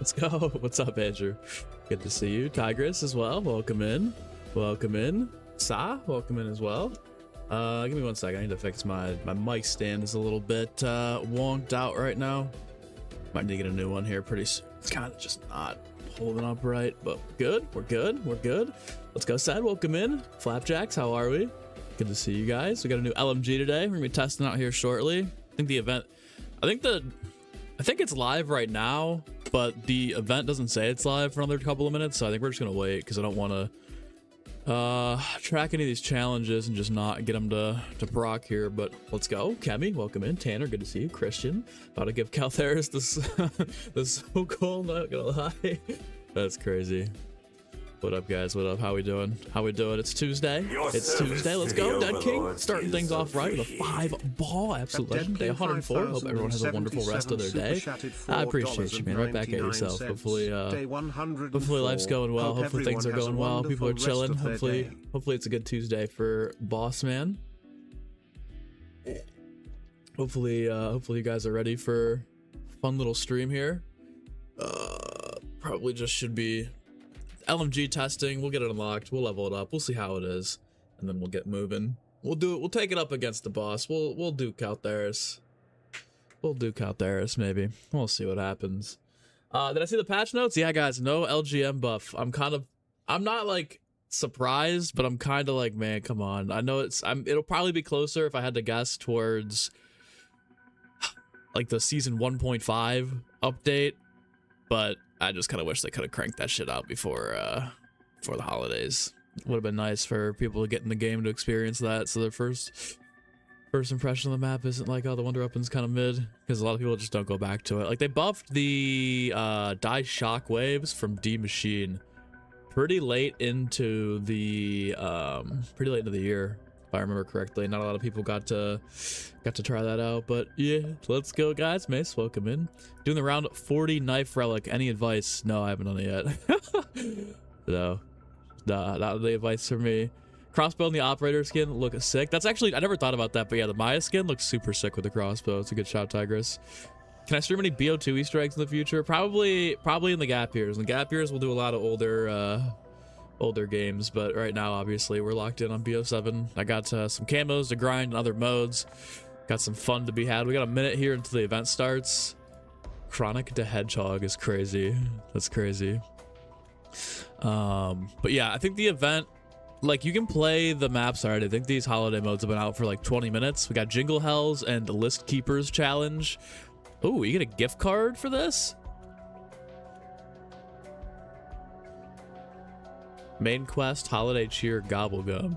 Let's go. What's up, Andrew? Good to see you. Tigress as well. Welcome in. Welcome in. Sa, welcome in as well. Give me 1 second. I need to fix my mic stand is a little bit wonked out right now. Might need to get a new one here pretty soon. It's kind of just not holding up right, but good. We're good. We're good. Let's go, Sad. Welcome in. Flapjacks, how are we? Good to see you guys. We got a new LMG today. We're gonna be testing out here shortly. I think the event, I think it's live right now, but the event doesn't say it's live for another couple of minutes, so I think we're just gonna wait because I don't want to track any of these challenges and just not get them to proc here. But let's go. Kemi, welcome in. Tanner, good to see you. Christian, about to give Caltheris the Sokol, not gonna lie. That's crazy. What up, guys? What up? How we doing? How we doing? It's Tuesday. It's Tuesday. Let's go. Dead King starting things off right with a 5-ball absolute legend. Day 104. Hope everyone has a wonderful rest of their day. I appreciate you, man. Right back at yourself. Hopefully life's going well. Hopefully things are going well. People are chilling. Hopefully it's a good Tuesday for Boss Man. Hopefully you guys are ready for a fun little stream here. Probably just should be LMG testing. We'll get it unlocked. We'll level it up. We'll see how it is, and then we'll get moving. We'll do it. We'll take it up against the boss. We'll do Caltheris. We'll do Caltheris maybe. We'll see what happens. Did I see the patch notes? Yeah, guys. No LGM buff. I'm not like surprised, but I'm kind of like, man, come on. I know it'll probably be closer if I had to guess towards like the season 1.5 update, but I just kind of wish they could have cranked that shit out before the holidays. Would have been nice for people to get in the game to experience that, so their first impression of the map isn't like, oh, the wonder weapon's kind of mid, because a lot of people just don't go back to it. Like, they buffed the die shock waves from D Machine pretty late into the year, if I remember correctly. Not a lot of people got to try that out, but yeah, let's go, guys. Mace, welcome in. Doing the round 40 knife relic. Any advice? No, I haven't done it yet. No, not the advice for me. Crossbow and the operator skin look sick. That's actually, I never thought about that, but yeah, the Maya skin looks super sick with the crossbow. It's a good shot, Tigress. Can I stream any BO2 Easter eggs in the future? Probably in the gap years. In the gap years, we'll do a lot of older games, but right now obviously we're locked in on BO7. I got some camos to grind in other modes. Got some fun to be had. We got a minute here until the event starts. Chronic the Hedgehog is crazy. That's crazy. But yeah, I think the event, like, you can play the maps already. I think these holiday modes have been out for like 20 minutes. We got Jingle Hells and the List Keepers challenge. Oh, you get a gift card for this? Main quest, holiday cheer, gobblegum.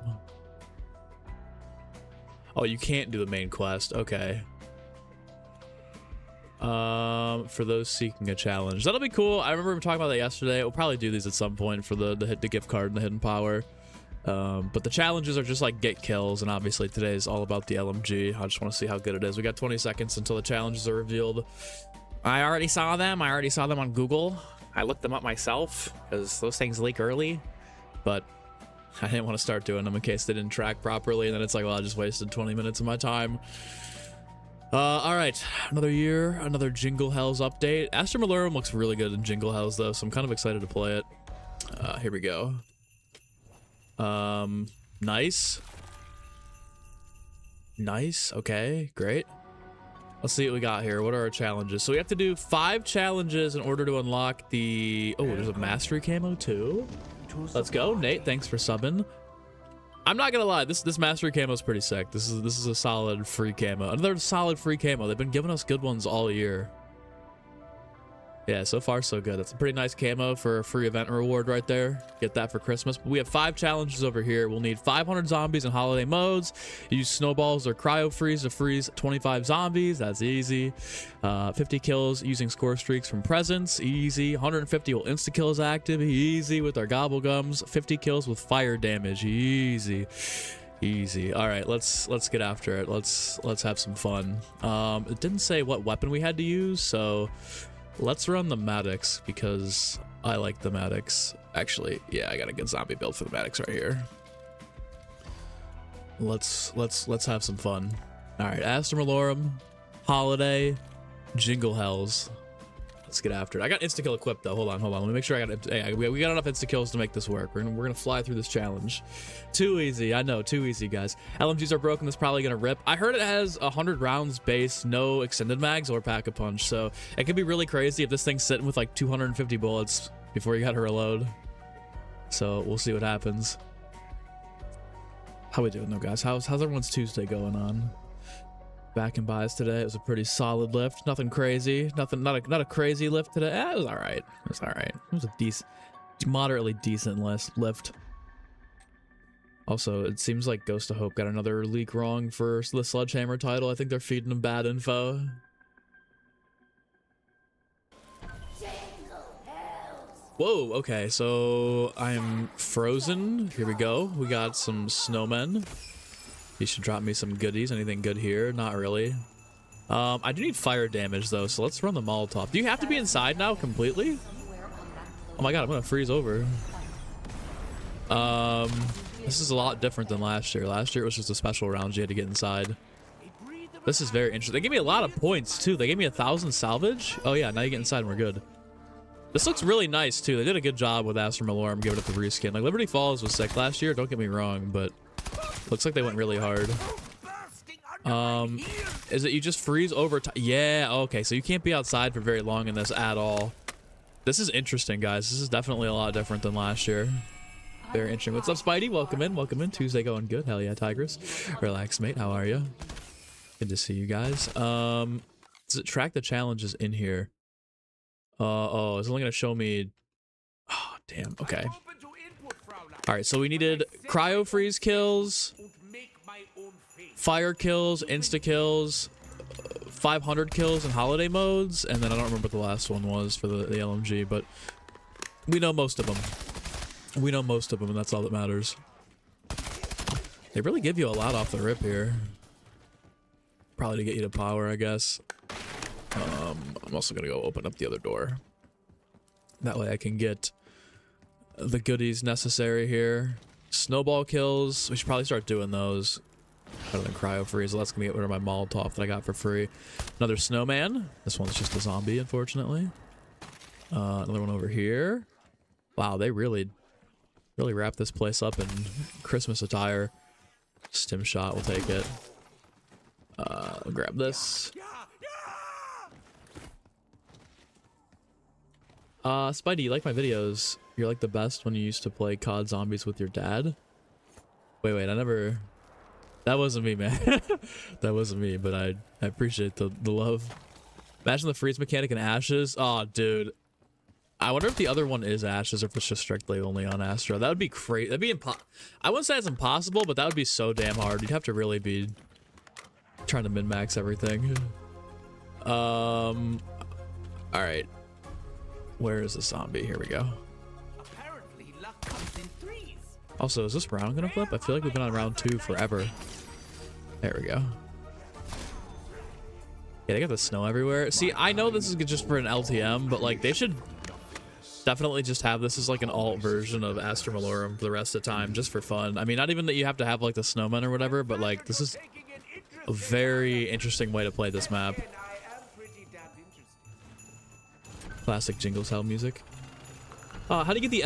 Oh, you can't do the main quest. Okay. For those seeking a challenge, that'll be cool. I remember we were talking about that yesterday. We'll probably do these at some point for the gift card and the hidden power. But the challenges are just like get kills, and obviously today is all about the LMG. I just want to see how good it is. We got 20 seconds until the challenges are revealed. I already saw them. I already saw them on Google. I looked them up myself because those things leak early. But I didn't want to start doing them in case they didn't track properly, and then it's like, well, I just wasted 20 minutes of my time. All right, another year, another Jingle Hells update. Astra Malorum looks really good in Jingle Hells, though, so I'm kind of excited to play it. Here we go. Nice. Nice, okay, great. Let's see what we got here. What are our challenges? So we have to do 5 challenges in order to unlock the... Oh, there's a mastery camo, too? Let's go. Nate, thanks for subbing. I'm not gonna lie, this mastery camo is pretty sick. This is a solid free camo. Another solid free camo. They've been giving us good ones all year. Yeah, so far so good. That's a pretty nice camo for a free event reward right there. Get that for Christmas. But we have 5 challenges over here. We'll need 500 zombies in holiday modes. Use snowballs or cryo freeze to freeze 25 zombies. That's easy. 50 kills using score streaks from presents. Easy. 150 will insta kills active. Easy with our gobblegums. 50 kills with fire damage. Easy. Easy. All right, let's get after it. Let's have some fun. It didn't say what weapon we had to use, so let's run the Maddox because I like the Maddox. Actually, yeah, I got a good zombie build for the Maddox right here. Let's have some fun. All right, Astra Malorum, Holiday, Jingle Hells. Let's get after it. I got insta-kill equipped though. Hold on. Let me make sure I got hey, we got enough insta-kills to make this work. We're gonna fly through this challenge. Too easy. I know, too easy, guys. LMGs are broken. That's probably gonna rip. I heard it has 100 rounds base, no extended mags or pack-a-punch. So it could be really crazy if this thing's sitting with like 250 bullets before you gotta reload. So we'll see what happens. How we doing though, guys? How's everyone's Tuesday going on? Back and buys today. It was a pretty solid lift. Nothing crazy. Not a crazy lift today. It was all right. It was a decent, moderately decent lift. Also, it seems like Ghost of Hope got another leak wrong for the Sledgehammer title. I think they're feeding him bad info. Whoa, okay, so I'm frozen. Here we go. We got some snowmen. You should drop me some goodies. Anything good here? Not really. I do need fire damage though, so let's run the Molotov. Do you have to be inside now completely? Oh my god, I'm gonna freeze over. This is a lot different than last year. Last year it was just a special round you had to get inside. This is very interesting. They gave me a lot of points too. They gave me 1,000 salvage. Oh yeah, now you get inside and we're good. This looks really nice too. They did a good job with Astra Malorum giving it the reskin. Like Liberty Falls was sick last year, don't get me wrong, but looks like they went really hard. Is it you just freeze over time? Yeah, okay, so you can't be outside for very long in this at all. This is interesting, guys. This is definitely a lot different than last year. Very interesting. What's up, Spidey? Welcome in. Tuesday going good. Hell yeah, Tigress. Relax, mate. How are you? Good to see you guys. Does it track the challenges in here? Oh, it's only gonna show me. Oh, damn. Okay. All right, so we needed cryo freeze kills, fire kills, insta kills, 500 kills in holiday modes, and then I don't remember what the last one was for the LMG, but we know most of them. And that's all that matters. They really give you a lot off the rip here. Probably to get you to power, I guess. I'm also gonna go open up the other door. That way I can get the goodies necessary here. Snowball kills. We should probably start doing those better than cryo freeze. That's gonna get rid of my Molotov that I got for free. Another snowman. This one's just a zombie, unfortunately. Another one over here. Wow, they really wrap this place up in Christmas attire. Stim shot, we'll take it. I'll grab this. Spidey, you like my videos? You're like the best when you used to play COD Zombies with your dad? Wait, I never... That wasn't me, man. That wasn't me, but I appreciate the love. Imagine the freeze mechanic in Ashes. Oh, dude. I wonder if the other one is Ashes or if it's just strictly only on Astra. That would be crazy. That'd be I wouldn't say it's impossible, but that would be so damn hard. You'd have to really be trying to min-max everything. Alright. Where is the zombie? Here we go. Also, is this round gonna flip? I feel like we've been on round 2 forever. There we go. Yeah, they got the snow everywhere. See, I know this is just for an LTM, but like they should definitely just have this as like an alt version of Astra Malorum for the rest of the time, just for fun. I mean, not even that you have to have like the snowmen or whatever, but like this is a very interesting way to play this map. Classic Jingle Hells music. How do you get the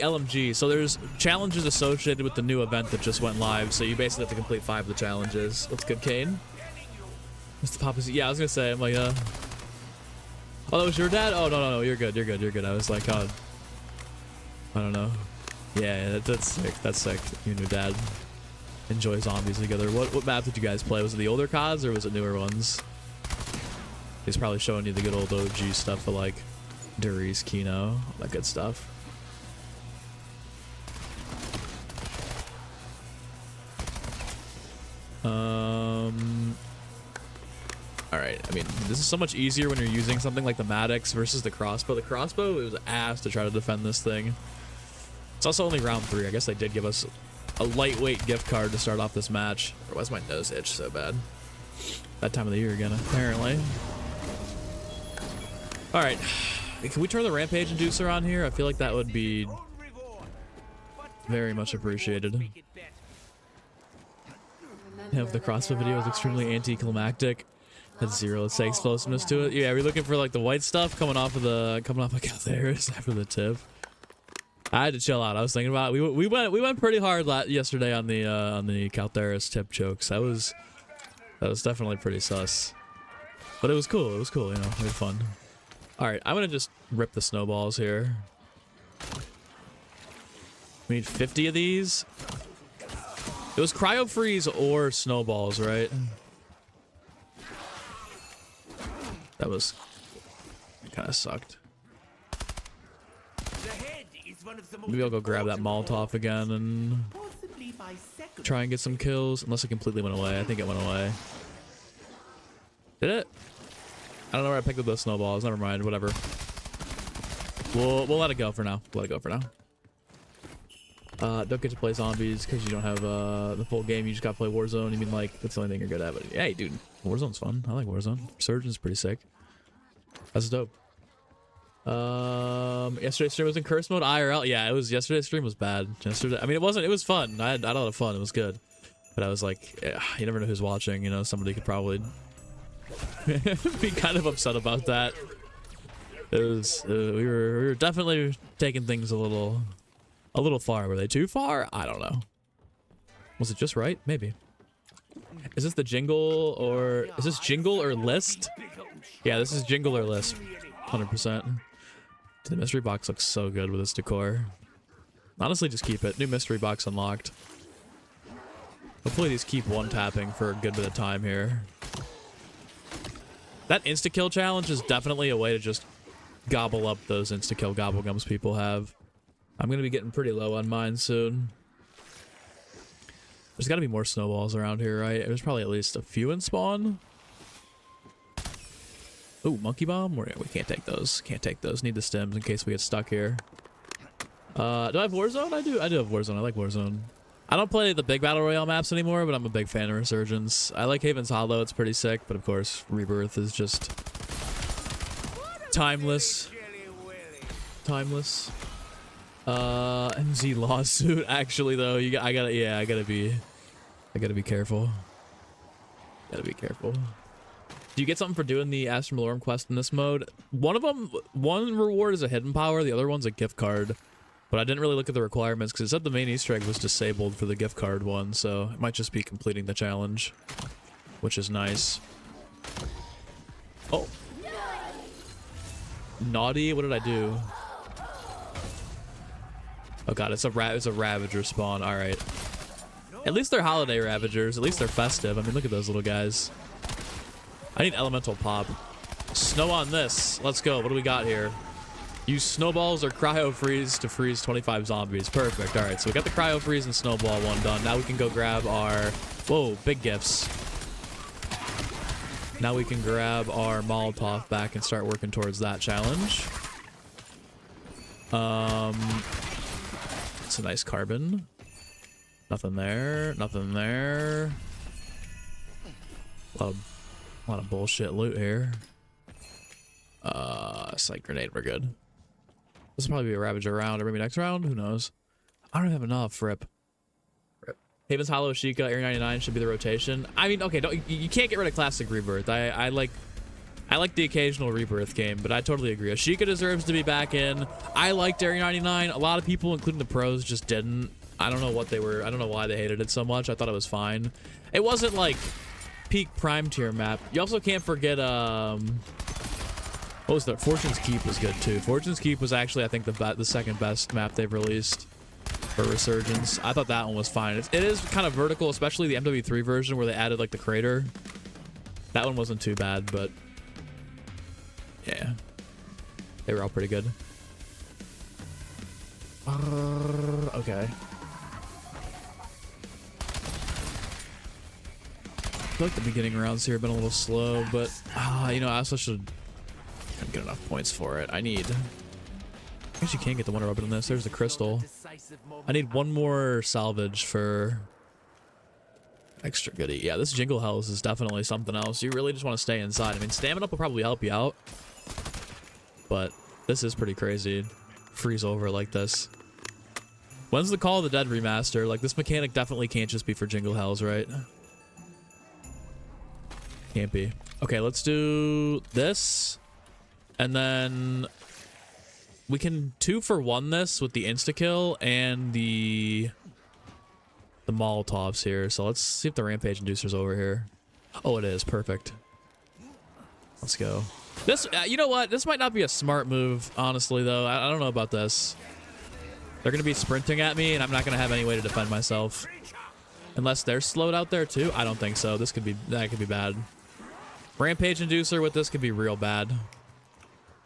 LMG? So there's challenges associated with the new event that just went live. So you basically have to complete 5 of the challenges. What's good, Kane? Mr. Papa's. Yeah, I was gonna say. I'm like, oh, that was your dad? Oh no, you're good. I was like, oh, I don't know. Yeah, that's sick. That's sick. You and your dad enjoy zombies together. What map did you guys play? Was it the older CODs or was it newer ones? He's probably showing you the good old OG stuff for like Duri's, Kino, all that good stuff. Alright, I mean, this is so much easier when you're using something like the Maddox versus the crossbow. The crossbow, it was ass to try to defend this thing. It's also only round 3. I guess they did give us a lightweight gift card to start off this match. Or why's my nose itch so bad? That time of the year again, apparently. Alright. Can we turn the Rampage Inducer on here? I feel like that would be very much appreciated. If the crossbow video is extremely anticlimactic. Had 0, let's say, explosiveness to it. Yeah, we're looking for like the white stuff coming off like Calderas after the tip. I had to chill out. I was thinking about it. We went pretty hard yesterday on the Calderas tip jokes. That was definitely pretty sus. But it was cool. It was cool, you know. We had fun. All right, I'm gonna just rip the snowballs here. We need 50 of these. It was cryo freeze or snowballs, right? That was kind of sucked. Maybe I'll go grab that Molotov again and try and get some kills. Unless it completely went away. I think it went away. Did it? I don't know where I picked up those snowballs. Never mind. Whatever. We'll let it go for now. Let it go for now. Don't get to play zombies because you don't have the full game. You just gotta play Warzone. You mean like that's the only thing you're good at? But hey, dude, Warzone's fun. I like Warzone. Resurgence pretty sick. That's dope. Yesterday's stream was in curse mode IRL. Yeah, it was. Yesterday's stream was bad. Yesterday, I mean, it wasn't. It was fun. I had a lot of fun. It was good. But I was like, yeah, you never know who's watching. You know, somebody could probably be kind of upset about that. It was. We were definitely taking things a little far. Were they too far? I don't know. Was it just right? Maybe. Is this the jingle or is this jingle or list? Yeah, this is jingle or list. 100%. The mystery box looks so good with this decor. Honestly, just keep it. New mystery box unlocked. Hopefully these keep one tapping for a good bit of time here. That insta-kill challenge is definitely a way to just gobble up those insta-kill gobblegums people have. I'm gonna be getting pretty low on mine soon. There's gotta be more snowballs around here, right? There's probably at least a few in spawn. Ooh, monkey bomb? We can't take those. Can't take those. Need the stems in case we get stuck here. Do I have Warzone? I do have Warzone. I like Warzone. I don't play the big Battle Royale maps anymore, but I'm a big fan of Resurgence. I like Haven's Hollow. It's pretty sick, but of course, Rebirth is just timeless. Timeless. MZ lawsuit. Actually, though, I gotta be careful. Gotta be careful. Do you get something for doing the Astra Malorum quest in this mode? One reward is a hidden power, the other one's a gift card. But I didn't really look at the requirements because it said the main Easter egg was disabled for the gift card one, so it might just be completing the challenge, which is nice. Oh. Naughty? What did I do? Oh god, it's a Ravager spawn. Alright. At least they're holiday Ravagers. At least they're festive. I mean, look at those little guys. I need elemental pop. Snow on this. Let's go. What do we got here? Use snowballs or cryo freeze to freeze 25 zombies. Perfect. Alright, so we got the cryo freeze and snowball one done. Now we can go grab our... Whoa, big gifts. Now we can grab our Molotov back and start working towards that challenge. It's a nice carbon. Nothing there. Nothing there. A lot of bullshit loot here. Psych grenade, we're good. This will probably be a Ravager round, or maybe next round. Who knows? I don't have enough. Rip. Haven's Hollow, Sheikah, Area 99 should be the rotation. I mean, okay, you can't get rid of classic Rebirth. I like the occasional Rebirth game, but I totally agree. Sheikah deserves to be back in. I liked Area 99. A lot of people, including the pros, just didn't. I don't know what they were. I don't know why they hated it so much. I thought it was fine. It wasn't like peak prime tier map. You also can't forget what was that? Fortune's Keep was good too. Fortune's Keep was actually, I think, the second best map they've released for Resurgence. I thought that one was fine. It is kind of vertical, especially the MW3 version where they added like the crater. That one wasn't too bad, but yeah, they were all pretty good. Okay. I feel like the beginning rounds here have been a little slow, but you know, I also should get enough points for it. I guess you can't get the Wonder Weapon in this. There's the crystal. I need one more salvage for extra goodie. Yeah, this Jingle Hells is definitely something else. You really just want to stay inside. I mean, stamina will probably help you out, but this is pretty crazy. Freeze over like this. When's the Call of the Dead remaster? Like, this mechanic definitely can't just be for Jingle Hells, right? Can't be. Okay, let's do this. And then we can 2-for-1 this with the insta-kill and the Molotovs here. So let's see if the Rampage Inducer's over here. Oh, it is. Perfect. Let's go. This, you know what? This might not be a smart move, honestly, though. I don't know about this. They're going to be sprinting at me, and I'm not going to have any way to defend myself. Unless they're slowed out there, too? I don't think so. That could be bad. Rampage Inducer with this could be real bad.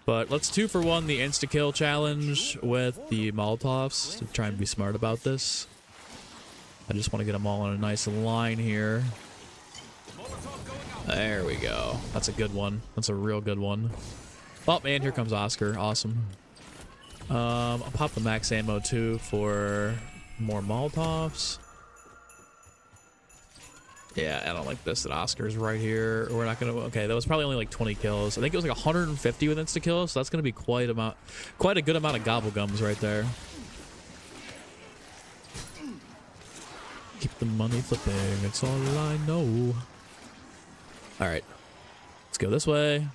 But let's 2-for-1 the insta-kill challenge with the Molotovs to try and be smart about this. I just want to get them all in a nice line here. There we go. That's a good one. That's a real good one. Oh, man, here comes Oscar. Awesome. I'll pop the max ammo, too, for more Molotovs. Yeah, I don't like this that Oscar's right here. We're not gonna. Okay, that was probably only like 20 kills. I think it was like 150 with insta kills, so that's gonna be quite a good amount of gobblegums right there. Keep the money flipping. It's all I know. All right, let's go this way.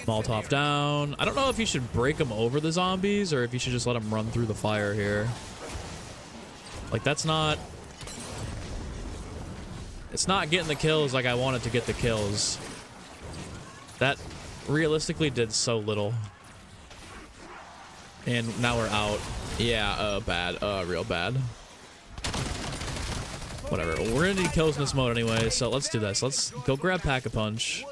Molotov down. I don't know if you should break them over the zombies or if you should just let them run through the fire here. Like that's not. It's not getting the kills like I wanted to get the kills. That realistically did so little. And now we're out. Yeah, bad. Real bad. Whatever. We're gonna need kills in this mode anyway, so let's do this. Let's go grab Pack-a-Punch.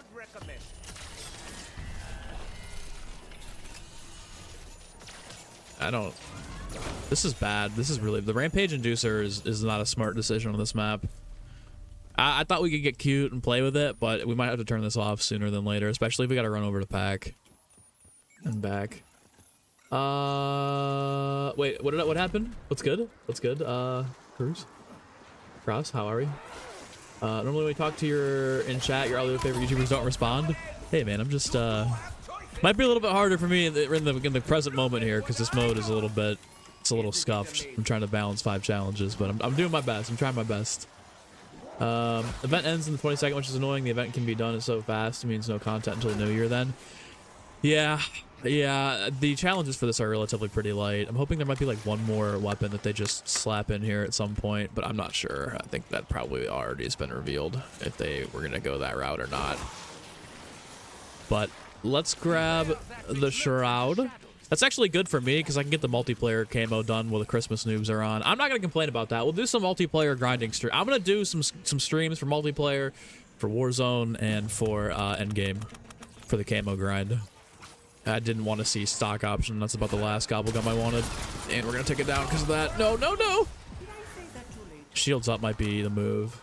I don't... This is bad. This is really... The Rampage Inducer is not a smart decision on this map. I thought we could get cute and play with it, but we might have to turn this off sooner than later, especially if we gotta run over to Pack. And back. Wait, what happened? What's good? What's good? Cruz? Cross, how are we? Normally when we talk to your in chat, your other favorite YouTubers don't respond. Hey man, I'm just, might be a little bit harder for me in the present moment here, because this mode is a little bit, it's a little scuffed. I'm trying to balance 5 challenges, but I'm doing my best. I'm trying my best. Event ends in the 22nd, which is annoying. The event can be done so fast. It means no content until the new year then. Yeah, the challenges for this are relatively pretty light. I'm hoping there might be like one more weapon that they just slap in here at some point, but I'm not sure. I think that probably already has been revealed if they were going to go that route or not. But let's grab the Shroud. That's actually good for me because I can get the multiplayer camo done while the Christmas noobs are on. I'm not going to complain about that. We'll do some multiplayer grinding stream. I'm going to do some streams for multiplayer, for Warzone, and for Endgame for the camo grind. I didn't want to see stock option. That's about the last gobblegum I wanted. And we're going to take it down because of that. No, no, no! Shields up might be the move.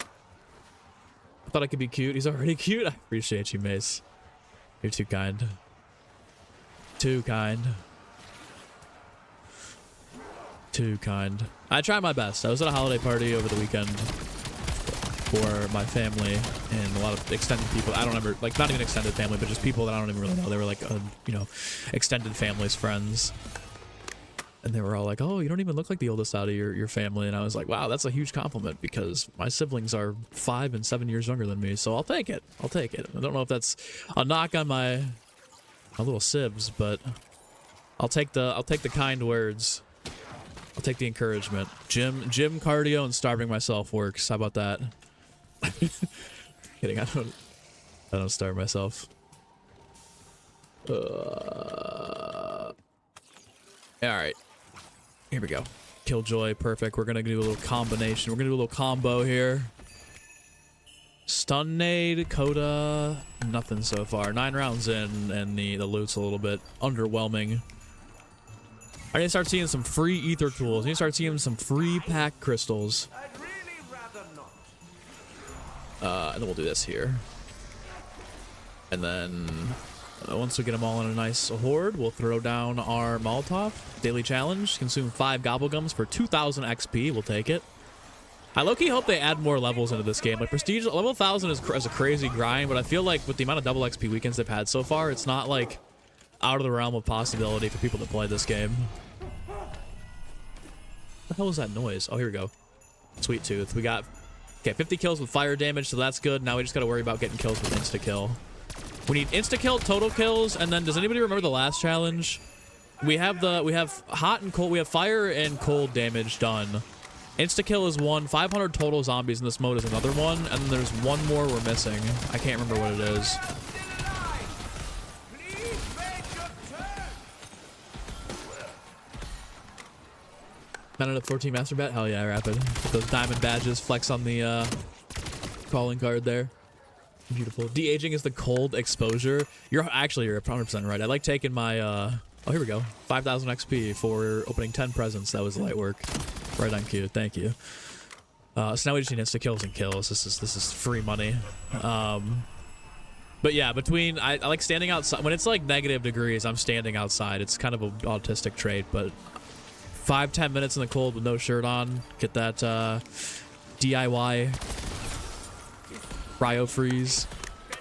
I thought I could be cute. He's already cute. I appreciate you, Mace. You're too kind. Too kind. Too kind. I tried my best. I was at a holiday party over the weekend for my family and a lot of extended people. I don't ever, like, not even extended family, but just people that I don't even really know. They were like, you know, extended family's friends. And they were all like, oh, you don't even look like the oldest out of your family. And I was like, wow, that's a huge compliment because my siblings are 5 and 7 years younger than me. So I'll take it. I'll take it. I don't know if that's a knock on my little sibs, but I'll take the kind words. I'll take the encouragement. Gym cardio and starving myself works. How about that? Kidding. I don't starve myself. All right. Here we go. Killjoy, perfect. We're gonna do a little combination. We're gonna do a little combo here. Stun nade, Coda, nothing so far. 9 rounds in, and the loot's a little bit underwhelming. I need to start seeing some free ether tools. I need to start seeing some free pack crystals. And then we'll do this here. And then once we get them all in a nice horde, we'll throw down our Molotov. Daily challenge, consume 5 gobblegums for 2,000 XP. We'll take it. I low-key hope they add more levels into this game. Like, Prestige, level 1,000 is a crazy grind, but I feel like with the amount of double XP weekends they've had so far, it's not, like, out of the realm of possibility for people to play this game. What the hell was that noise? Oh, here we go. Sweet Tooth. We got Okay, 50 kills with fire damage, so that's good. Now we just got to worry about getting kills with insta-kill. We need insta-kill, total kills, and then does anybody remember the last challenge? We have hot and cold. We have fire and cold damage done. Insta-kill is one. 500 total zombies in this mode is another one, and then there's one more we're missing. I can't remember what it is. Mounted up 14 master bat? Hell yeah, Rapid. With those diamond badges, flex on the calling card there. Beautiful. De-aging is the cold exposure. You're 100% right. I like taking my, oh, here we go. 5,000 XP for opening 10 presents. That was light work. Right on cue. Thank you. So now we just need insta kills and kills. This is free money. But yeah, I like standing outside. When it's like negative degrees, I'm standing outside. It's kind of an autistic trait, but 5-10 minutes in the cold with no shirt on. Get that DIY cryo freeze,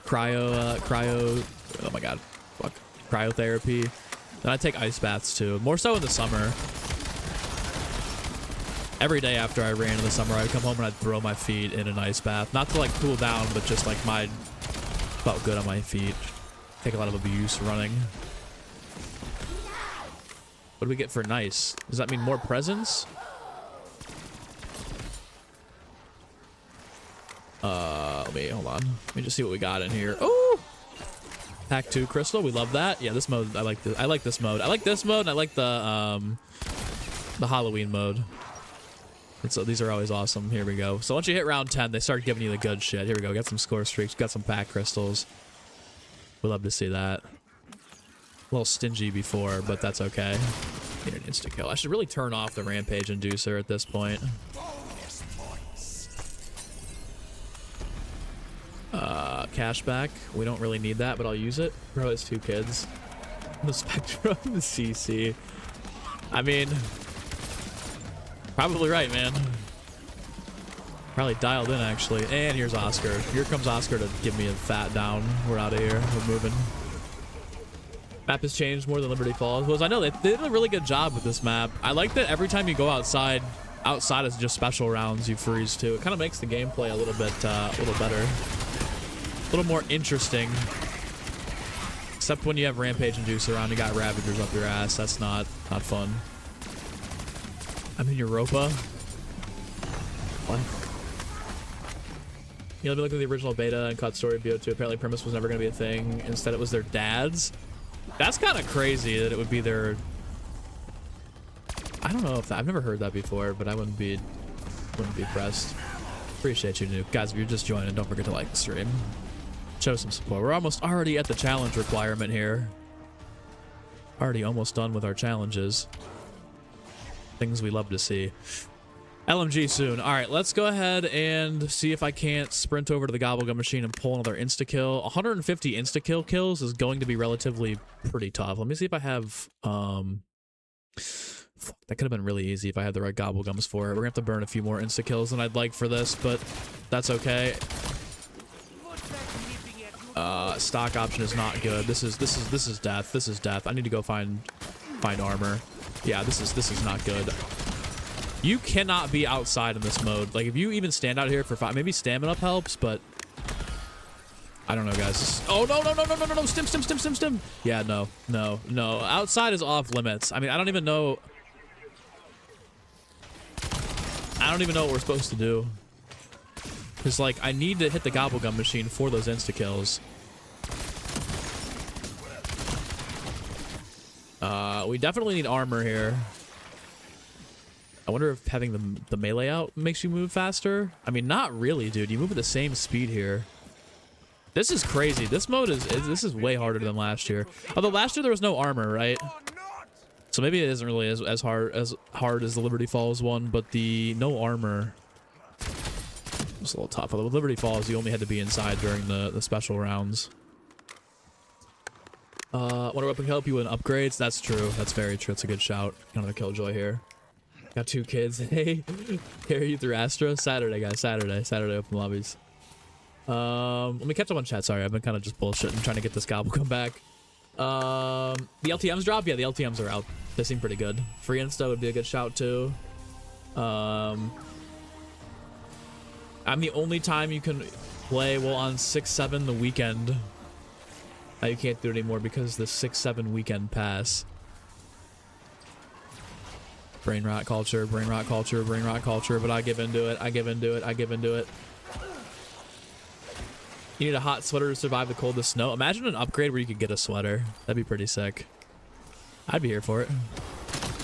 cryo. Oh my god, fuck, cryotherapy. Then I take ice baths too. More so in the summer. Every day after I ran in the summer, I'd come home and I'd throw my feet in an ice bath. Not to like cool down, but just like felt good on my feet. Take a lot of abuse running. What do we get for nice? Does that mean more presents? Hold on. Let me just see what we got in here. Oh! Pack 2 crystal. We love that. Yeah, this mode, I like this. I like this mode. I like this mode, and I like the Halloween mode. And so these are always awesome. Here we go. So once you hit round 10, they start giving you the good shit. Here we go. Got some score streaks. Got some pack crystals. We love to see that. A little stingy before, but that's okay. Need an insta kill. I should really turn off the rampage inducer at this point. Cashback. We don't really need that, but I'll use it. Bro has 2 kids. The Spectrum, the CC. I mean, probably right, man. Probably dialed in, actually. And here's Oscar. Here comes Oscar to give me a fat down. We're out of here. We're moving. Map has changed more than Liberty Falls was. I know they did a really good job with this map. I like that every time you go outside is just special rounds you freeze too. It kind of makes the gameplay a little better, a little more interesting. Except when you have Rampage Inducer around, you got Ravagers up your ass. That's not fun. I'm in Europa. What? You know, look at the original beta and caught story BO2. Apparently premise was never going to be a thing. Instead it was their dad's. That's kind of crazy that it would be their... I don't know if I've never heard that before, but I wouldn't be impressed. Appreciate you, Nuke. Guys, if you're just joining, don't forget to like the stream. Show some support. We're already at the challenge requirement here. Already almost done with our challenges. Things we love to see. LMG soon. All right, let's go ahead and see if I can't sprint over to the Gobblegum machine and pull another insta-kill. 150 insta-kill kills is going to be relatively pretty tough. Let me see if I have... that could have been really easy if I had the right Gobblegums for it. We're going to have to burn a few more insta-kills than I'd like for this, but that's okay. Stock option is not good. This is death. This is death. I need to go find armor. Yeah, this is not good. You cannot be outside in this mode. Like, if you even stand out here for 5, maybe stamina up helps, but I don't know, guys. Oh, no. Stim. Yeah, no. Outside is off limits. I mean, I don't even know what we're supposed to do. Because, like, I need to hit the Gobblegum machine for those insta-kills. We definitely need armor here. I wonder if having the melee out makes you move faster. I mean, not really, dude. You move at the same speed here. This is crazy. This mode is way harder than last year. Although last year there was no armor, right? So maybe it isn't really as hard as the Liberty Falls one, but the no armor was a little tough. Although with Liberty Falls, you only had to be inside during the special rounds. Wonder what can help you in upgrades? That's true. That's very true. It's a good shout. Another Killjoy here. Got 2 kids. Hey, carry you through Astro? Saturday, guys. Saturday open lobbies. Let me catch up on chat. Sorry, I've been kind of just bullshitting trying to get this Gobblegum back. The LTMs drop? Yeah, the LTMs are out. They seem pretty good. Free Insta would be a good shout too. I'm the only time you can play, well, on 6-7 the weekend. Now you can't do it anymore because the 6-7 weekend pass. Brain rot culture, brain rot culture, brain rot culture, but I give into it, I give into it, I give into it. You need a hot sweater to survive the coldest snow. Imagine an upgrade where you could get a sweater. That'd be pretty sick. I'd be here for it.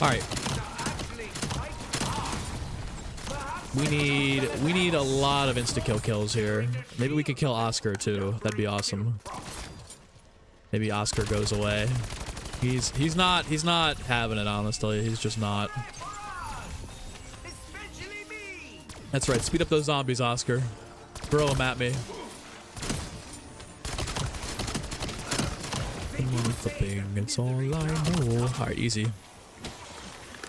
All right. We need a lot of insta-kill kills here. Maybe we could kill Oscar too. That'd be awesome. Maybe Oscar goes away. He's not having it, honestly. He's just not. That's right. Speed up those zombies, Oscar. Throw them at me. It's all I know. All right, easy.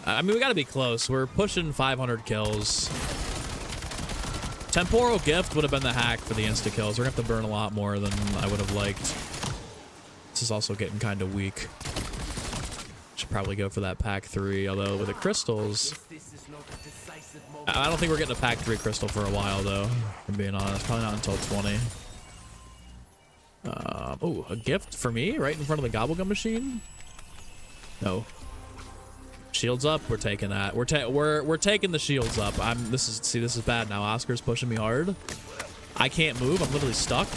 I mean, we gotta be close. We're pushing 500 kills. Temporal Gift would have been the hack for the insta kills. We're gonna have to burn a lot more than I would have liked. This is also getting kind of weak. Should probably go for that pack 3. Although with the crystals, I don't think we're getting a pack 3 crystal for a while, though. I'm being honest, probably not until 20. Oh, a gift for me right in front of the gobblegum machine? No. Shields up. We're taking that. We're taking the shields up. This is bad now. Oscar's pushing me hard. I can't move. I'm literally stuck.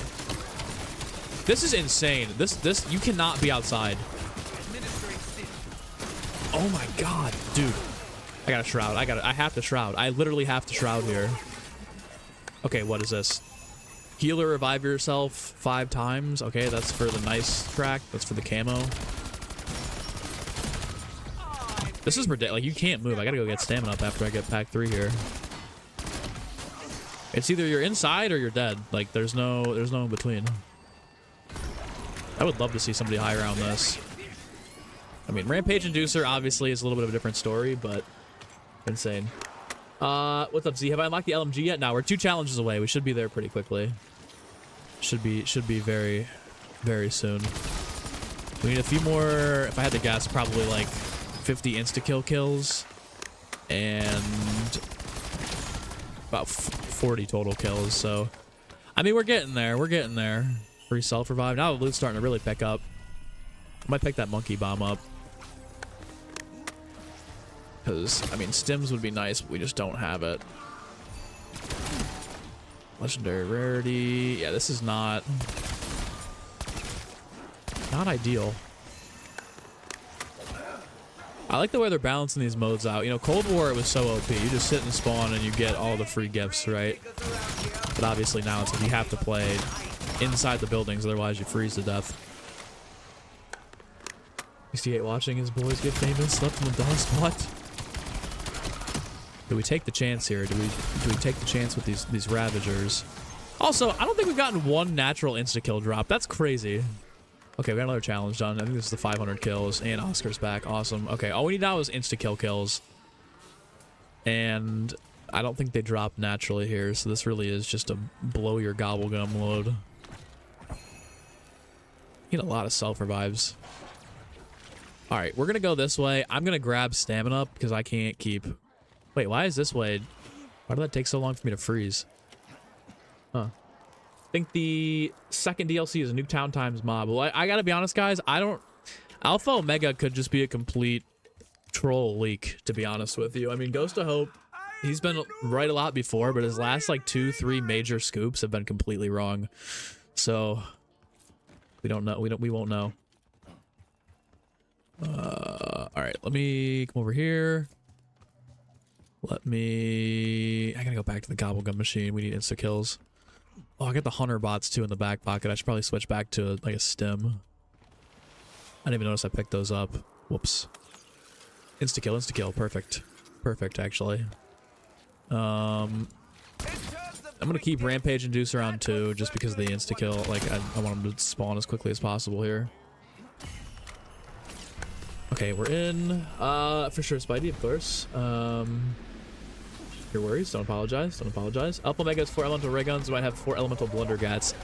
This is insane. This you cannot be outside. Oh my god, dude. I got a shroud. I have to shroud. I literally have to shroud here. Okay, what is this? Healer, revive yourself 5 times. Okay, that's for the nice track. That's for the camo. This is ridiculous. Like, you can't move. I gotta go get stamina up after I get pack 3 here. It's either you're inside or you're dead. Like, there's no in between. I would love to see somebody higher on this. I mean, Rampage Inducer obviously is a little bit of a different story, but insane. What's up, Z? Have I unlocked the LMG yet? No, we're 2 challenges away. We should be there pretty quickly. Should be very, very soon. We need a few more. If I had to guess, probably like 50 insta-kill kills and about 40 total kills. So, I mean, we're getting there. We're getting there. Free self-revive. Now the loot's starting to really pick up. I might pick that monkey bomb up. Because, I mean, stims would be nice, but we just don't have it. Legendary rarity. Yeah, this is not ideal. I like the way they're balancing these modes out. You know, Cold War, it was so OP. You just sit and spawn and you get all the free gifts, right? But obviously now it's like you have to play inside the buildings, otherwise you freeze to death. 68 watching his boys get famous. Left in the dust. What? Do we take the chance here? Do we take the chance with these ravagers? Also, I don't think we've gotten 1 natural insta-kill drop. That's crazy. Okay, we got another challenge done. I think this is the 500 kills, and Oscar's back. Awesome. Okay, all we need now is insta-kill kills. And I don't think they drop naturally here, so this really is just a blow your gobblegum load. Need a lot of self-revives. All right, we're going to go this way. I'm going to grab stamina up because I can't keep... Wait, why is this way? Why did that take so long for me to freeze? Huh. I think the second DLC is a Nuketown Times mob. Well, I gotta be honest, guys. I don't... Alpha Omega could just be a complete troll leak, to be honest with you. I mean, Ghost of Hope, he's been right a lot before, but his last, like, 2-3 major scoops have been completely wrong. So, we don't know. We won't know. All right, let me come over here. I gotta go back to the gobblegum machine. We need insta kills. Oh, I got the hunter bots too in the back pocket. I should probably switch back to like a stim. I didn't even notice I picked those up. Whoops. Insta kill. Perfect. Perfect, actually. I'm gonna keep Rampage Inducer on too, just because of the insta kill. Like, I want them to spawn as quickly as possible here. Okay, we're in. For sure, Spidey, of course. Your worries, don't apologize. Don't apologize. Alpha Omega has 4 elemental ray guns. We might have 4 elemental blundergats.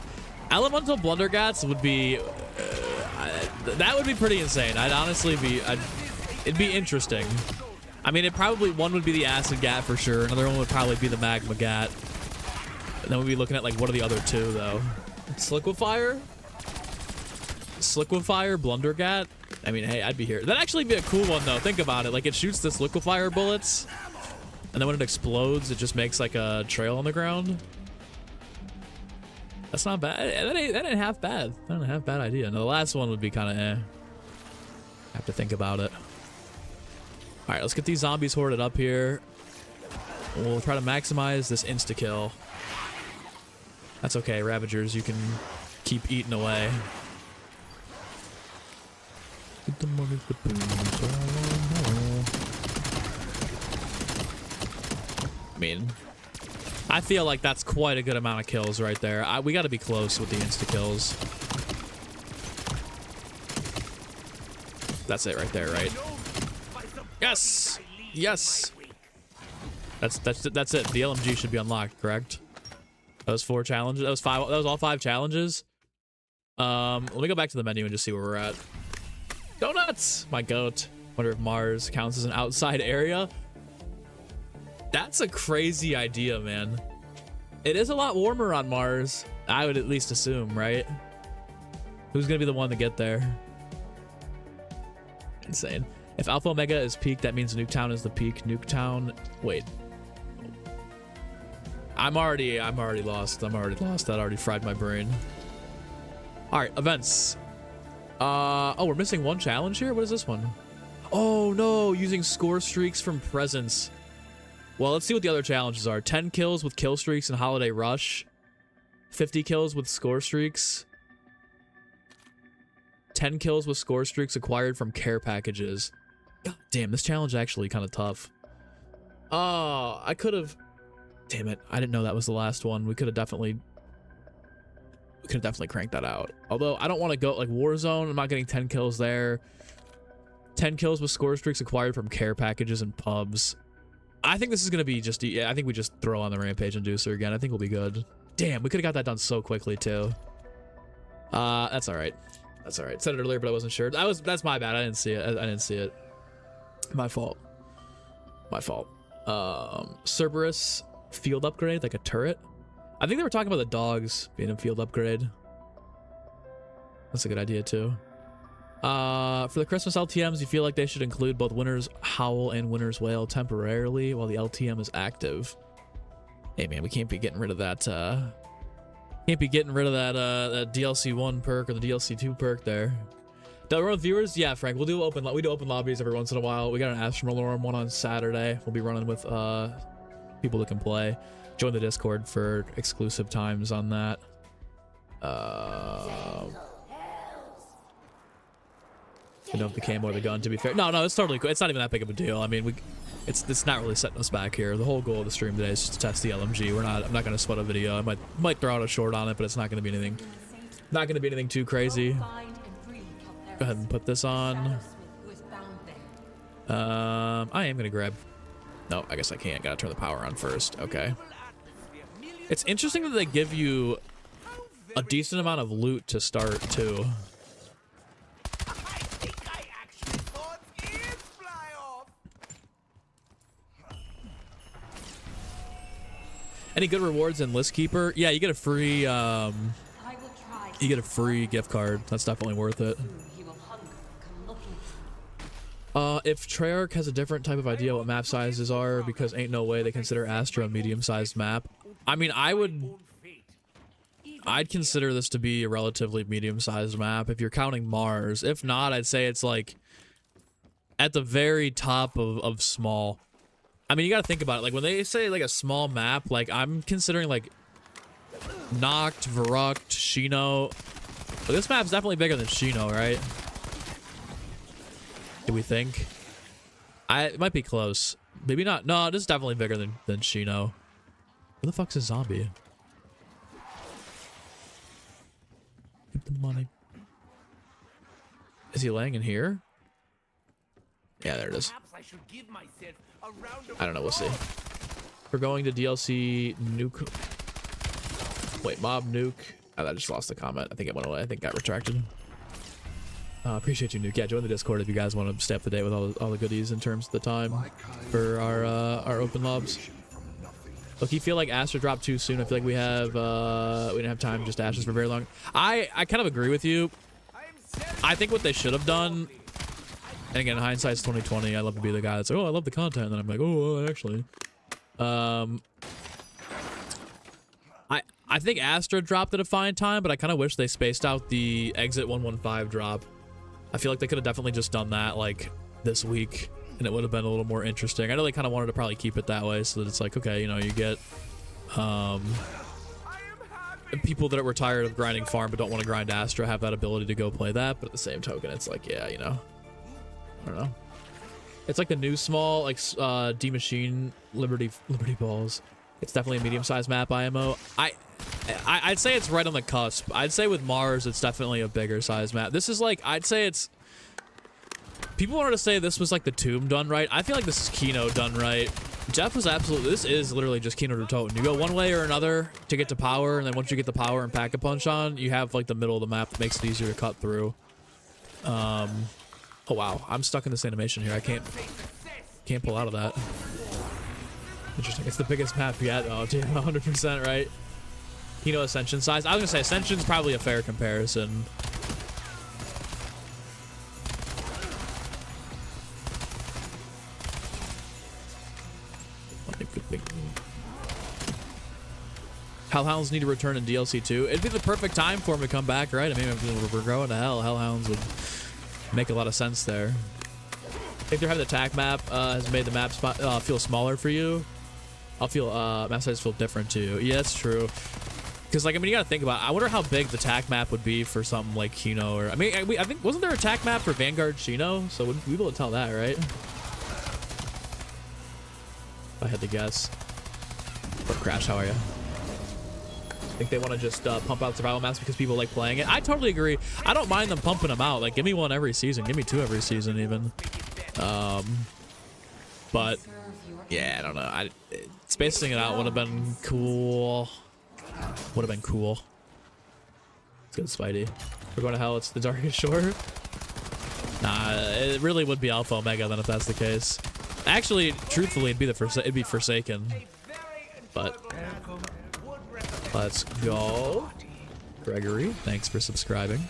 Elemental blundergats would be... that would be pretty insane. I'd honestly be... it'd be interesting. I mean, one would be the acid gat for sure. Another one would probably be the magma gat. then we'll be looking at like what are the other two though? Sliquifier, Blundergat. I mean, hey, I'd be here. That'd actually be a cool one though. Think about it. Like it shoots this liquefier bullets, and then when it explodes, it just makes like a trail on the ground. That's not bad. That ain't half bad. That ain't a half bad idea. Now the last one would be kind of eh. Have to think about it. All right, let's get these zombies hoarded up here. We'll try to maximize this insta-kill. That's okay, Ravagers. You can keep eating away. Get the money, the I mean, I feel like that's quite a good amount of kills right there. We got to be close with the insta-kills. That's it right there, right? Yes! Yes! That's it. The LMG should be unlocked, correct? That was 4 challenges. That was 5. That was all 5 challenges. Let me go back to the menu and just see where we're at. Donuts! My goat. Wonder if Mars counts as an outside area. That's a crazy idea, man. It is a lot warmer on Mars. I would at least assume, right? Who's gonna be the one to get there? Insane. If Alpha Omega is peak, that means Nuketown is the peak. Nuketown. Wait. I'm already lost. That already fried my brain. All right, events. Oh, we're missing one challenge here. What is this one? Oh no, using score streaks from presents. Well, let's see what the other challenges are. 10 kills with kill streaks in Holiday Rush. 50 kills with score streaks. 10 kills with score streaks acquired from care packages. God damn, this challenge is actually kind of tough. Oh, I could have... Damn it, I didn't know that was the last one. We could have definitely cranked that out. Although, I don't want to go... Like, Warzone, I'm not getting 10 kills there. 10 kills with score streaks acquired from care packages and pubs. I think this is going to be just... Yeah, I think we just throw on the Rampage Inducer again. I think we'll be good. Damn, we could have got that done so quickly, too. That's all right. That's all right. Said it earlier, but I wasn't sure. That's my bad. I didn't see it. I didn't see it. My fault. My fault. Cerberus field upgrade, like a turret. I think they were talking about the dogs being a field upgrade. That's a good idea too. For the Christmas LTMs, you feel like they should include both Winter's Howl and Winter's Wail temporarily while the LTM is active. Hey man, we can't be getting rid of that. Can't be getting rid of that DLC 1 perk or the DLC 2 perk there. Do we run with viewers? Yeah, Frank. We do open lobbies every once in a while. We got an Astronorm one on Saturday. We'll be running with people that can play. Join the Discord for exclusive times on that. You know, the camo or the gun, to be fair. No, it's totally cool. It's not even that big of a deal. I mean, it's not really setting us back here. The whole goal of the stream today is just to test the LMG. I'm not gonna sweat a video. I might throw out a short on it, but it's not gonna be anything. Not gonna be anything too crazy. Go ahead and put this on. I am gonna grab. No, I guess I can't. Gotta turn the power on first. Okay. It's interesting that they give you a decent amount of loot to start too. Any good rewards in List Keeper? Yeah, you get a free gift card. That's definitely worth it. If Treyarch has a different type of idea what map sizes are, because ain't no way they consider Astra a medium-sized map. I mean, I'd consider this to be a relatively medium-sized map if you're counting Mars. If not, I'd say it's like at the very top of small. I mean, you gotta think about it. Like, when they say, like, a small map, like, I'm considering, like, Noct, Verrucht, Shino. But this map's definitely bigger than Shino, right? Do we think? It might be close. Maybe not. No, this is definitely bigger than Shino. Where the fuck's a zombie? Get the money. Is he laying in here? Yeah, there it is. I don't know, we'll see. We're going to DLC nuke. Wait, mob nuke. Oh, I just lost the comment. I think it went away. I think it got retracted. Appreciate you, nuke. Yeah, join the Discord if you guys want to stay up to date with all the goodies in terms of the time for our open lobs. Look, you feel like Astra dropped too soon. I feel like we didn't have time just to Ashes for very long. I kind of agree with you. I think what they should have done, and again, hindsight's 2020. I love to be the guy that's like, oh, I love the content, and then I'm like, oh, well, actually, I think Astra dropped at a fine time, but I kind of wish they spaced out the exit 115 drop. I feel like they could have definitely just done that like this week, and it would have been a little more interesting. I know they kind of wanted to probably keep it that way so that it's like, okay, you know, you get people that are tired of grinding farm but don't want to grind Astra have that ability to go play that, but at the same token, it's like, yeah, you know, I don't know. It's like the new small, like D-Machine Liberty Balls. It's definitely a medium-sized map, IMO. I'd say it's right on the cusp. I'd say with Mars, it's definitely a bigger size map. This is like, I'd say it's... People wanted to say this was like the Tomb done right. I feel like this is Kino done right. Jeff was absolutely... This is literally just Kino to Toten. You go one way or another to get to power, and then once you get the power and Pack-a-Punch on, you have like the middle of the map that makes it easier to cut through. Oh wow, I'm stuck in this animation here. I can't pull out of that. Interesting. It's the biggest map yet. Oh, dude, 100% right. Kino Ascension size. I was gonna say Ascension's probably a fair comparison. Hellhounds need to return in DLC 2. It'd be the perfect time for them to come back, right? I mean, if we're going to hell, Hellhounds would make a lot of sense there. I think they're having the attack map has made the map feel smaller for you. I'll feel map size feel different too. Yeah, that's true. Because like, I mean, you gotta think about it. I wonder how big the attack map would be for something like Kino, or I mean, I think wasn't there a attack map for Vanguard Shino? So we'd be able to tell that, right? If I had to guess. Or Crash, how are you? I think they want to just pump out survival maps because people like playing it. I totally agree. I don't mind them pumping them out. Like, give me one every season. Give me two every season, even. But yeah, I don't know. Spacing it out would have been cool. Would have been cool. It's good, Spidey. We're going to hell. It's the darkest shore. Nah, it really would be Alpha Omega then if that's the case. Actually, truthfully, it'd be Forsaken. But let's go. Gregory, thanks for subscribing.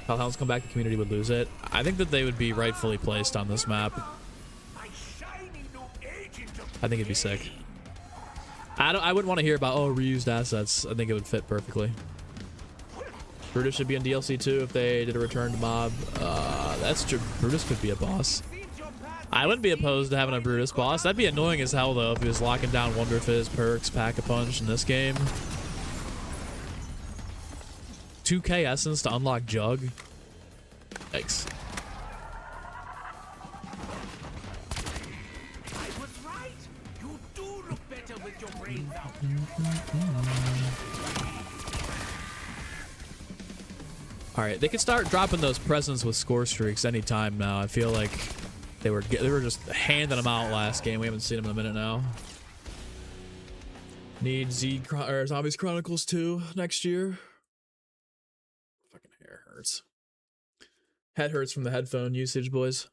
Hellhounds come back, the community would lose it. I think that they would be rightfully placed on this map. I think it'd be sick. I wouldn't want to hear about, oh, reused assets. I think it would fit perfectly. Brutus should be in DLC 2 if they did a return to mob. That's true. Brutus could be a boss. I wouldn't be opposed to having a Brutus boss. That'd be annoying as hell, though, if he was locking down Wonder Fizz, perks, Pack-a-Punch in this game. 2k essence to unlock Jug. Yikes. Alright, they can start dropping those presents with score streaks anytime now. I feel like they were just handing them out last game. We haven't seen them in a minute now. Need Zombies Chronicles 2 next year. Fucking hair hurts. Head hurts from the headphone usage, boys.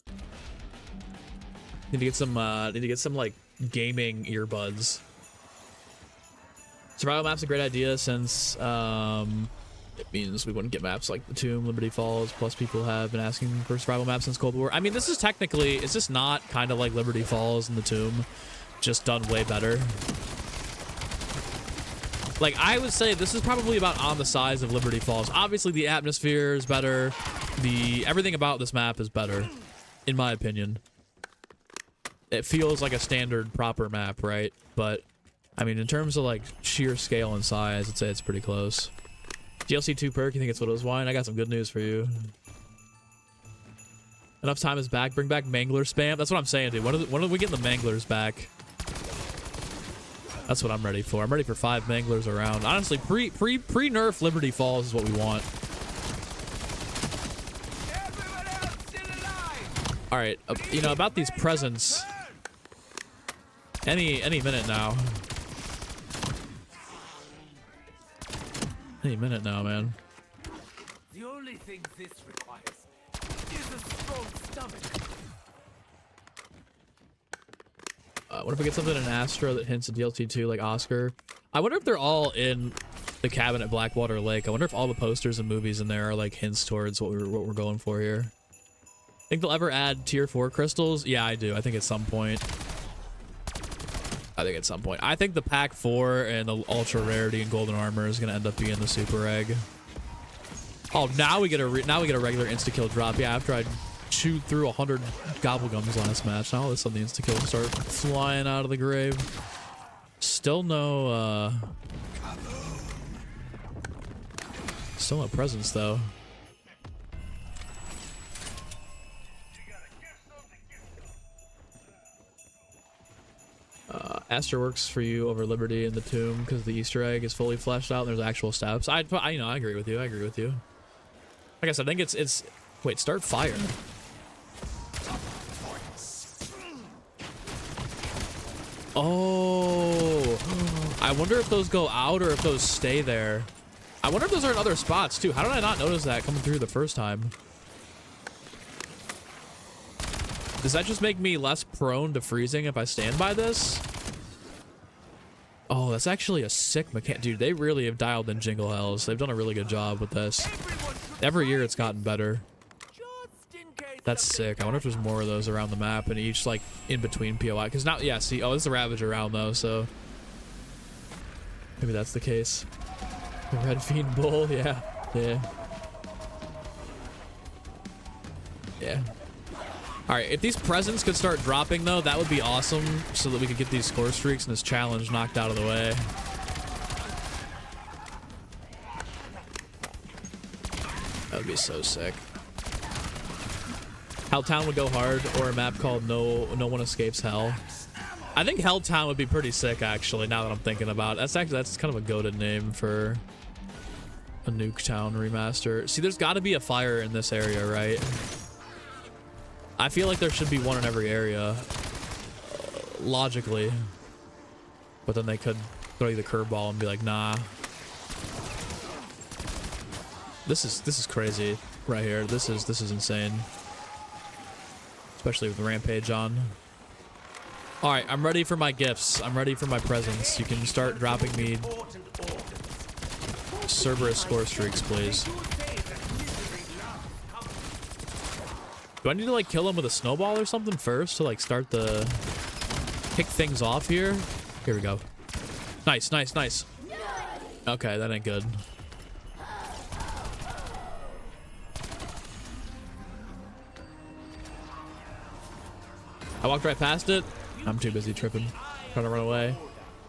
Need to get some like gaming earbuds. Survival map's a great idea since it means we wouldn't get maps like the Tomb, Liberty Falls, plus people have been asking for survival maps since Cold War. I mean, this is technically, it's just not kind of like Liberty Falls and the Tomb, just done way better. Like, I would say this is probably about on the size of Liberty Falls. Obviously, the atmosphere is better. Everything about this map is better, in my opinion. It feels like a standard, proper map, right? But, I mean, in terms of, like, sheer scale and size, I'd say it's pretty close. DLC 2 perk, you think it's what it was, Wine? I got some good news for you. Enough time is back. Bring back Mangler spam. That's what I'm saying, dude. When are we getting the Manglers back? That's what I'm ready for. I'm ready for 5 Manglers around. Honestly, pre-nerf Liberty Falls is what we want. All right, you know, about these presents. Any minute now. Any minute now, man. The only thing this requires is a strong stomach. What if we get something in Astro that hints at DLC 2 like Oscar? I wonder if they're all in the cabin at Blackwater Lake. I wonder if all the posters and movies in there are like hints towards what we're going for here. Think they'll ever add tier 4 crystals? Yeah, I do. I think at some point. I think the pack 4 and the ultra rarity and golden armor is gonna end up being the super egg. Oh, now we get a regular insta kill drop. Yeah, after I chewed through 100 gobblegums last match, now all of a sudden the insta kills start flying out of the grave. Still no presence though. Aster works for you over Liberty in the tomb because the Easter egg is fully fleshed out and there's actual steps. I agree with you. Like I said, I think it's wait, start fire. Oh, I wonder if those go out or if those stay there. I wonder if those are in other spots too. How did I not notice that coming through the first time? Does that just make me less prone to freezing if I stand by this? Oh, that's actually a sick mechanic. Dude, they really have dialed in Jingle Hells. They've done a really good job with this. Every year it's gotten better. That's sick. I wonder if there's more of those around the map and each like in between POI. Because now, yeah, see, oh, this is a Ravager round though, so maybe that's the case. The Red Fiend Bull, yeah. All right, if these presents could start dropping though, that would be awesome so that we could get these score streaks and this challenge knocked out of the way. That would be so sick. Helltown would go hard, or a map called No One Escapes Hell. I think Helltown would be pretty sick actually, now that I'm thinking about it. That's kind of a goated name for a Nuketown remaster. See, there's got to be a fire in this area, right? I feel like there should be one in every area, logically. But then they could throw you the curveball and be like, nah. This is crazy right here. This is insane. Especially with the rampage on. All right, I'm ready for my gifts. I'm ready for my presents. You can start dropping me Cerberus score streaks, please. Do I need to like kill him with a snowball or something first to like start the kick things off here? Here we go. Nice. Okay, that ain't good. I walked right past it. I'm too busy tripping, trying to run away.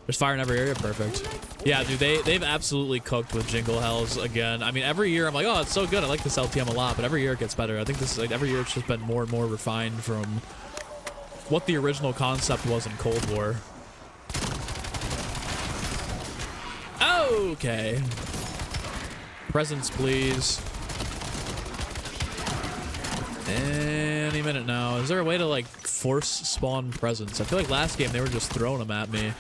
There's fire in every area. Perfect. Yeah, dude, they've absolutely cooked with Jingle Hells again. I mean, every year I'm like, oh, it's so good. I like this LTM a lot, but every year it gets better. I think this is like every year it's just been more and more refined from what the original concept was in Cold War. Okay. Presents, please. Any minute now. Is there a way to like force spawn presents? I feel like last game they were just throwing them at me.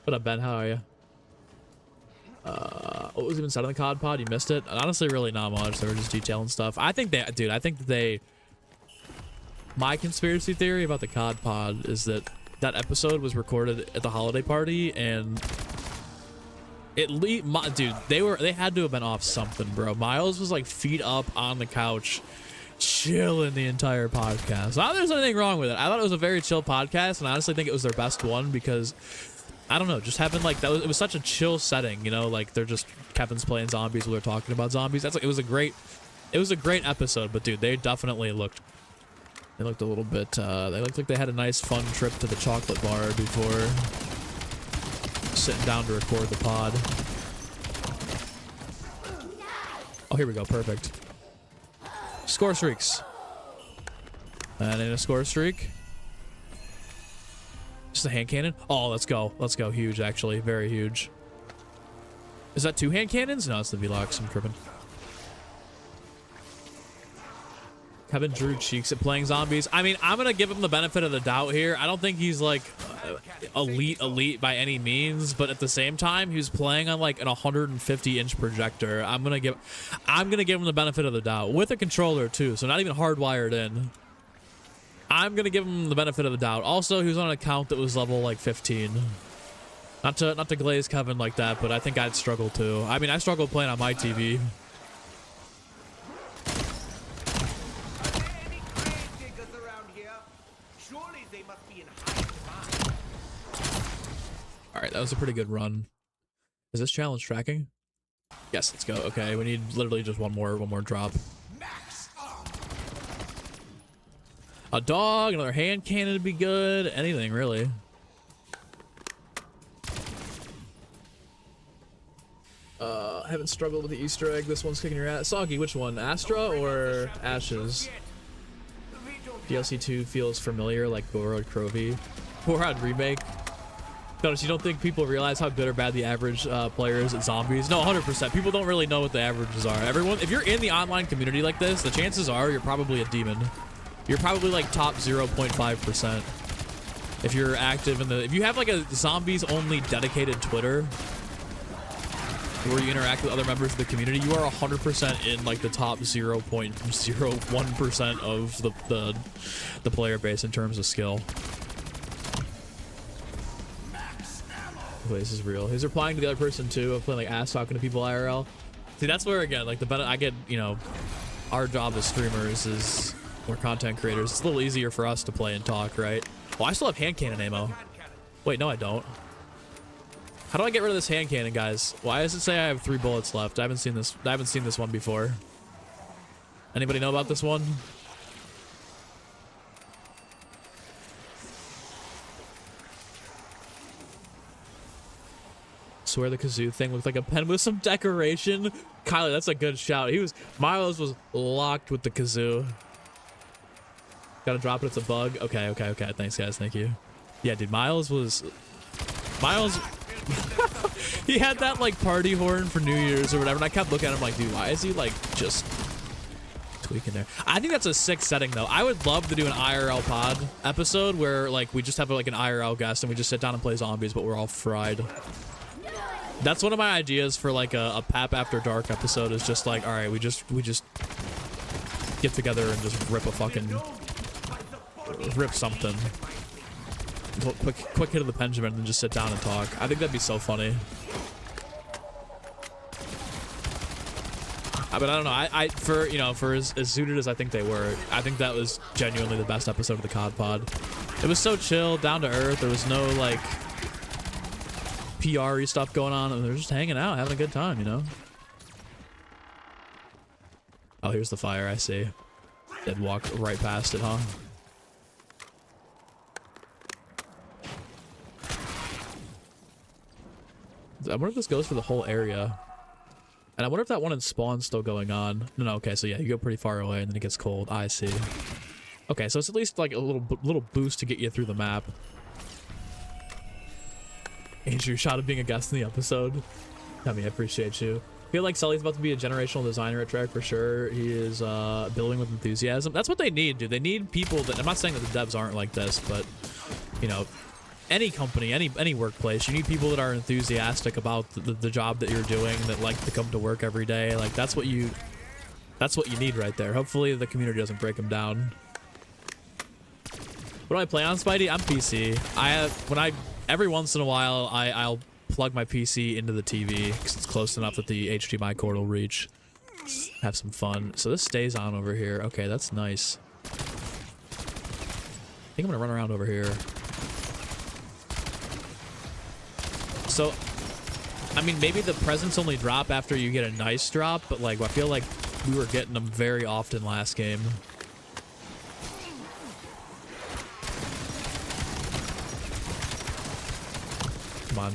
What up, Ben? How are you? What was even said on the COD pod? You missed it? Honestly, really not much. They were just detailing stuff. I think they, dude, I think that they... My conspiracy theory about the COD pod is that that episode was recorded at the holiday party and... Dude, they had to have been off something, bro. Miles was like feet up on the couch, chilling the entire podcast. Not that there's anything wrong with it. I thought it was a very chill podcast, and I honestly think it was their best one because... I don't know, just having like that it was such a chill setting, you know, like they're just Kevin's playing zombies while they're talking about zombies. That's like it was a great episode, but dude, they definitely looked a little bit they looked like they had a nice fun trip to the chocolate bar before sitting down to record the pod. Oh, here we go, perfect. Score streaks. And in a score streak. Just a hand cannon? Oh, let's go. Let's go. Huge, actually. Very huge. Is that 2 hand cannons? No, it's the V-Locks. I'm tripping. Kevin drew cheeks at playing zombies. I mean, I'm going to give him the benefit of the doubt here. I don't think he's, like, elite by any means. But at the same time, he was playing on, like, an 150-inch projector. I'm going to give him the benefit of the doubt. With a controller, too. So not even hardwired in. I'm gonna give him the benefit of the doubt. Also, he was on an account that was level like 15. Not to glaze Kevin like that, but I think I'd struggle too. I mean, I struggled playing on my TV. All right, that was a pretty good run. Is this challenge tracking? Yes, let's go. Okay, we need literally just one more drop. A dog, another hand cannon would be good. Anything really. I haven't struggled with the Easter egg. This one's kicking your ass. Soggy, which one? Astra or Ashes? DLC 2 feels familiar, like Gorod Krovi. Gorod remake. Notice you don't think people realize how good or bad the average player is at zombies? No, 100%. People don't really know what the averages are. Everyone, if you're in the online community like this, the chances are you're probably a demon. You're probably like top 0.5%. If you're active in the, if you have like a zombies only dedicated Twitter where you interact with other members of the community, you are 100% in like the top 0.01% of the player base in terms of skill. Wait, this is real. He's replying to the other person too. I'm playing like ass talking to people IRL. See, that's where again, like the better I get, you know, our job as streamers is we're content creators. It's a little easier for us to play and talk, right? Well, I still have hand cannon ammo. Wait, no, I don't. How do I get rid of this hand cannon, guys? Why does it say I have 3 bullets left? I haven't seen this one before. Anybody know about this one? Swear the kazoo thing looked like a pen with some decoration. Kylie, that's a good shout. Miles was locked with the kazoo. Gotta drop it, it's a bug. Okay. Thanks, guys. Thank you. Yeah, dude, Miles, he had that like party horn for New Year's or whatever, and I kept looking at him like, dude, why is he like just tweaking there? I think that's a sick setting though. I would love to do an IRL pod episode where like we just have like an IRL guest and we just sit down and play zombies, but we're all fried. That's one of my ideas for like a Pap After Dark episode, is just like, all right, we just get together and just rip something. Quick hit of the pendulum and then just sit down and talk. I think that'd be so funny. But I don't know. For as suited as I think they were, I think that was genuinely the best episode of the COD Pod. It was so chill, down to earth. There was no like PR-y stuff going on, and they're just hanging out, having a good time, you know? Oh, here's the fire, I see. Did walk right past it, huh? I wonder if this goes for the whole area. And I wonder if that one in spawn's still going on. No, okay, so yeah, you go pretty far away and then it gets cold. I see. Okay, so it's at least like a little boost to get you through the map. Andrew, shot of being a guest in the episode. I mean, I appreciate you. I feel like Sully's about to be a generational designer at Trek for sure. He is building with enthusiasm. That's what they need, dude. They need people that, I'm not saying that the devs aren't like this, but you know, any company, any workplace, you need people that are enthusiastic about the job that you're doing, that like to come to work every day. Like that's what you need right there. Hopefully the community doesn't break them down. What do I play on, Spidey? I'm PC. Every once in a while I'll plug my PC into the TV because it's close enough that the HDMI cord will reach. Have some fun. So this stays on over here. Okay, that's nice. I think I'm gonna run around over here. So, I mean, maybe the presents only drop after you get a nice drop, but like, I feel like we were getting them very often last game. Come on.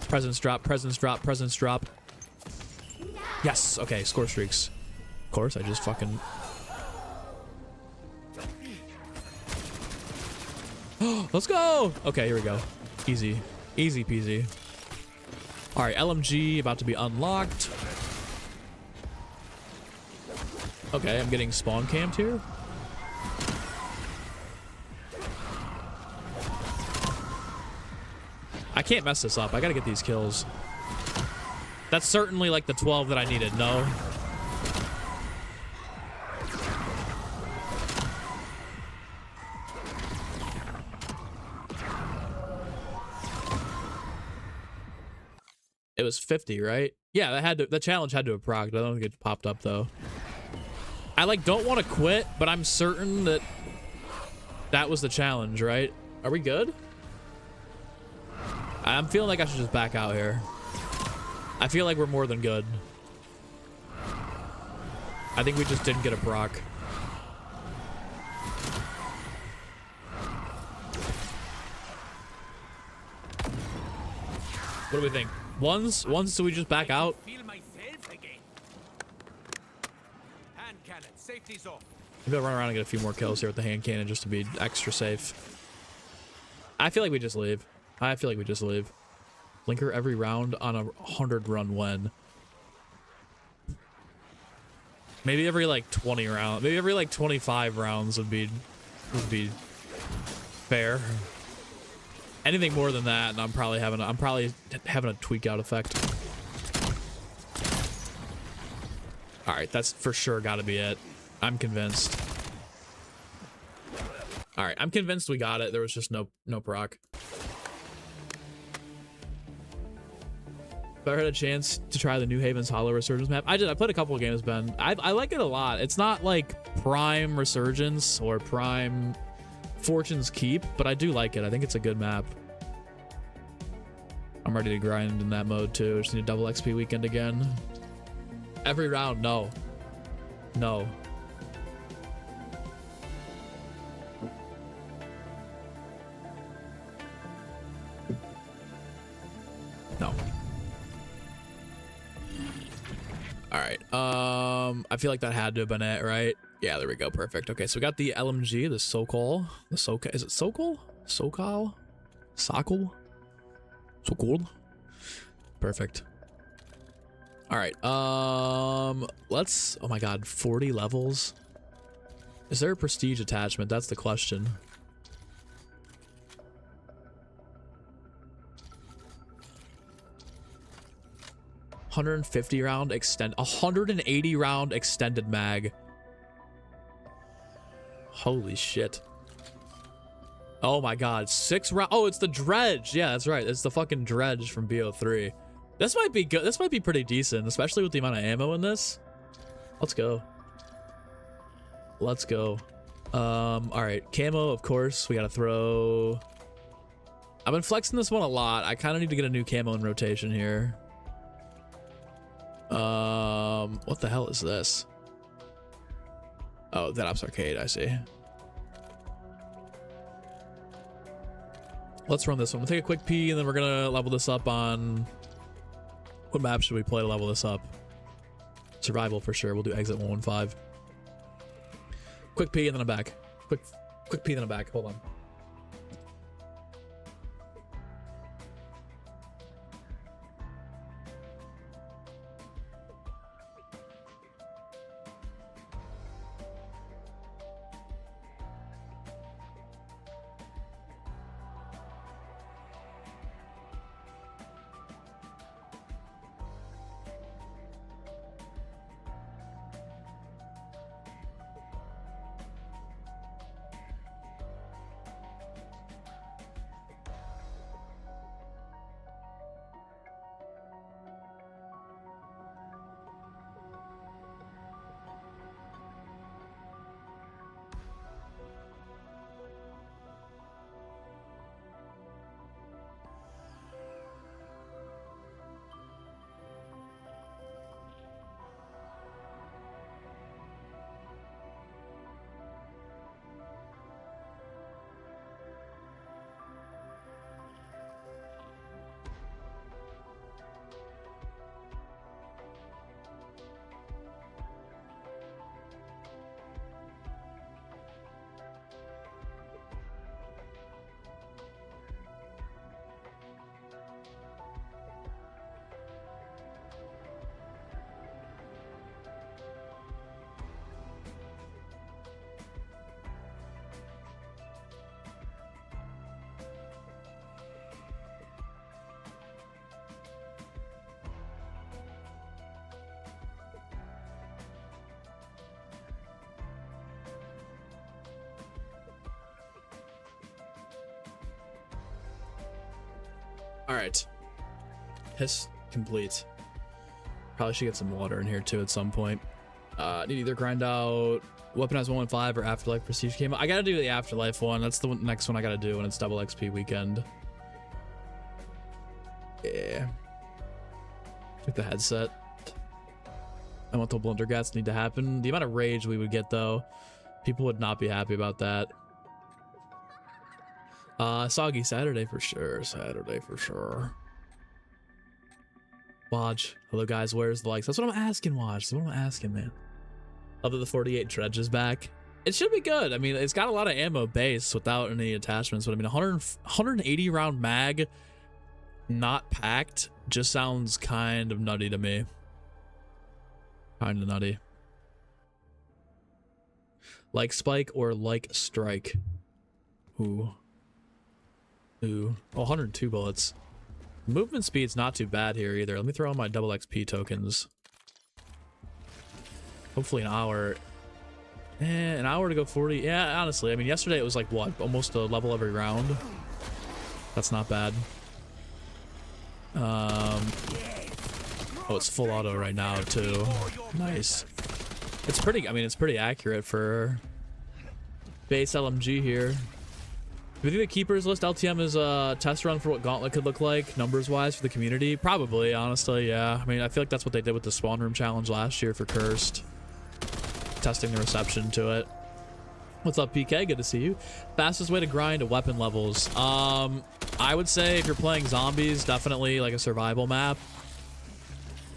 Presents drop, presents drop, presents drop. Yes, okay, score streaks. Of course, I just fucking... Let's go! Okay, here we go. Easy. Easy peasy. Alright, LMG about to be unlocked. Okay, I'm getting spawn camped here. I can't mess this up. I gotta get these kills. That's certainly like the 12 that I needed, no? It was 50, right? Yeah, that had to, the challenge had to have procced. I don't think it popped up though. I like don't want to quit, but I'm certain that that was the challenge, right? Are we good? I'm feeling like I should just back out here. I feel like we're more than good. I think we just didn't get a proc. What do we think? Once do we just back out? Feel myself again. Hand cannon, safety's off. Maybe I'll run around and get a few more kills here with the hand cannon just to be extra safe. I feel like we just leave. I feel like we just leave. Blinker every round on a 100 run when. Maybe every like 20 rounds. Maybe every like 25 rounds would be fair. Anything more than that, and I'm probably having a tweak out effect. All right, that's for sure got to be it. I'm convinced. All right, I'm convinced we got it. There was just no proc. If I had a chance to try the New Haven's Hollow Resurgence map, I did. I played a couple of games, Ben. I like it a lot. It's not like prime Resurgence or prime Fortune's Keep, but I do like it. I think it's a good map. I'm ready to grind in that mode too. Just need a double XP weekend again. Every round, no. No. No. All right. I feel like that had to have been it, right? Yeah, there we go. Perfect. Okay, so we got the LMG, the Sokol. The Sokol. Is it Sokol? Sokol? Sokol? Sokol? Perfect. All right. Let's. Oh my God, 40 levels. Is there a prestige attachment? That's the question. $150 round extend. 180 round extended mag. Holy shit. Oh my God, 6 round. Oh, it's the dredge. Yeah, that's right. It's the fucking dredge from BO3. This might be good. This might be pretty decent, especially with the amount of ammo in this. Let's go. Let's go. All right, camo, of course. We gotta throw. I've been flexing this one a lot. I kind of need to get a new camo in rotation here. What the hell is this? Oh, that Ops Arcade, I see. Let's run this one. We'll take a quick pee, and then we're gonna level this up on... What map should we play to level this up? Survival for sure. We'll do exit 115. Quick pee, and then I'm back. Quick pee, then I'm back. Hold on. All right. complete. Probably should get some water in here too at some point. Need to either grind out Weaponized 115 or Afterlife Prestige came out. I gotta do the Afterlife one. That's the next one I gotta do when it's double XP weekend. Yeah. Took the headset. I want the Blundergats need to happen. The amount of rage we would get though, people would not be happy about that. Soggy Saturday for sure. Saturday for sure. Watch. Hello guys, where's the likes? That's what I'm asking, Watch. That's what I'm asking, man. Other the 48 Dredge is back. It should be good. I mean, it's got a lot of ammo base without any attachments, but I mean, 180 round mag, not packed, just sounds kind of nutty to me. Kind of nutty. Like Spike or like Strike? Ooh. Ooh. Oh, 102 bullets. Movement speed's not too bad here either. Let me throw on my double XP tokens. Hopefully an hour. An hour to go 40. Yeah, honestly, I mean, yesterday it was like, what? Almost a level every round. That's not bad. Oh, it's full auto right now, too. Nice. It's pretty, I mean, it's pretty accurate for base LMG here. Do you think the Keepers list LTM is a test run for what Gauntlet could look like, numbers-wise, for the community? Probably, honestly, yeah. I mean, I feel like that's what they did with the Spawn Room Challenge last year for Cursed. Testing the reception to it. What's up, PK? Good to see you. Fastest way to grind to weapon levels. I would say if you're playing zombies, definitely like a survival map.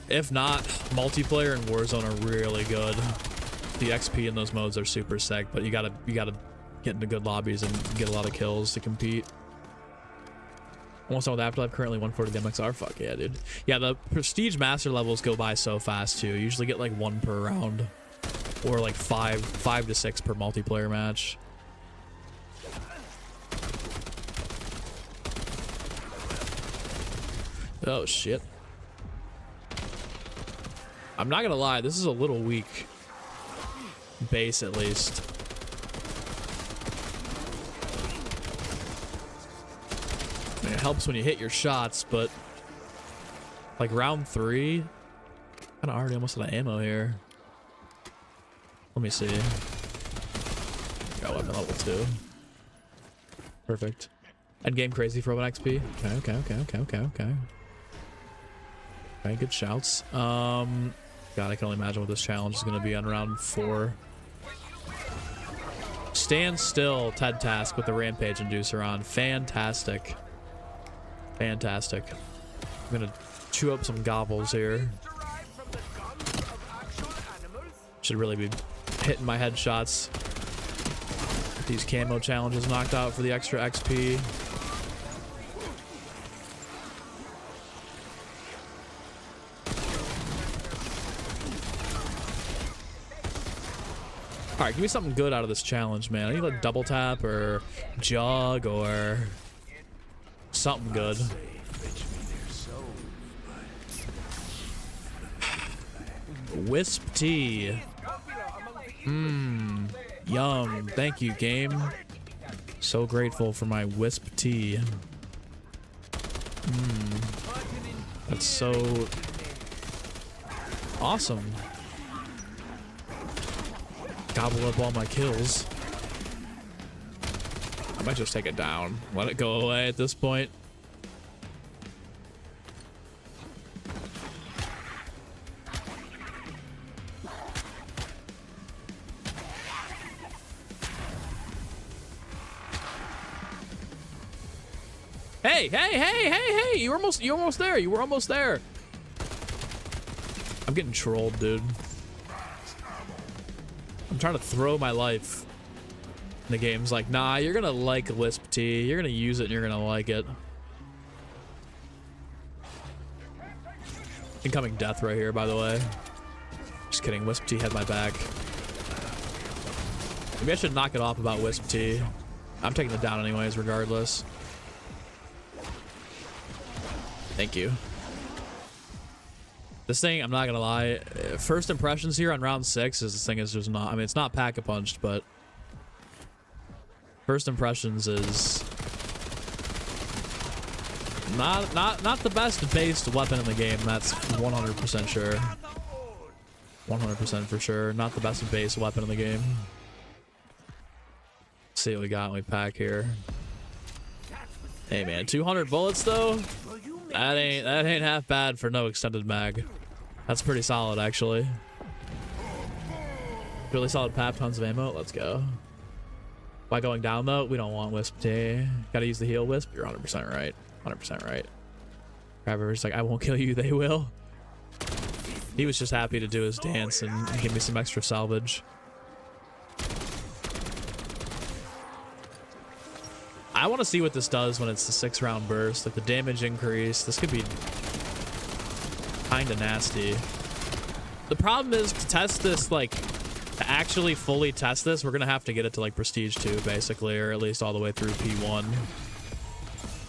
If not, multiplayer and Warzone are really good. The XP in those modes are super sick, but you gotta get into good lobbies and get a lot of kills to compete. Almost done with Afterlife, currently 140 the MXR. Fuck yeah, dude. Yeah, the Prestige Master levels go by so fast too. You usually get like 1 per round. Or like 5 to 6 per multiplayer match. Oh shit. I'm not gonna lie, this is a little weak. Base at least. I mean, it helps when you hit your shots, but like round 3, kind of already almost out of ammo here. Let me see. Got weapon level 2. Perfect. Endgame crazy for 1 XP. Okay. Okay, good shouts. God, I can only imagine what this challenge is going to be on round 4. Stand still, Ted Task with the Rampage Inducer on. Fantastic. Fantastic. I'm going to chew up some gobbles here. Should really be hitting my headshots. Get these camo challenges knocked out for the extra XP. All right, give me something good out of this challenge, man. I need like double tap or jug or something good. Wisp tea. Yum. Thank you, game. So grateful for my wisp tea. That's so awesome. Gobble up all my kills. I might just take it down. Let it go away at this point. Hey, you were almost there. You were almost there. I'm getting trolled, dude. I'm trying to throw my life. And the game's like, nah, you're gonna like Wisp T. You're gonna use it and you're gonna like it. Incoming death right here, by the way. Just kidding, Wisp T had my back. Maybe I should knock it off about Wisp T. I'm taking it down anyways, regardless. Thank you. This thing, I'm not gonna lie, first impressions here on round 6 is this thing is just not, I mean, it's not pack-a-punched, but first impressions is Not the best based weapon in the game. That's 100% sure. 100% for sure. Not the best base weapon in the game. Let's see what we got when we pack here. Hey man, 200 bullets though. That ain't half bad for no extended mag. That's pretty solid actually. Really solid pap, tons of ammo. Let's go. By going down though, we don't want wisp T. Gotta use the heal wisp. You're 100% right. 100% right. Ravagers like, I won't kill you, they will. He was just happy to do his dance and give me some extra salvage. I want to see what this does when it's the 6-round burst. Like the damage increase. This could be kind of nasty. The problem is to test this, like, to actually fully test this, we're going to have to get it to like Prestige 2, basically, or at least all the way through P1.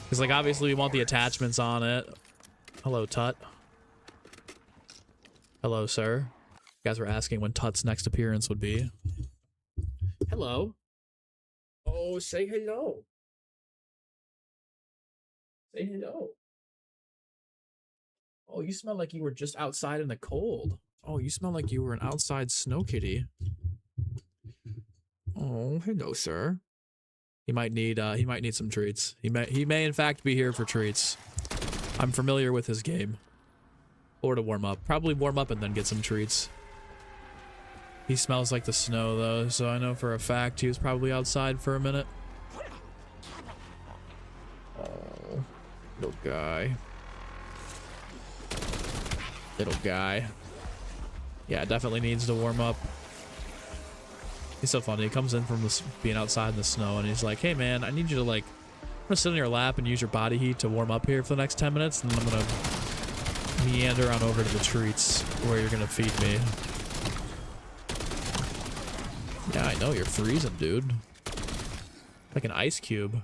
Because, like, obviously we want the attachments on it. Hello, Tut. Hello, sir. You guys were asking when Tut's next appearance would be. Hello. Oh, say hello. Say hello. Oh, you smell like you were just outside in the cold. Oh, you smell like you were an outside snow kitty. Oh, hello, sir. He might need some treats. He may in fact be here for treats. I'm familiar with his game. Or to warm up. Probably warm up and then get some treats. He smells like the snow though, so I know for a fact he was probably outside for a minute. Oh, little guy. Little guy. Yeah, definitely needs to warm up. He's so funny. He comes in from being outside in the snow and he's like, hey man, I need you to like, I'm gonna sit on your lap and use your body heat to warm up here for the next 10 minutes and then I'm gonna meander on over to the treats where you're gonna feed me. Yeah, I know, you're freezing, dude. Like an ice cube.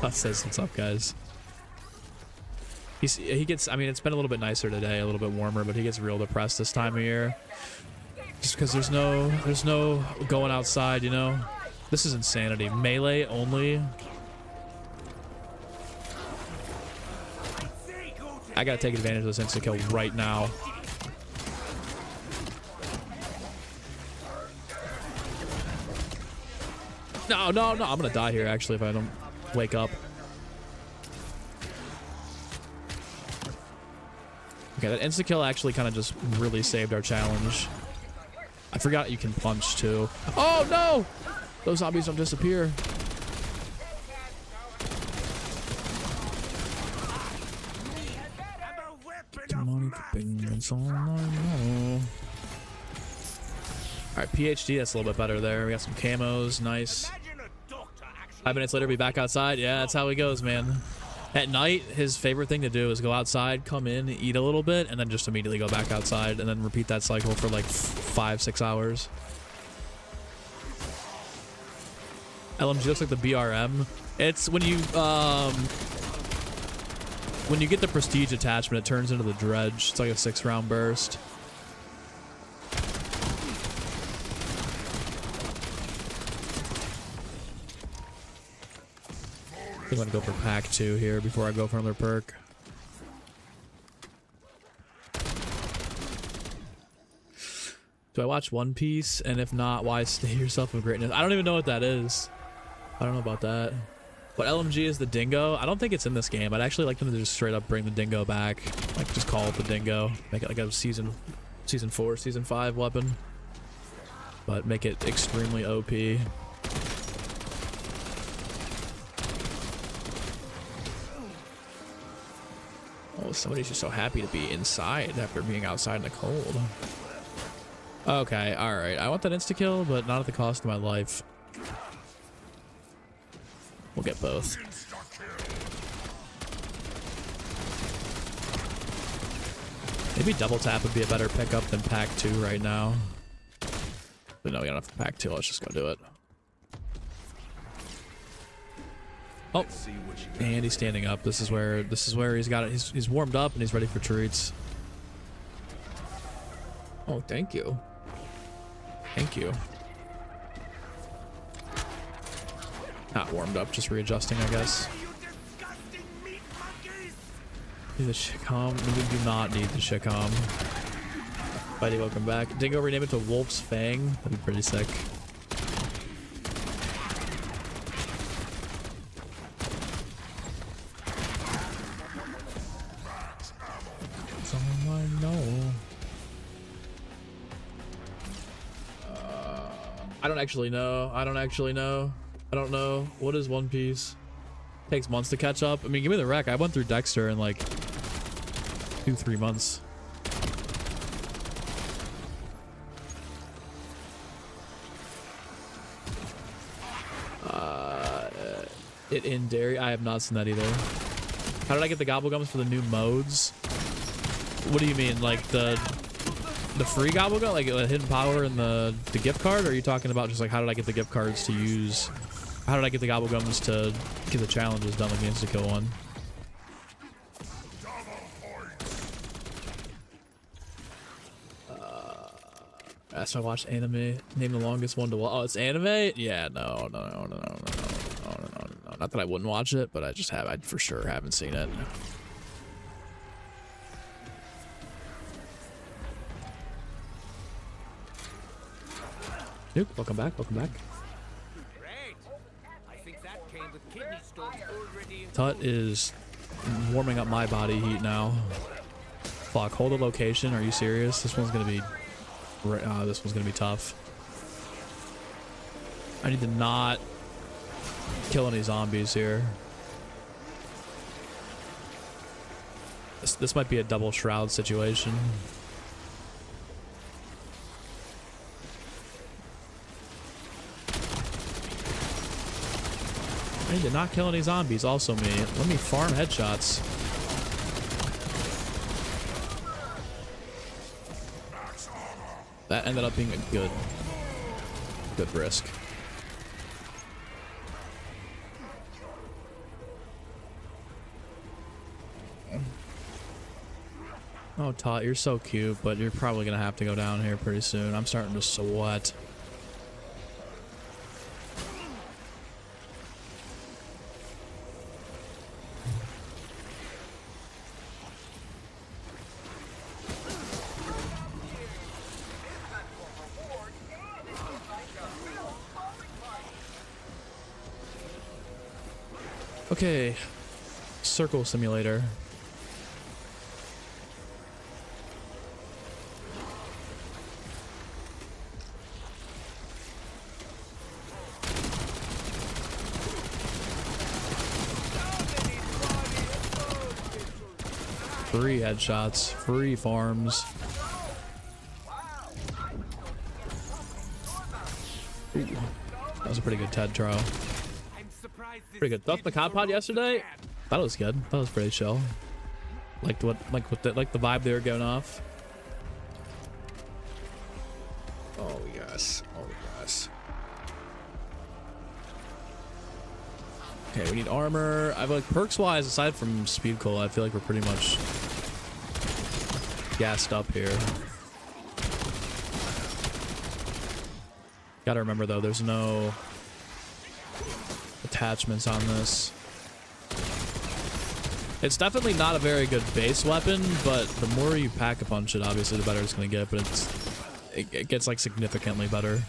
That says what's up, guys. He gets, I mean, it's been a little bit nicer today, a little bit warmer, but he gets real depressed this time of year. Just because there's no going outside, you know? This is insanity. Melee only. I gotta take advantage of this instant kill right now. No, I'm gonna die here actually if I don't wake up. Okay, that insta kill actually kind of just really saved our challenge. I forgot you can punch too. Oh no! Those zombies don't disappear. Alright, PhD, that's a little bit better there. We got some camos, nice. 5 minutes later, be back outside. Yeah, that's how he goes, man. At night, his favorite thing to do is go outside, come in, eat a little bit, and then just immediately go back outside, and then repeat that cycle for like 5-6 hours. LMG looks like the BRM. It's when you get the prestige attachment, it turns into the dredge. It's like a 6-round burst. I'm gonna go for pack 2 here before I go for another perk. Do I watch One Piece? And if not, why stay yourself with greatness? I don't even know what that is. I don't know about that. But LMG is the dingo. I don't think it's in this game. I'd actually like them to just straight up bring the dingo back. Like just call it the dingo. Make it like a season 4, season 5 weapon. But make it extremely OP. Oh, somebody's just so happy to be inside after being outside in the cold. Okay, alright. I want that insta-kill, but not at the cost of my life. We'll get both. Maybe double tap would be a better pickup than pack 2 right now. But no, we got enough pack 2. Let's just go do it. Oh, and he's standing up. This is where he's got it. He's warmed up and he's ready for treats. Oh, thank you. Thank you. Not warmed up, just readjusting, I guess. Need the Shikam. We do not need the Shikam. Buddy, welcome back. Dingo, rename it to Wolf's Fang. That'd be pretty sick. Someone I know. I don't actually know. I don't actually know. I don't know. What is One Piece? Takes months to catch up. I mean, give me the rec. I went through Dexter in like 2-3 months. It in dairy. I have not seen that either. How did I get the gobblegums for the new modes? What do you mean, like the free gobblegum, like a hidden power in the gift card? Or are you talking about just like how did I get the gift cards to use? How did I get the gobblegums to get the challenges done against the kill one? So I watched anime. Name the longest one to watch. Oh, it's anime? Yeah, no. Not that I wouldn't watch it, but I just have. I for sure haven't seen it. Nuke, welcome back. Welcome back. Great. I think that came with kidney stones already. Tut is warming up my body heat now. Fuck, hold the location. Are you serious? This one's gonna be. This one's gonna be tough. I need to not kill any zombies here. This might be a double shroud situation. I need to not kill any zombies. Also me. Let me farm headshots. That ended up being a good risk. Oh, Tot, you're so cute, but you're probably gonna have to go down here pretty soon. I'm starting to sweat. Okay, circle simulator. Free headshots, free farms. Ooh, that was a pretty good TED trial. Pretty good. Duffed the cod pod yesterday. That was good. That was pretty chill. Like the vibe they were going off. Oh yes. Oh yes. Okay, we need armor. I feel like perks wise, aside from speed coal, I feel like we're pretty much gassed up here. Gotta remember though, there's no attachments on this. It's definitely not a very good base weapon, but the more you pack a punch it, obviously the better it's gonna get, but it gets like significantly better.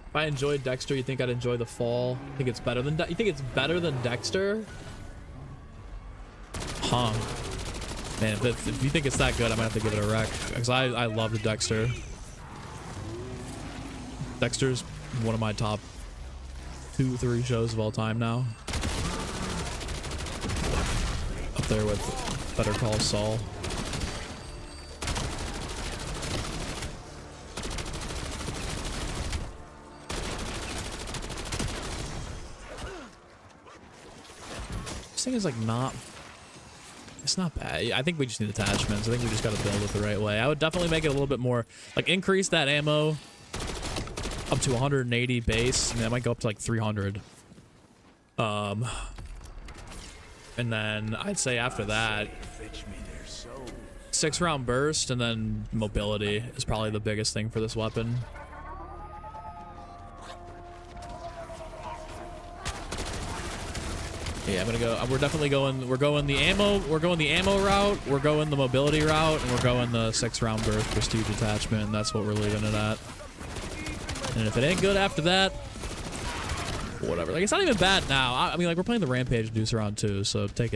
If I enjoyed Dexter, you think I'd enjoy the Fall? You think it's better than you think it's better than Dexter? Huh. Man, if you think it's that good, I might have to give it a rec. Because I loved Dexter. Dexter's one of my top 2-3 shows of all time now. Up there with Better Call Saul. This thing is like not... It's not bad. I think we just need attachments. I think we just got to build it the right way. I would definitely make it a little bit more... Like, increase that ammo up to 180 base. I mean, I might go up to like 300. And then I'd say after that... 6-round burst and then mobility is probably the biggest thing for this weapon. Yeah, I'm gonna go. We're definitely going. We're going the ammo. We're going the ammo route. We're going the mobility route, and we're going the 6-round burst prestige attachment. And that's what we're leaving it at. And if it ain't good after that, whatever. Like, it's not even bad now. I mean, like, we're playing the rampage inducer round too, so take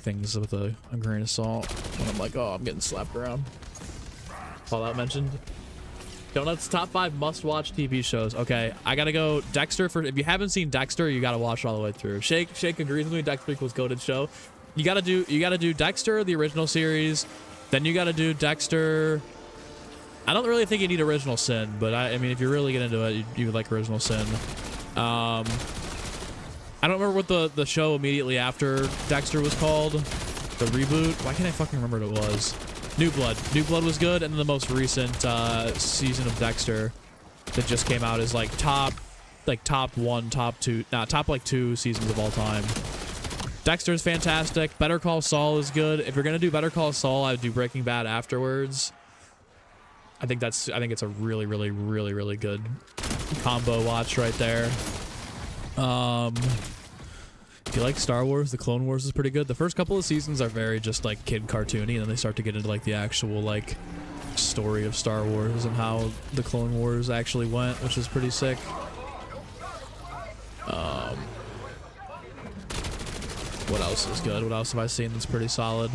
things with a grain of salt. When I'm like, oh, I'm getting slapped around. Fallout mentioned. Donut's top 5 must-watch TV shows. Okay, I gotta go Dexter. For if you haven't seen Dexter, you gotta watch it all the way through. Shake agrees with me. Dexter equals goated show. You gotta do Dexter, the original series. Then you gotta do Dexter. I don't really think you need Original Sin, but I mean, if you really get into it, you would like Original Sin. I don't remember what the show immediately after Dexter was called. The reboot. Why can't I fucking remember what it was? New Blood. New Blood was good, and then the most recent season of Dexter that just came out is like top 1, top 2, top like 2 seasons of all time. Dexter's fantastic. Better Call Saul is good. If you're gonna do Better Call Saul, I would do Breaking Bad afterwards. I think it's a really, really, really, really good combo watch right there. If you like Star Wars, the Clone Wars is pretty good. The first couple of seasons are very just like kid cartoony, and then they start to get into like the actual like story of Star Wars and how the Clone Wars actually went, which is pretty sick. What else is good? What else have I seen that's pretty solid?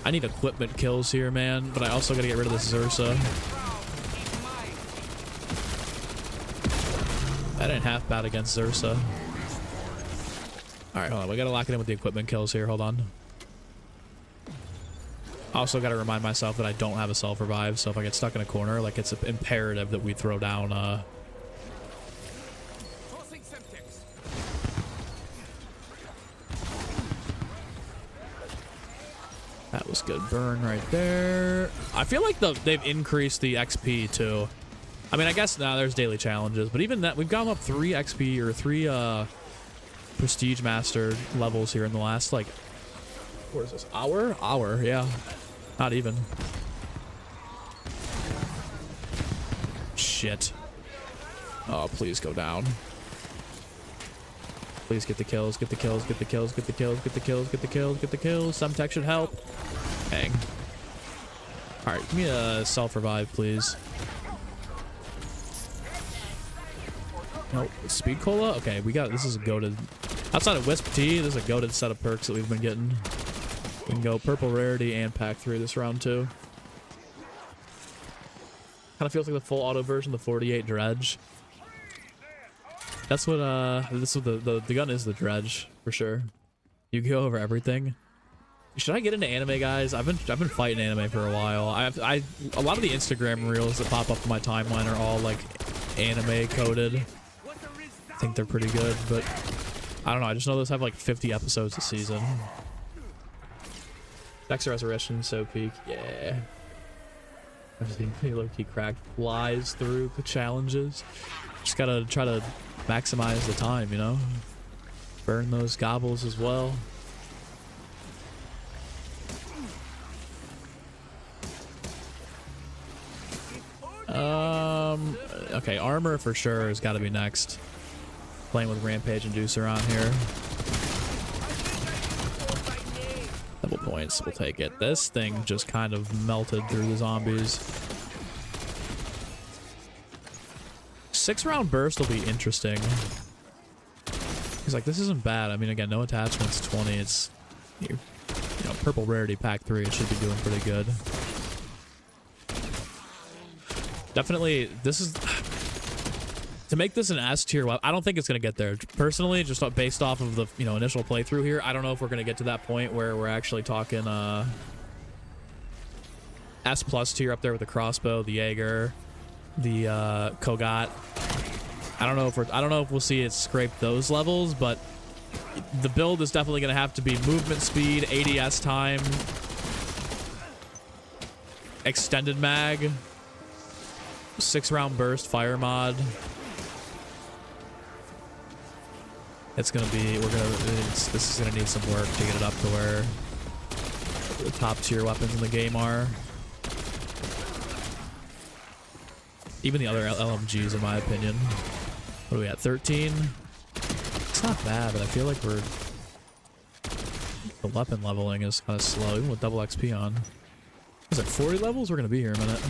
I need equipment kills here, man, but I also gotta get rid of this Zersa. That ain't half bad against Zersa. Alright, hold on. We gotta lock it in with the equipment kills here. Hold on. Also gotta remind myself that I don't have a self-revive, so if I get stuck in a corner, like, it's imperative that we throw down, That was good burn right there. I feel like they've increased the XP too. I mean, I guess now there's daily challenges, but even that, we've gone up 3 XP or 3 Prestige Master levels here in the last, like, what is this? Hour, yeah. Not even. Shit. Oh, please go down. Please get the kills, get the kills, get the kills, get the kills, get the kills, get the kills, get the kills. Some tech should help. Dang. Alright, give me a self-revive, please. Oh, speed cola? Okay, we got, this is a goated. Outside of Wisp Tea, this is a goated set of perks that we've been getting. We can go purple rarity and pack 3 this round too. Kind of feels like the full auto version of the 48 dredge. That's what the gun is, the dredge for sure. You go over everything. Should I get into anime, guys? I've been fighting anime for a while. A lot of the Instagram reels that pop up in my timeline are all like anime coded. I think they're pretty good, but I don't know. I just know those have like 50 episodes a season. Dexter Resurrection, so peak, yeah. I've seen low-key cracked flies through the challenges. Just gotta try to maximize the time, you know? Burn those gobbles as well. Okay, armor for sure has got to be next. Playing with Rampage Inducer on here. Double points, we'll take it. This thing just kind of melted through the zombies. 6-round burst will be interesting. He's like, this isn't bad. I mean, again, no attachments, 20. It's, you know, purple rarity pack 3. It should be doing pretty good. Definitely, this is... To make this an S tier, well, I don't think it's going to get there. Personally, just based off of the, you know, initial playthrough here, I don't know if we're going to get to that point where we're actually talking S+ tier up there with the crossbow, the Jaeger, the Kogat. I don't know if we'll see it scrape those levels, but the build is definitely going to have to be movement speed, ADS time, extended mag, 6-round burst, fire mod. It's gonna be, this is gonna need some work to get it up to where the top tier weapons in the game are. Even the other LMGs, in my opinion. What are we at? 13? It's not bad, but I feel like the weapon leveling is kind of slow, even with double XP on. Is it 40 levels? We're gonna be here a minute.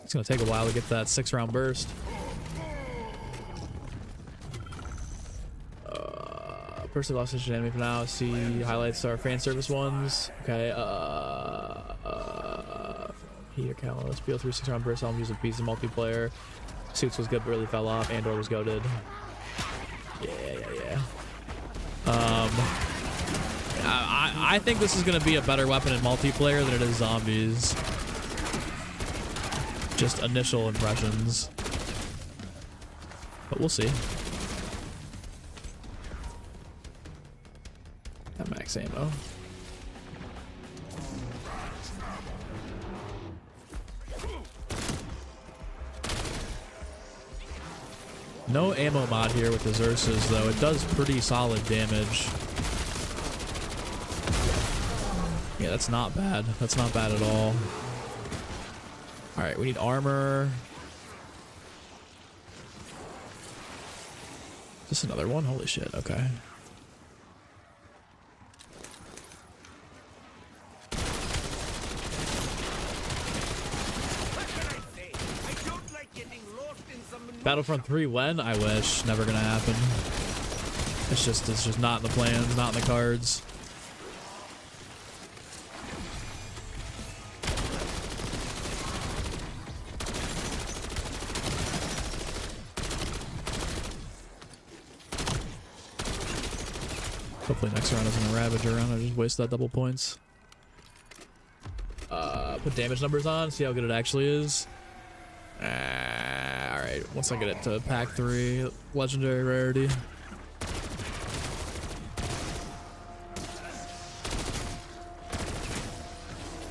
It's gonna take a while to get that 6-round burst. Personally lost interest in anime for now. See highlights are fan service ones. Okay. Here, Catalyst, BL3 6-round burst. I'm using pieces of multiplayer. Suits was good, but really fell off. Andor was goated. Yeah. I think this is gonna be a better weapon in multiplayer than it is zombies. Just initial impressions, but we'll see. That max ammo. No ammo mod here with the Xerxes, though. It does pretty solid damage. Yeah, that's not bad. That's not bad at all. All right, we need armor. Just another one? Holy shit, okay. Battlefront 3 when? I wish. Never gonna happen. It's just not in the plans, not in the cards. Hopefully next round isn't a ravager round. I just wasted that double points. Put damage numbers on, see how good it actually is. Alright, once I get it to pack 3, legendary rarity.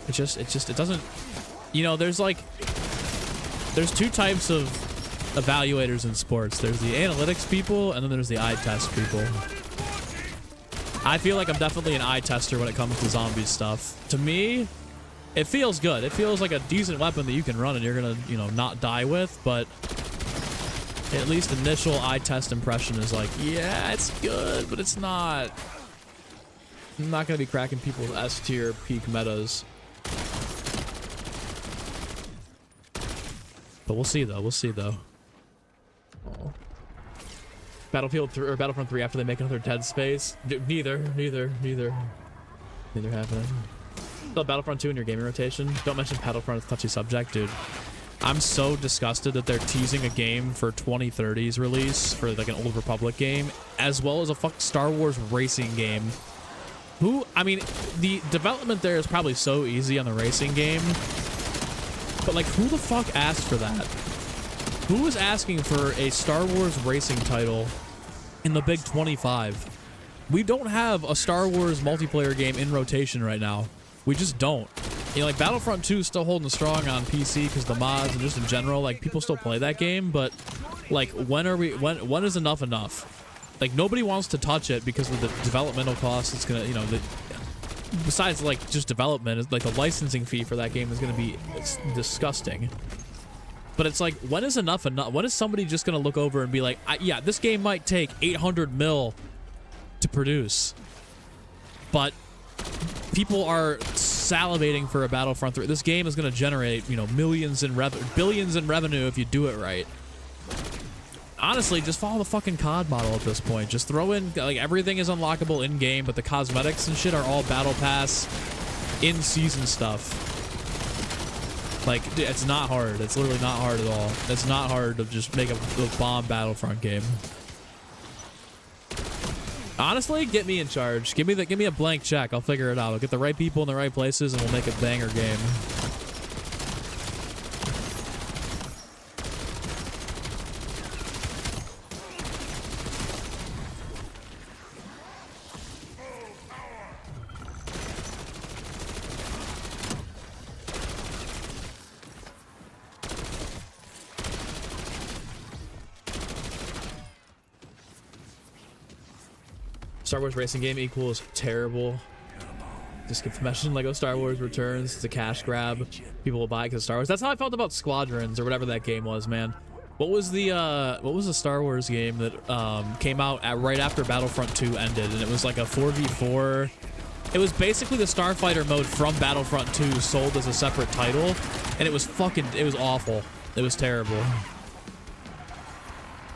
It doesn't, you know, there's two types of evaluators in sports. There's the analytics people, and then there's the eye test people. I feel like I'm definitely an eye tester when it comes to zombie stuff. To me, it feels good. It feels like a decent weapon that you can run and you're gonna, you know, not die with, but at least initial eye test impression is like, yeah, it's good, but it's not. I'm not gonna be cracking people's S tier peak metas. But we'll see though, Oh. Battlefield 3 or Battlefront 3 after they make another Dead Space? Neither happening. Still Battlefront 2 in your gaming rotation? Don't mention Battlefront, it's a touchy subject, dude. I'm so disgusted that they're teasing a game for 2030's release for like an Old Republic game, as well as a fuck Star Wars racing game. I mean, the development there is probably so easy on the racing game, but like, who the fuck asked for that? Who is asking for a Star Wars racing title in the Big 25? We don't have a Star Wars multiplayer game in rotation right now. We just don't. You know, like Battlefront 2 is still holding strong on PC because the mods and just in general, like people still play that game. But like, when is enough? Like nobody wants to touch it because of the developmental costs. It's gonna, you know, besides like just development, like the licensing fee for that game is gonna be disgusting. But it's like, when is enough enough? When is somebody just gonna look over and be like, yeah, this game might take 800 mil to produce, but people are salivating for a Battlefront 3. This game is going to generate, you know, billions in revenue if you do it right. Honestly, just follow the fucking COD model at this point. Just throw in, like, everything is unlockable in game, but the cosmetics and shit are all battle pass in season stuff. Like, it's not hard. It's literally not hard at all. It's not hard to just make a bomb Battlefront game. Honestly, get me in charge. Give me a blank check. I'll figure it out. I'll get the right people in the right places, and we'll make a banger game. Star Wars racing game equals terrible. Just get mentioned Lego Star Wars Returns. It's a cash grab. People will buy it because of Star Wars. That's how I felt about Squadrons or whatever that game was, man. What was the Star Wars game that came out right after Battlefront 2 ended, and it was like a 4v4. It was basically the Starfighter mode from Battlefront 2 sold as a separate title, and it was awful. It was terrible.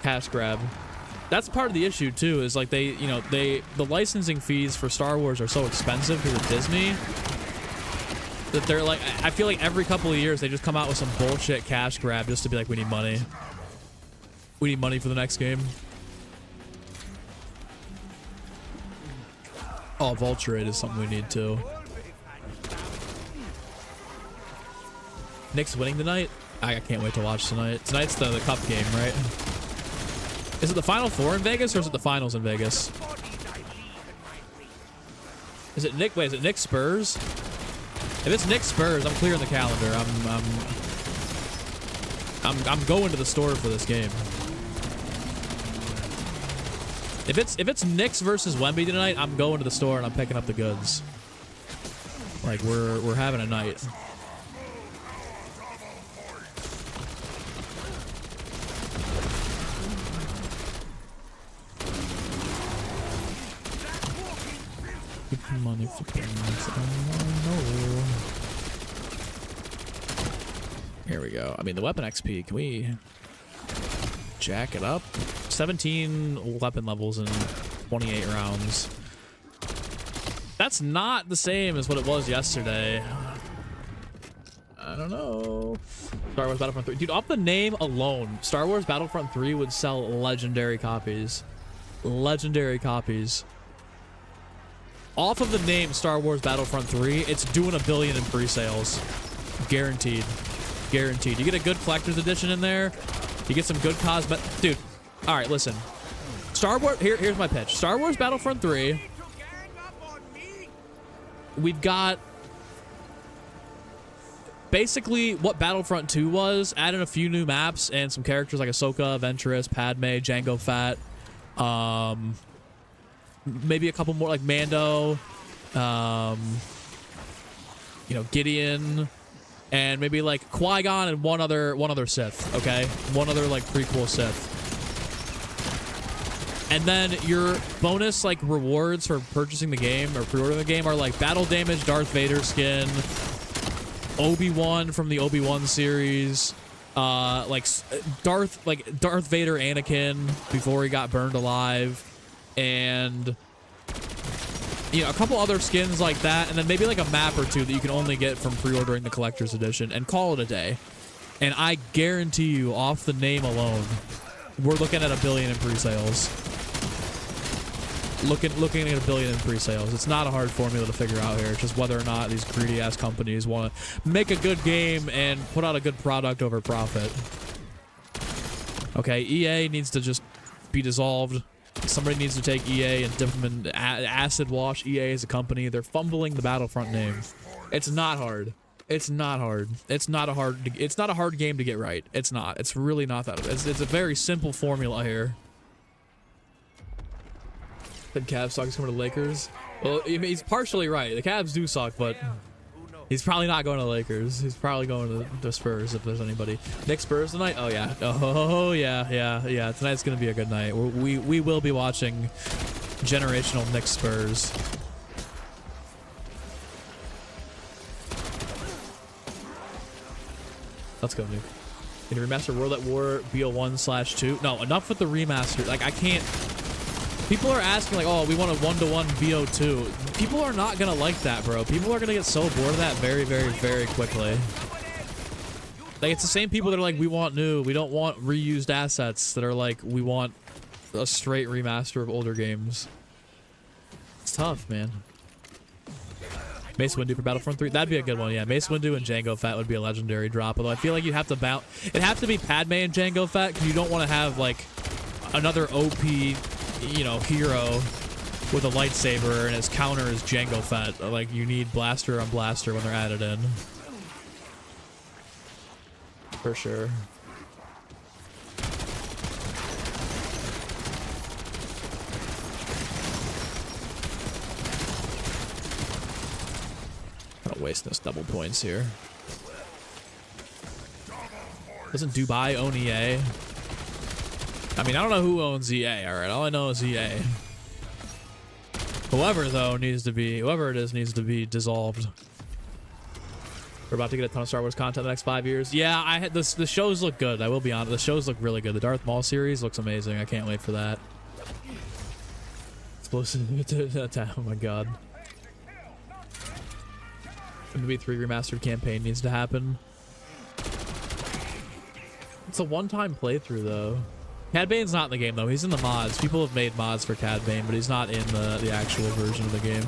Cash grab. That's part of the issue too, is like the licensing fees for Star Wars are so expensive because of Disney that they're like, I feel like every couple of years they just come out with some bullshit cash grab just to be like, we need money. We need money for the next game. Oh, Vulture Raid is something we need too. Nick's winning tonight? I can't wait to watch tonight. Tonight's the cup game, right? Is it the Final Four in Vegas or is it the finals in Vegas? Is it Nick? Wait, is it Nick Spurs? If it's Nick Spurs, I'm clearing the calendar. I'm going to the store for this game. If it's Knicks versus Wemby tonight, I'm going to the store and I'm picking up the goods. Like we're having a night. Money for payments. Oh, no. Here we go. I mean, the weapon XP, can we jack it up? 17 weapon levels in 28 rounds. That's not the same as what it was yesterday. I don't know. Star Wars Battlefront 3. Dude, off the name alone, Star Wars Battlefront 3 would sell legendary copies. Legendary copies. Off of the name Star Wars Battlefront 3, it's doing $1 billion in pre-sales. Guaranteed. Guaranteed. You get a good collector's edition in there. You get some good cosmet. Dude, all right, listen. Star Wars, here's my pitch. Star Wars Battlefront 3. We've got basically what Battlefront 2 was, add in a few new maps and some characters like Ahsoka, Ventress, Padme, Jango Fett. Maybe a couple more like Mando, you know, Gideon, and maybe like Qui-Gon and one other Sith, okay? One other like prequel Sith. And then your bonus like rewards for purchasing the game or pre-ordering the game are like battle damage Darth Vader skin, Obi-Wan from the Obi-Wan series, like Darth Vader Anakin before he got burned alive, and you know, a couple other skins like that, and then maybe like a map or two that you can only get from pre-ordering the collector's edition, and call it a day. And I guarantee you, off the name alone, we're looking at $1 billion in pre-sales. Looking at $1 billion in pre-sales. It's not a hard formula to figure out here. It's just whether or not these greedy ass companies want to make a good game and put out a good product over profit. Okay, EA needs to just be dissolved. Somebody needs to take EA and dip them in acid wash EA as a company. They're fumbling the Battlefront name. It's not hard. It's not hard. It's not a hard game to get right. It's not. It's really not that. It's a very simple formula here. The Cavs sucks coming to Lakers. Well, he's partially right. The Cavs do suck, but he's probably not going to the Lakers. He's probably going to the Spurs if there's anybody. Nick Spurs tonight? Oh yeah. Oh yeah. Tonight's gonna be a good night. We will be watching generational Nick Spurs. Let's go, Nuke. Need to remaster World at War BO1/2. No, enough with the remaster. Like I can't. People are asking like, oh, we want a 1-to-1 BO2. People are not gonna like that, bro. People are gonna get so bored of that very, very, very quickly. Like it's the same people that are like, we want new. We don't want reused assets. That are like, we want a straight remaster of older games. It's tough, man. Mace Windu for Battlefront 3. That'd be a good one, yeah. Mace Windu and Jango Fett would be a legendary drop. Although I feel like you'd have to bounce. It'd have to be Padme and Jango Fett because you don't want to have like another OP, you know, hero with a lightsaber and his counter is Jango Fett. Like you need blaster on blaster when they're added in. For sure. Not wasting us double points here. Doesn't Dubai own EA? I mean, I don't know who owns EA, alright? All I know is EA. Whoever, though, whoever it is needs to be dissolved. We're about to get a ton of Star Wars content in the next 5 years. Yeah, I had the shows look good. I will be honest. The shows look really good. The Darth Maul series looks amazing. I can't wait for that. Explosive. Oh my god. MB3 remastered campaign needs to happen. It's a one-time playthrough though. Cad Bane's not in the game though. He's in the mods. People have made mods for Cad Bane, but he's not in the actual version of the game.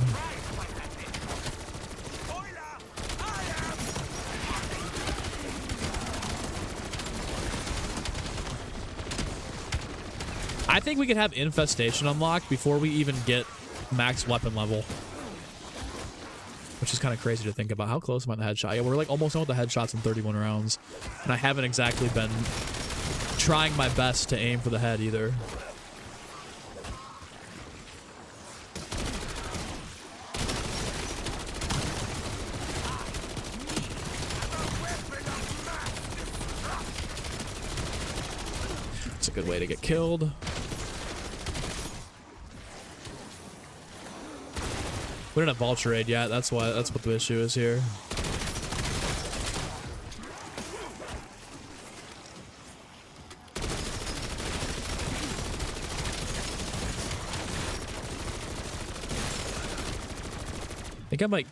I think we could have Infestation unlocked before we even get max weapon level. Which is kind of crazy to think about. How close am I to the headshot? Yeah, we're like almost done with the headshots in 31 rounds. And I haven't exactly been trying my best to aim for the head either. It's a good way to get killed. We don't have Vulture Aid yet. That's what the issue is here. I think I might.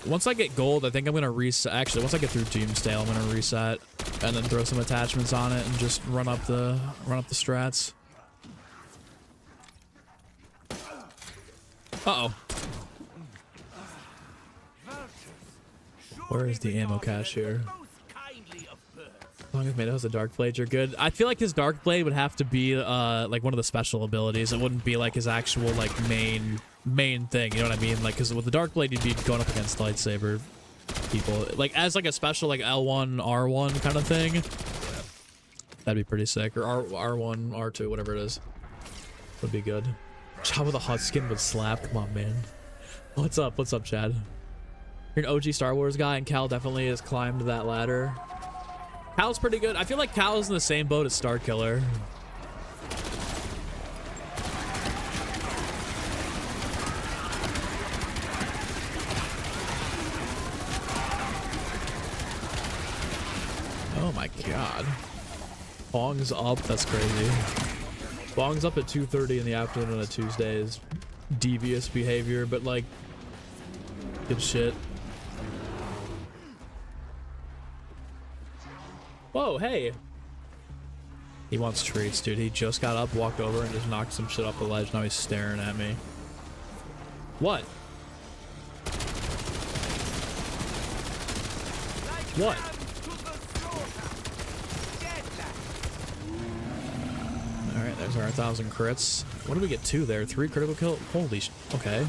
Once I get gold, I think I'm gonna reset. Actually, once I get through Doomsdale, I'm gonna reset and then throw some attachments on it and just run up the strats. Uh-oh. Where is the ammo cache here? As long as Mado has a Dark Blade, you're good. I feel like his Dark Blade would have to be like one of the special abilities. It wouldn't be like his actual like main thing. You know what I mean? Like, because with the Dark Blade, you'd be going up against lightsaber people. Like as like a special like L1, R1 kind of thing. That'd be pretty sick. Or R1, R2, whatever it is. Would be good. Chad with a hot skin would slap. Come on, man. What's up? What's up, Chad? You're an OG Star Wars guy, and Cal definitely has climbed that ladder. Cal's pretty good. I feel like Cal's in the same boat as Starkiller. Oh my god. Bong's up. That's crazy. Bong's up at 2:30 in the afternoon on a Tuesday is devious behavior, but like good shit. Whoa, hey. He wants treats, dude. He just got up, walked over, and just knocked some shit off the ledge. Now he's staring at me. What? What? Alright, there's our 1,000 crits. What did we get? 2 there? 3 critical kill? Holy sh... Okay.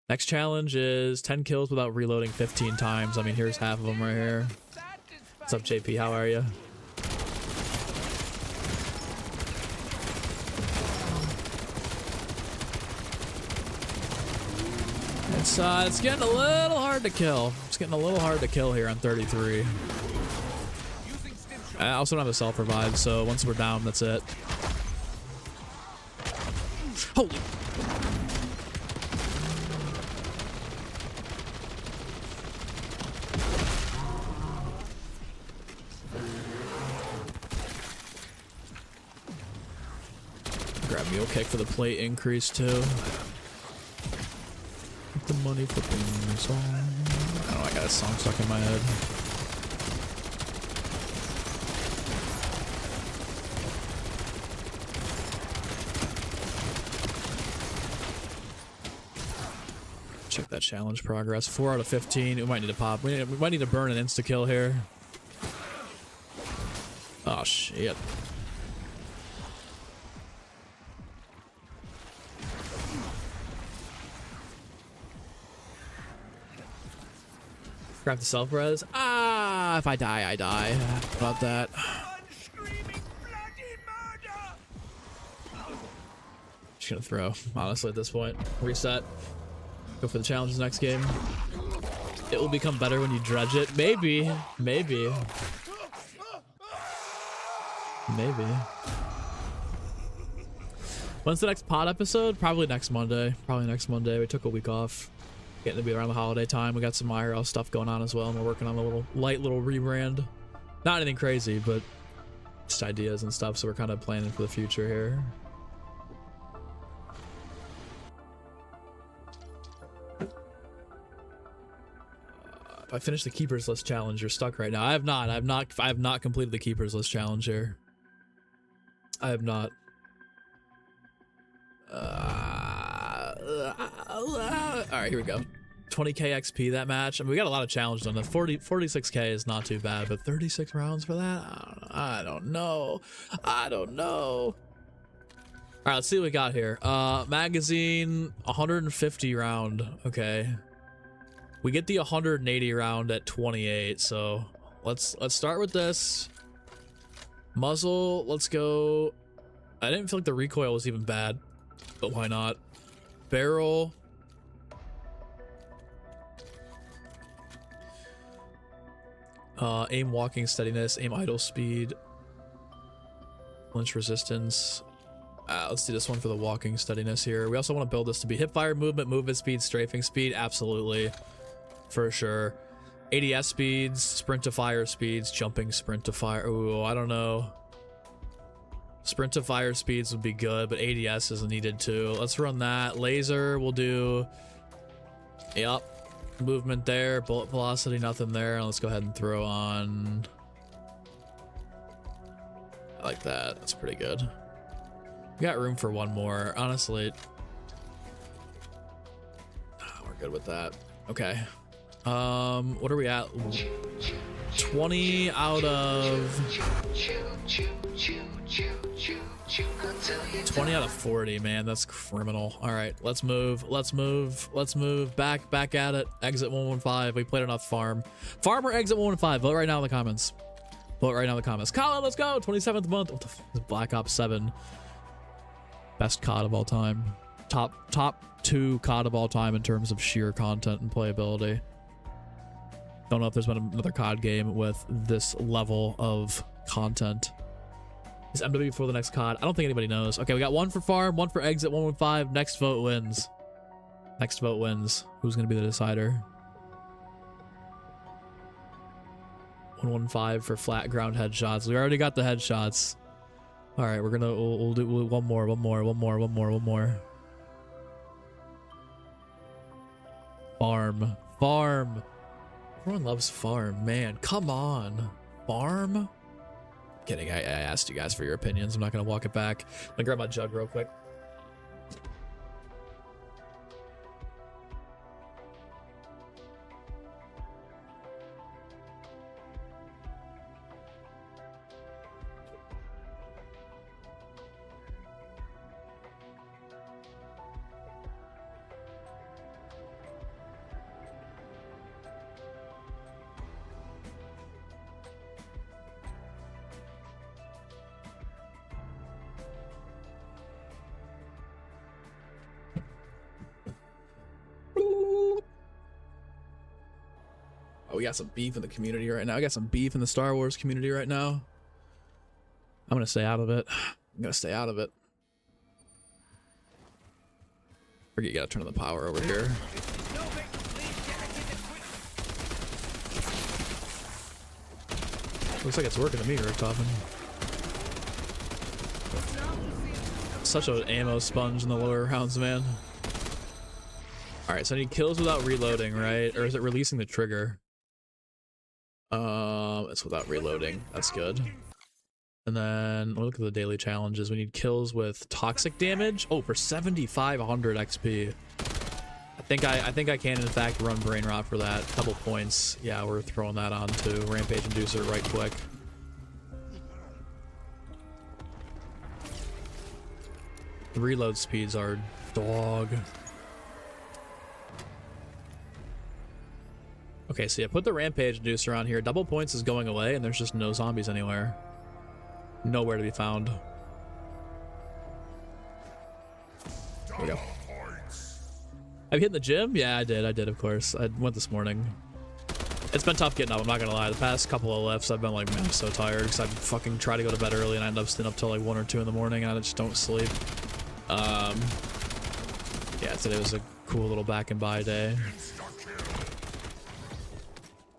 Next challenge is 10 kills without reloading 15 times. I mean, here's half of them right here. What's up, JP? How are you? It's getting a little hard to kill. It's getting a little hard to kill here on 33. I also don't have a self-revive, so once we're down, that's it. Holy... Grab mule kick for the plate increase too. Get the money flipping song. I don't know, I got a song stuck in my head. Check that challenge progress. 4 out of 15. We might need to pop. We might need to burn an insta kill here. Oh shit. Grab the self-res. Ah, if I die, I die. How about that? Just gonna throw, honestly, at this point. Reset. Go for the challenges next game. It will become better when you dredge it. Maybe. Maybe. Maybe. When's the next pod episode? Probably next Monday. Probably next Monday. We took a week off. Getting to be around the holiday time. We got some IRL stuff going on as well, and we're working on a light little rebrand. Not anything crazy, but just ideas and stuff. So we're kind of planning for the future here. If I finish the keepers list challenge, you're stuck right now. I have not completed the keepers list challenge here. I have not. All right, here we go. 20k XP that match. I mean, we got a lot of challenges on the 46k is not too bad, but 36 rounds for that? I don't know. All right, let's see what we got here. Magazine 150 round. Okay. We get the 180 round at 28, so let's start with this. Muzzle, let's go. I didn't feel like the recoil was even bad, but why not? Barrel. Aim walking steadiness, aim idle speed, flinch resistance. Let's do this one for the walking steadiness here. We also want to build this to be hipfire movement, movement speed, strafing speed. Absolutely, for sure. ADS speeds, sprint to fire speeds, jumping sprint to fire. Ooh, I don't know. Sprint to fire speeds would be good, but ADS is needed too. Let's run that. Laser, we'll do. Yep. Movement there, bullet velocity, nothing there. Let's go ahead and throw on. I like that. That's pretty good. We got room for one more. Honestly, we're good with that. Okay. What are we at? 20 out of 20 out of 40, man. That's criminal. All right, let's move. Back at it. Exit 115. We played enough farm or exit 115. Vote right now in the comments. Colin, let's go. 27th month. What the f is Black Ops 7? Best COD of all time. Top 2 COD of all time in terms of sheer content and playability. Don't know if there's been another COD game with this level of content. Is MW before the next COD? I don't think anybody knows. Okay, we got one for farm, one for exit 115. Next vote wins. Who's gonna be the decider? 115 for flat ground headshots. We already got the headshots. All right, we'll do one more. Farm. Everyone loves farm, man. Come on, farm. Kidding. I asked you guys for your opinions. I'm not gonna walk it back. I'm gonna grab my jug real quick. We got some beef in the community right now. I got some beef in the Star Wars community right now. I'm gonna stay out of it. Forget you gotta turn on the power over here. Looks like it's working to me, Rick Toppin. Such an ammo sponge in the lower rounds, man. Alright, so I need kills without reloading, right? Or is it releasing the trigger? It's without reloading. That's good. And then look at the daily challenges. We need kills with toxic damage. Oh, for 7,500 XP. I think I can in fact run brain rot for that. Couple points. Yeah, we're throwing that on to rampage inducer right quick. The reload speeds are dog. Okay, so yeah, put the rampage inducer on here. Double points is going away, and there's just no zombies anywhere. Nowhere to be found. There we go. Have you hit the gym? Yeah, I did, of course. I went this morning. It's been tough getting up, I'm not gonna lie. The past couple of lifts, I've been like, man, I'm so tired, because I fucking try to go to bed early, and I end up staying up till like 1 or 2 in the morning, and I just don't sleep. Yeah, today was a cool little back and buy day.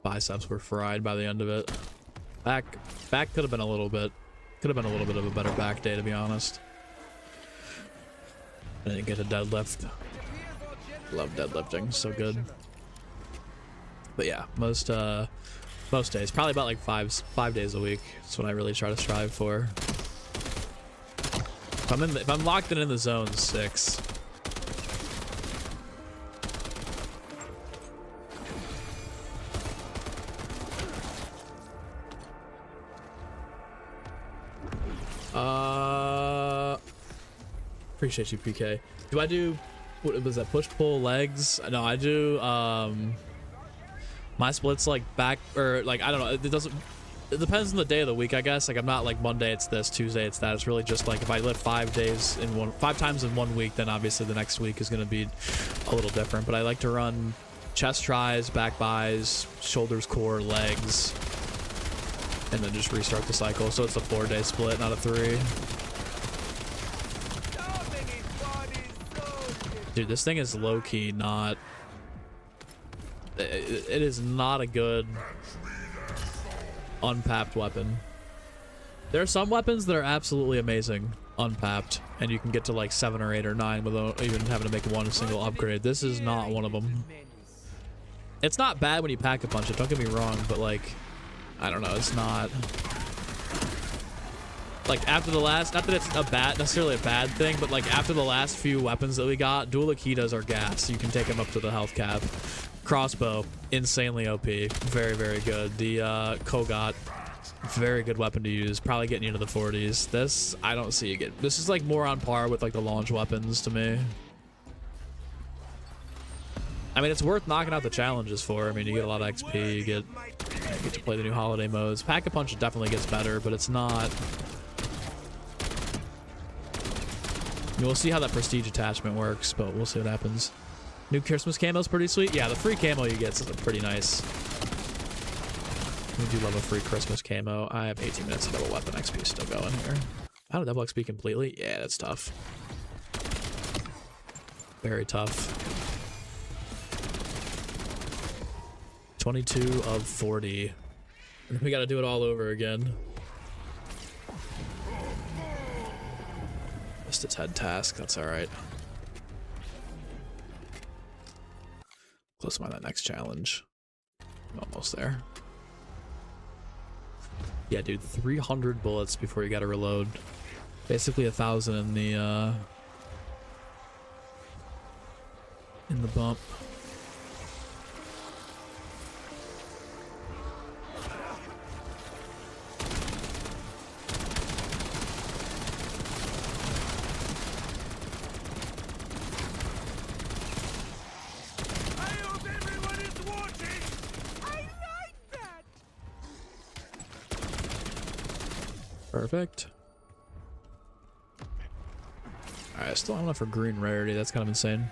Biceps were fried by the end of it. Back could have been a little bit of a better back day, to be honest. I didn't get a deadlift. Love deadlifting, so good. But yeah, most days, probably about like five days a week. That's what I really try to strive for. If I'm locked in the zone, 6. Appreciate you, PK. Do I do, what was that, push pull legs? No, I do my splits like back, or like I don't know, it depends on the day of the week, I guess. Like I'm not like Monday it's this, Tuesday it's that. It's really just like if I lift 5 times in 1 week, then obviously the next week is going to be a little different. But I like to run chest tries, back buys, shoulders, core, legs, and then just restart the cycle. So it's a 4-day split, not a 3. Dude, this thing is low-key not... It is not a good unpapped weapon. There are some weapons that are absolutely amazing unpapped, and you can get to like 7 or 8 or 9 without even having to make one single upgrade. This is not one of them. It's not bad when you pack a punch it, don't get me wrong, but like, I don't know, it's not... Like after the last, not that it's necessarily a bad thing, but like after the last few weapons that we got, dual Akitas are gas. You can take them up to the health cap. Crossbow, insanely OP, very, very good. The Kogot, very good weapon to use, probably getting you into the 40s. This, I don't see you get. This is like more on par with like the launch weapons to me. I mean, it's worth knocking out the challenges for. I mean, you get a lot of XP, you get to play the new holiday modes. Pack-a-Punch definitely gets better, but it's not... We'll see how that prestige attachment works, but we'll see what happens. New Christmas camo's pretty sweet. Yeah, the free camo you get is pretty nice. We do love a free Christmas camo. I have 18 minutes of double weapon XP still going here. How to double XP completely? Yeah, that's tough. Very tough. 22 of 40. We gotta do it all over again. Missed its head task, that's alright. Close to that next challenge. Almost there. Yeah, dude, 300 bullets before you gotta reload. Basically 1,000 in the bump. Perfect. Alright, I still have enough for green rarity. That's kind of insane.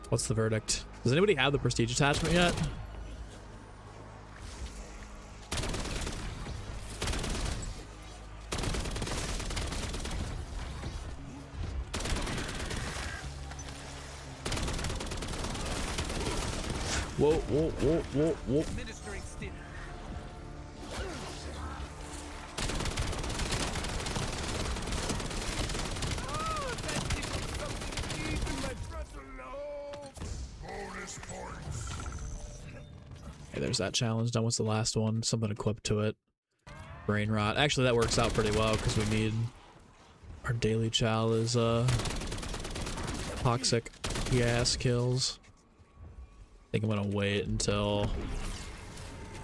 What's the verdict? Does anybody have the prestige attachment yet? Whoa, whoa, whoa, whoa, whoa. Okay, there's that challenge done. What's the last one? Something equipped to it. Brain rot. Actually, that works out pretty well because we need our daily chow is toxic gas kills. I think I'm gonna wait until,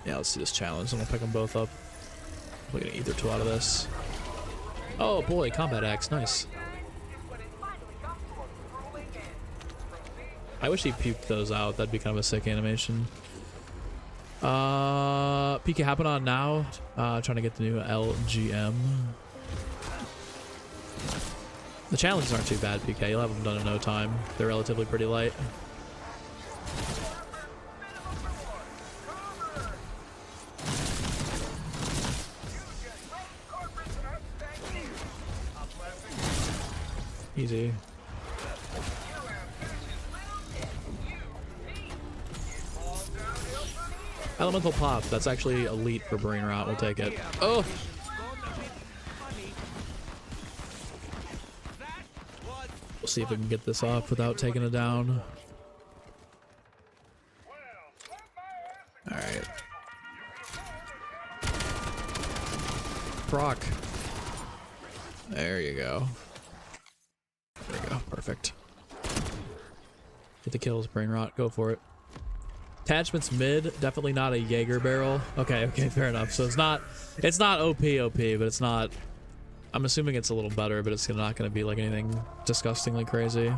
yeah, let's do this challenge and we'll pick them both up. We're gonna either 2 out of this. Oh boy, combat axe, nice. I wish he puked those out. That'd be kind of a sick animation. PK hopping on now. Trying to get the new LGM. The challenges aren't too bad, PK. You'll have them done in no time. They're relatively pretty light. Easy. Elemental pop. That's actually elite for brain rot. We'll take it. Oh. We'll see if we can get this off without taking it down. All right. Proc. There you go. There you go. Perfect. Get the kills, brain rot. Go for it. Attachments mid, definitely not a Jaeger barrel. Okay, fair enough. So it's not OP, but it's not. I'm assuming it's a little better, but it's not going to be like anything disgustingly crazy.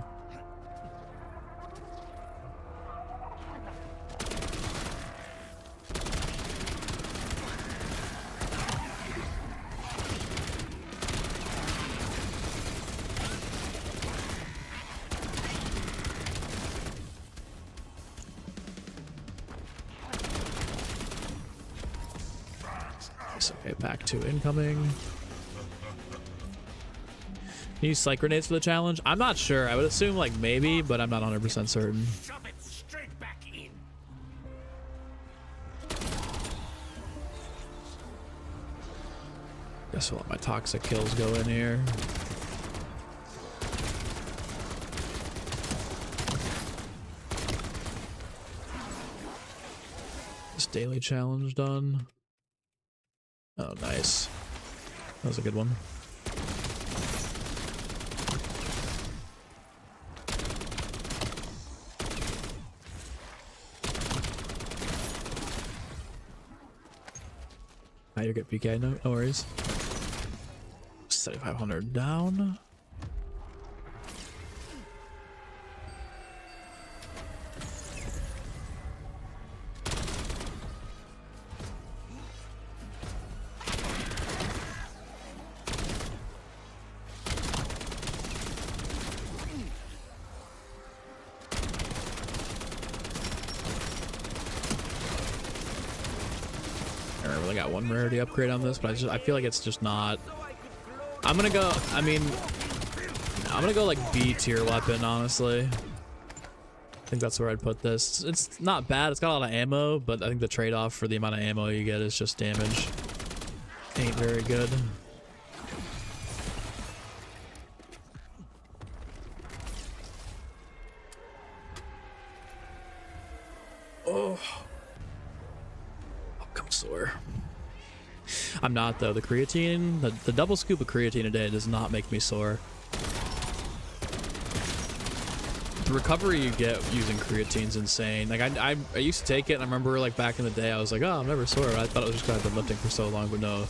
Okay, back to incoming. Can you use psych grenades for the challenge? I'm not sure. I would assume like maybe, but I'm not 100% certain. Shove it straight back in. Guess I'll let my toxic kills go in here. This daily challenge done. Oh, nice. That was a good one. You get PK, no worries. 7,500 down. Got one rarity upgrade on this, but I feel like it's just not. I'm gonna go. I mean, I'm gonna go like B tier weapon, honestly. I think that's where I'd put this. It's not bad. It's got a lot of ammo, but I think the trade-off for the amount of ammo you get is just damage. Ain't very good. Oh, I'm sore. I'm not though. The creatine, the double scoop of creatine a day does not make me sore. The recovery you get using creatine is insane. Like I used to take it, and I remember like back in the day, I was like, oh, I'm never sore. I thought it was just because I've been lifting for so long, but no,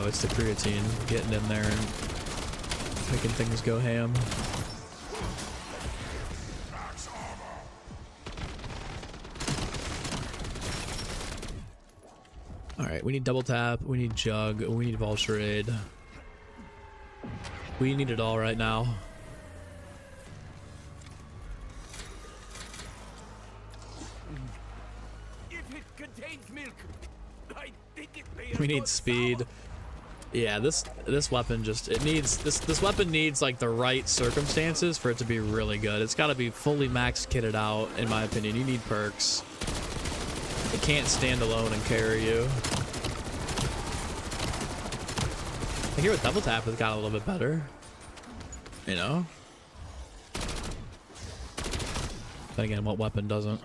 it's the creatine getting in there and making things go ham. Alright, we need double tap, we need jug, we need vulturade. We need it all right now. If it contains milk, I think it may. We need speed. Yeah, this weapon just this weapon needs like the right circumstances for it to be really good. It's got to be fully maxed kitted out, in my opinion. You need perks. It can't stand alone and carry you. I hear with double tap it's got a little bit better. You know? Then again, what weapon doesn't?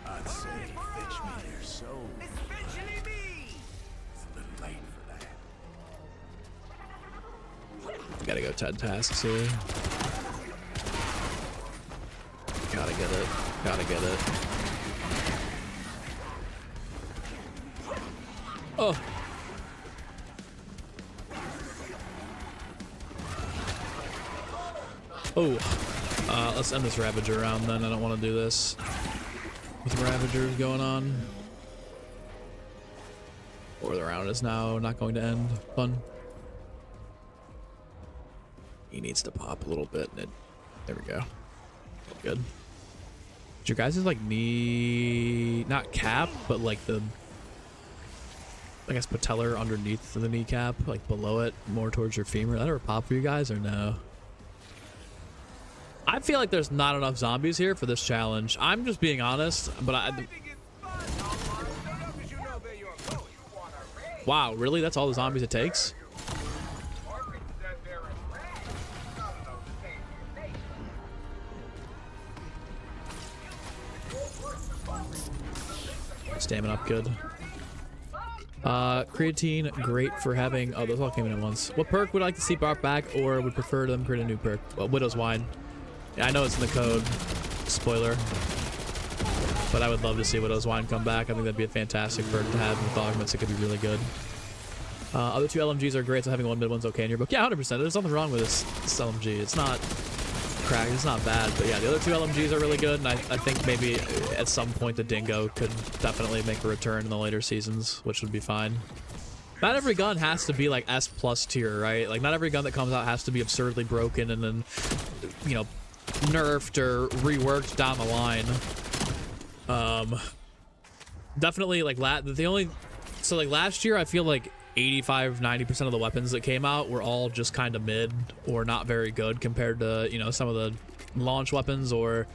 I'd say fetch me their soul. Especially me. It's a little late for that. Gotta go 10 tasks here. Gotta get it. Gotta get it. Oh. Oh. Let's end this Ravager round then. I don't want to do this with Ravagers going on. Or the round is now not going to end. Fun. He needs to pop a little bit. There we go. Good. Your guys is like knee, not cap, but like the, I guess, patellar underneath the kneecap, like below it, more towards your femur. That ever pop for you guys or no? I feel like there's not enough zombies here for this challenge. I'm just being honest, but wow, really? That's all the zombies it takes? Stamina up good. Creatine, great for having... Oh, those all came in at once. What perk would I like to see brought back, or would prefer them create a new perk? Well, Widow's Wine. Yeah, I know it's in the code. Spoiler. But I would love to see Widow's Wine come back. I think that'd be a fantastic perk to have with augments. It could be really good. Other two LMGs are great, so having one mid one's okay in your book. Yeah, 100%. There's nothing wrong with this LMG. It's not cracked. It's not bad. But yeah, the other two LMGs are really good, and I think maybe at some point the Dingo could definitely make a return in the later seasons, which would be fine. Not every gun has to be like S+ tier, right? Like, not every gun that comes out has to be absurdly broken and then, you know, nerfed or reworked down the line. Definitely like so like last year I feel like 85-90% of the weapons that came out were all just kind of mid or not very good compared to, you know, some of the launch weapons, or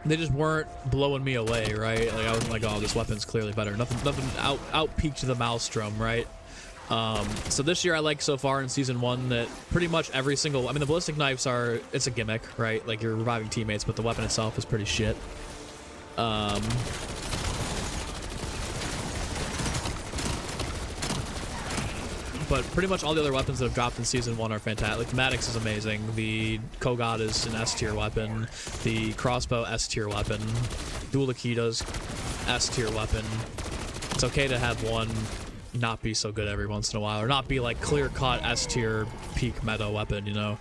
they just weren't blowing me away, right? Like I wasn't like, oh, this weapon's clearly better. Nothing out peaked the Maelstrom, right? So this year I like so far in season 1 that pretty much every single, I mean, the ballistic knives are, it's a gimmick, right? Like you're reviving teammates, but the weapon itself is pretty shit. But pretty much all the other weapons that have dropped in season 1 are fantastic. Like the Maddox is amazing. The Kogod is an S tier weapon. The crossbow S tier weapon. Dual Akita's S tier weapon. It's okay to have one not be so good every once in a while, or not be like clear cut S tier peak meta weapon, you know.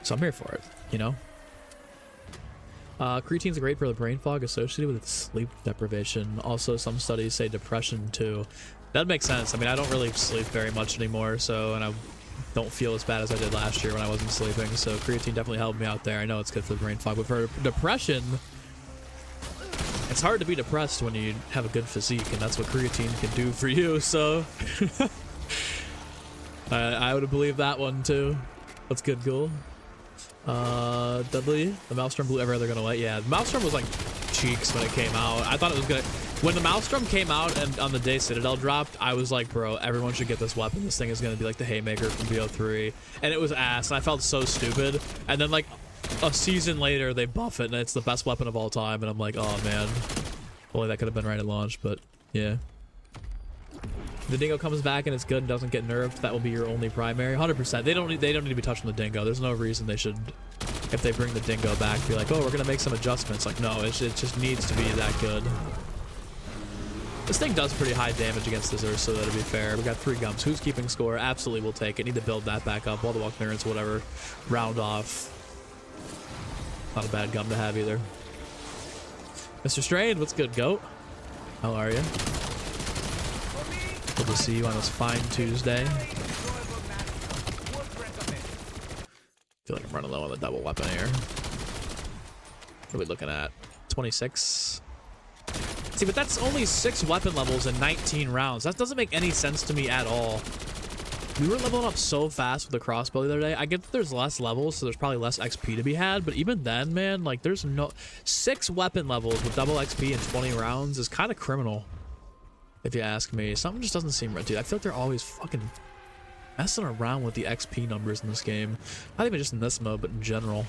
So I'm here for it, you know. Creatine's great for the brain fog associated with sleep deprivation. Also, some studies say depression too. That makes sense. I mean, I don't really sleep very much anymore, so, and I don't feel as bad as I did last year when I wasn't sleeping, so creatine definitely helped me out there. I know it's good for the brain fog, but for depression, it's hard to be depressed when you have a good physique, and that's what creatine can do for you, so I would have believed that one too. That's good, cool. Dudley, the Maelstrom blew every other gun away. Yeah, the Maelstrom was like cheeks when it came out. I thought it was gonna, when the Maelstrom came out and on the day Citadel dropped, I was like, bro, everyone should get this weapon. This thing is gonna be like the Haymaker from BO3, and it was ass, and I felt so stupid. And then like a season later, they buff it, and it's the best weapon of all time, and I'm like, oh man, only that could have been right at launch, but yeah. The Dingo comes back and it's good and doesn't get nerfed, that will be your only primary. 100%. They don't need to be touching the Dingo. There's no reason they should, if they bring the Dingo back, be like, oh, we're gonna make some adjustments. Like, no, it just needs to be that good. This thing does pretty high damage against the Ursa, though, to be fair. We got 3 gums. Who's keeping score? Absolutely will take it. Need to build that back up. Wall to wall clearance, whatever. Round off. Not a bad gum to have either. Mr. Strain, what's good, goat? How are you? Good to see you on this fine Tuesday. Feel like I'm running low on the double weapon here. What are we looking at? 26? See, but that's only 6 weapon levels in 19 rounds. That doesn't make any sense to me at all. We were leveling up so fast with the crossbow the other day. I get that there's less levels, so there's probably less XP to be had, but even then, man, like, there's no... 6 weapon levels with double XP in 20 rounds is kind of criminal, if you ask me. Something just doesn't seem right, dude. I feel like they're always fucking messing around with the XP numbers in this game. Not even just in this mode, but in general.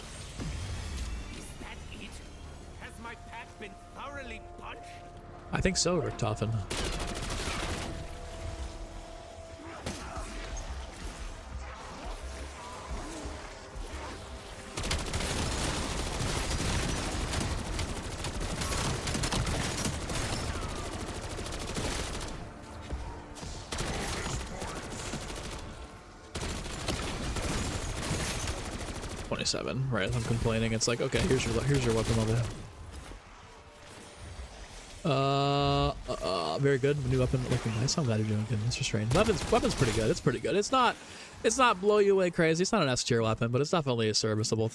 Is that it? Has my pack been thoroughly punched? I think so, Richtofen. Right, as I'm complaining, it's like, okay, here's your weapon level. Very good. New weapon looking nice. I'm glad you're doing good, Mr. Strain. Weapon's pretty good. It's pretty good. It's not blow you away crazy. It's not an S tier weapon, but it's definitely a serviceable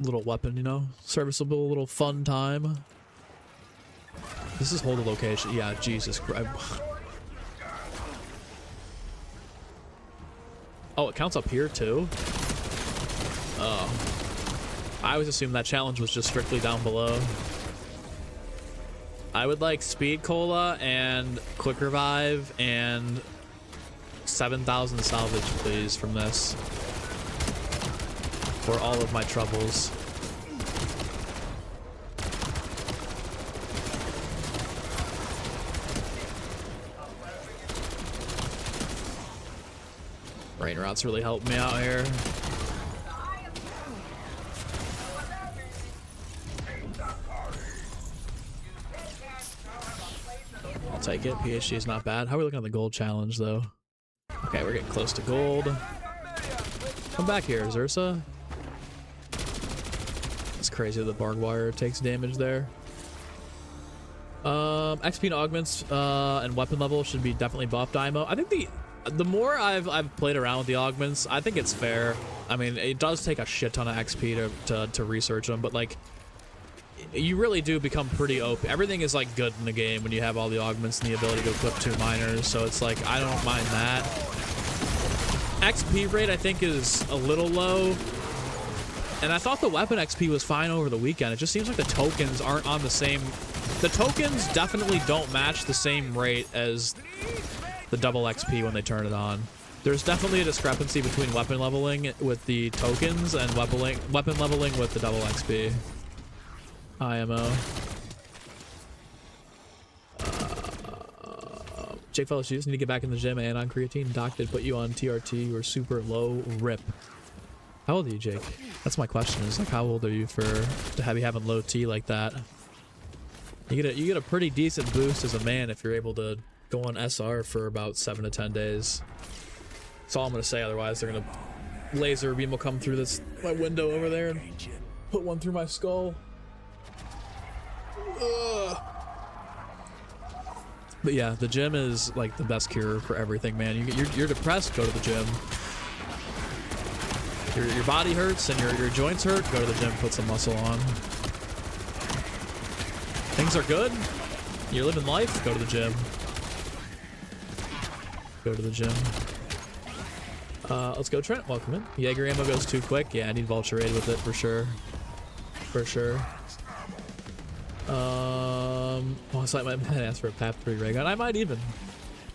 little weapon, you know, serviceable, little fun time. This is hold a location. Yeah, Jesus Christ. Oh, it counts up here too? Oh. I always assumed that challenge was just strictly down below. I would like speed cola and quick revive and 7,000 salvage, please, from this. For all of my troubles. Rain routes really helped me out here. I'll take it. PhD is not bad. How are we looking at the gold challenge, though? Okay, we're getting close to gold. Come back here, Zursa. It's crazy that the barbed wire takes damage there. XP and augments and weapon level should be definitely buffed, IMO. I think the more I've played around with the augments, I think it's fair. I mean, it does take a shit ton of XP to research them, but like, you really do become pretty OP. Everything is like good in the game when you have all the augments and the ability to equip 2 miners, so it's like, I don't mind that. XP rate I think is a little low, and I thought the weapon XP was fine over the weekend. It just seems like the tokens aren't on the same. The tokens definitely don't match the same rate as the double XP when they turn it on. There's definitely a discrepancy between weapon leveling with the tokens and weapon leveling with the double XP. IMO. Jake Fellows, you just need to get back in the gym and on creatine. Doc did put you on TRT. You were super low. RIP. How old are you, Jake? That's my question. Is like, how old are you to have you having low T like that? You get a pretty decent boost as a man if you're able to go on SR for about 7 to 10 days. That's all I'm gonna say. Otherwise, they're gonna laser beam will come through my window over there and put one through my skull. Ugh. But yeah, the gym is like the best cure for everything, man. You're depressed, go to the gym. Your body hurts and your joints hurt, go to the gym, put some muscle on. Things are good, you're living life, go to the gym. Go to the gym. Let's go, Trent. Welcome in. Jaeger ammo goes too quick. Yeah, I need Vulture Aid with it for sure. For sure. Oh, so I might ask for a PAP 3 ray gun. I might even.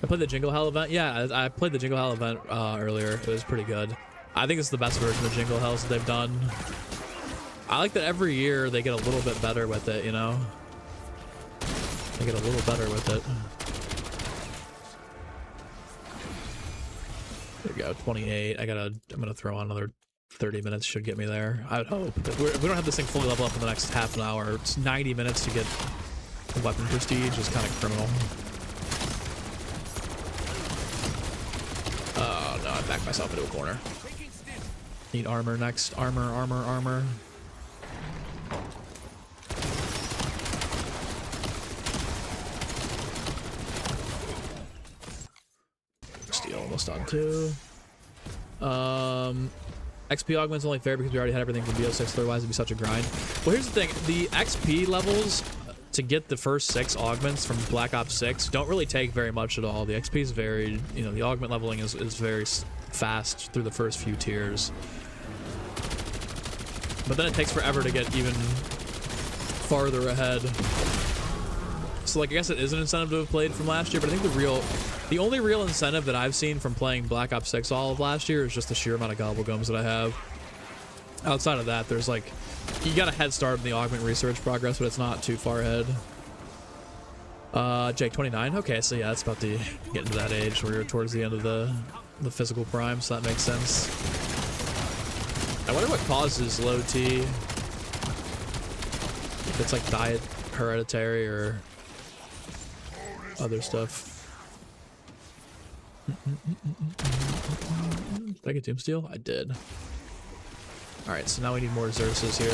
I played the Jingle Hell event. Yeah, I played the Jingle Hell event earlier. It was pretty good. I think it's the best version of Jingle Hells that they've done. I like that every year they get a little bit better with it, you know? They get a little better with it. There you go, 28. I'm gonna throw on another 30 minutes, should get me there. I would hope. We don't have this thing fully level up in the next half an hour. It's 90 minutes to get the weapon prestige is kind of criminal. Oh no, I backed myself into a corner. Need armor next. Armor. Steel almost on 2. XP augment's only fair because we already had everything from BO6, otherwise it'd be such a grind. Well, here's the thing. The XP levels to get the first 6 augments from Black Ops 6 don't really take very much at all. The XP is very, you know, the augment leveling is very fast through the first few tiers. But then it takes forever to get even farther ahead. So, like, I guess it is an incentive to have played from last year, but I think the only real incentive that I've seen from playing Black Ops 6 all of last year is just the sheer amount of gobblegums that I have. Outside of that, there's like, you got a head start in the augment research progress, but it's not too far ahead. Jake, 29. Okay, so yeah, it's about to get into that age where you're towards the end of the physical prime, so that makes sense. I wonder what causes low T. If it's like diet, hereditary, or other stuff. Did I get Doomsteel? I did. Alright, so now we need more Xerxes here. I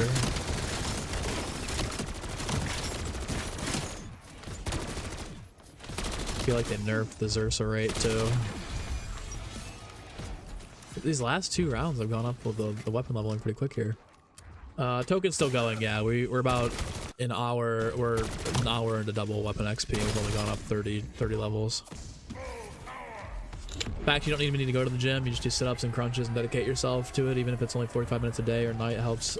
feel like they nerfed the Xerxa rate too. These last 2 rounds have gone up with the weapon leveling pretty quick here. Token's still going. Yeah, we're about an hour. We're an hour into double weapon XP. We've only gone up 30 levels. In fact, you don't even need to go to the gym. You just do sit-ups and crunches and dedicate yourself to it, even if it's only 45 minutes a day or night. It helps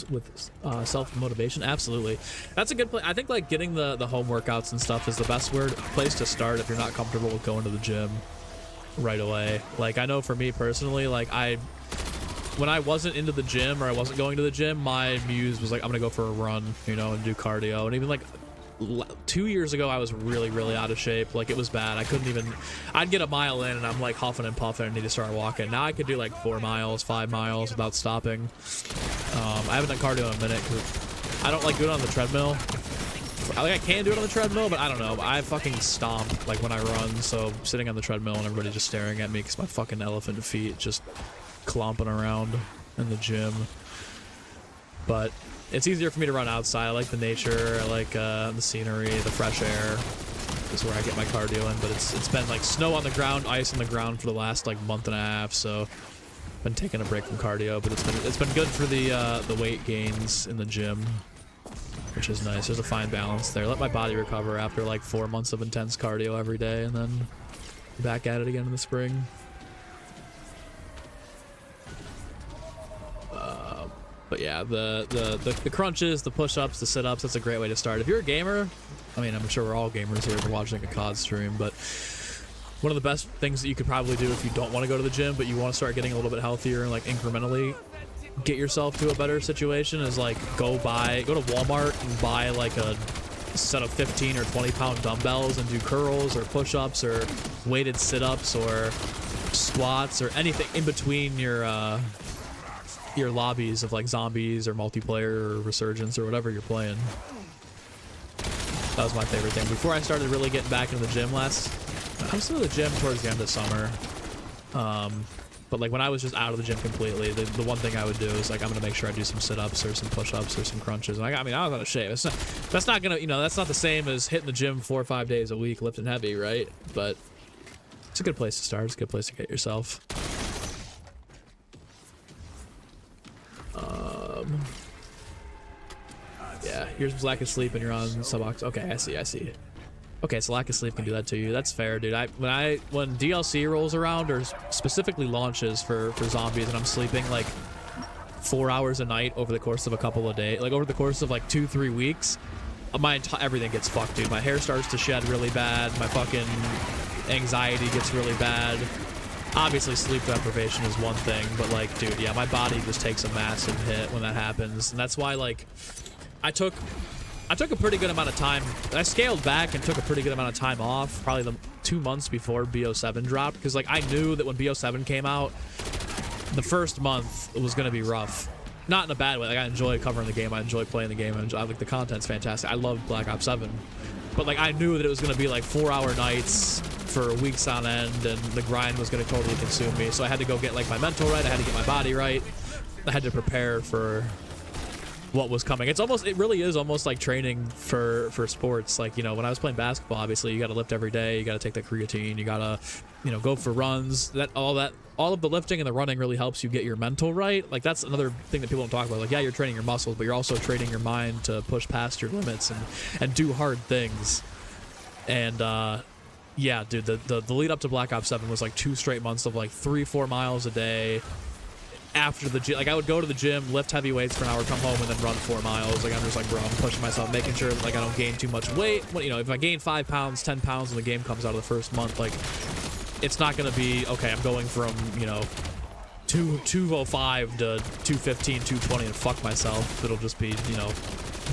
with self-motivation. Absolutely, that's a good place. I think like getting the home workouts and stuff is the best place to start if you're not comfortable with going to the gym right away. Like I know for me personally, like when I wasn't into the gym or I wasn't going to the gym, my muse was like, I'm gonna go for a run, you know, and do cardio. And even like 2 years ago, I was really out of shape. Like it was bad. I couldn't even, I'd get a mile in and I'm like huffing and puffing and need to start walking. Now I could do like 4 miles, 5 miles without stopping. I haven't done cardio in a minute because I don't like doing it on the treadmill. I can do it on the treadmill, but I don't know. I fucking stomp like when I run. So sitting on the treadmill and everybody just staring at me because my fucking elephant feet just clomping around in the gym. But it's easier for me to run outside. I like the nature. I like the scenery, the fresh air. Is where I get my cardio in. But it's been like snow on the ground, ice on the ground for the last like month and a half. So I've been taking a break from cardio. But it's been good for the weight gains in the gym, which is nice. There's a fine balance there. Let my body recover after like 4 months of intense cardio every day, and then back at it again in the spring. But yeah, the crunches, the push-ups, the sit-ups, that's a great way to start. If you're a gamer, I mean, I'm sure we're all gamers here if we're watching a COD stream, but one of the best things that you could probably do if you don't want to go to the gym, but you want to start getting a little bit healthier and like incrementally get yourself to a better situation is like go to Walmart and buy like a set of 15 or 20 pound dumbbells and do curls or push-ups or weighted sit-ups or squats or anything in between your lobbies of like zombies or multiplayer or resurgence or whatever you're playing. That was my favorite thing. Before I started really getting back into the gym I was still at the gym towards the end of summer. But like when I was just out of the gym completely, the one thing I would do is like I'm gonna make sure I do some sit-ups or some push-ups or some crunches. And I mean I was out of shape. That's not gonna, you know, that's not the same as hitting the gym 4 or 5 days a week lifting heavy, right? But it's a good place to start. It's a good place to get yourself. Yeah, here's lack of sleep and you're on Subox. Okay, I see. Okay, so lack of sleep can do that to you. That's fair, dude. When DLC rolls around or specifically launches for zombies and I'm sleeping like 4 hours a night over the course of a couple of days, like over the course of like 2-3 weeks, everything gets fucked, dude. My hair starts to shed really bad. My fucking anxiety gets really bad. Obviously sleep deprivation is one thing, but like, dude, yeah, my body just takes a massive hit when that happens. And that's why like I took a pretty good amount of time. I scaled back and took a pretty good amount of time off, probably the 2 months before BO7 dropped, because like I knew that when BO7 came out, the first month was gonna be rough. Not in a bad way. Like I enjoy covering the game, I enjoy playing the game, I like the content's fantastic. I love Black Ops 7, but like I knew that it was gonna be like 4-hour nights for weeks on end, and the grind was gonna totally consume me. So I had to go get like my mental right. I had to get my body right. I had to prepare for what was coming. It really is almost like training for sports. Like, you know, when I was playing basketball, obviously you got to lift every day, you got to take that creatine, you got to, you know, go for runs. All of the lifting and the running really helps you get your mental right. Like that's another thing that people don't talk about. Like, yeah, you're training your muscles, but you're also training your mind to push past your limits and do hard things. And yeah, dude, the lead up to Black Ops 7 was like 2 straight months of like 3-4 miles a day. After the gym, like I would go to the gym, lift heavy weights for an hour, come home, and then run 4 miles. Like I'm just like, bro, I'm pushing myself, making sure like I don't gain too much weight. Well, you know, if I gain 5 pounds, 10 pounds when the game comes out of the first month, like it's not gonna be okay. I'm going from, you know, 205 to 215, 220, and fuck myself. It'll just be, you know,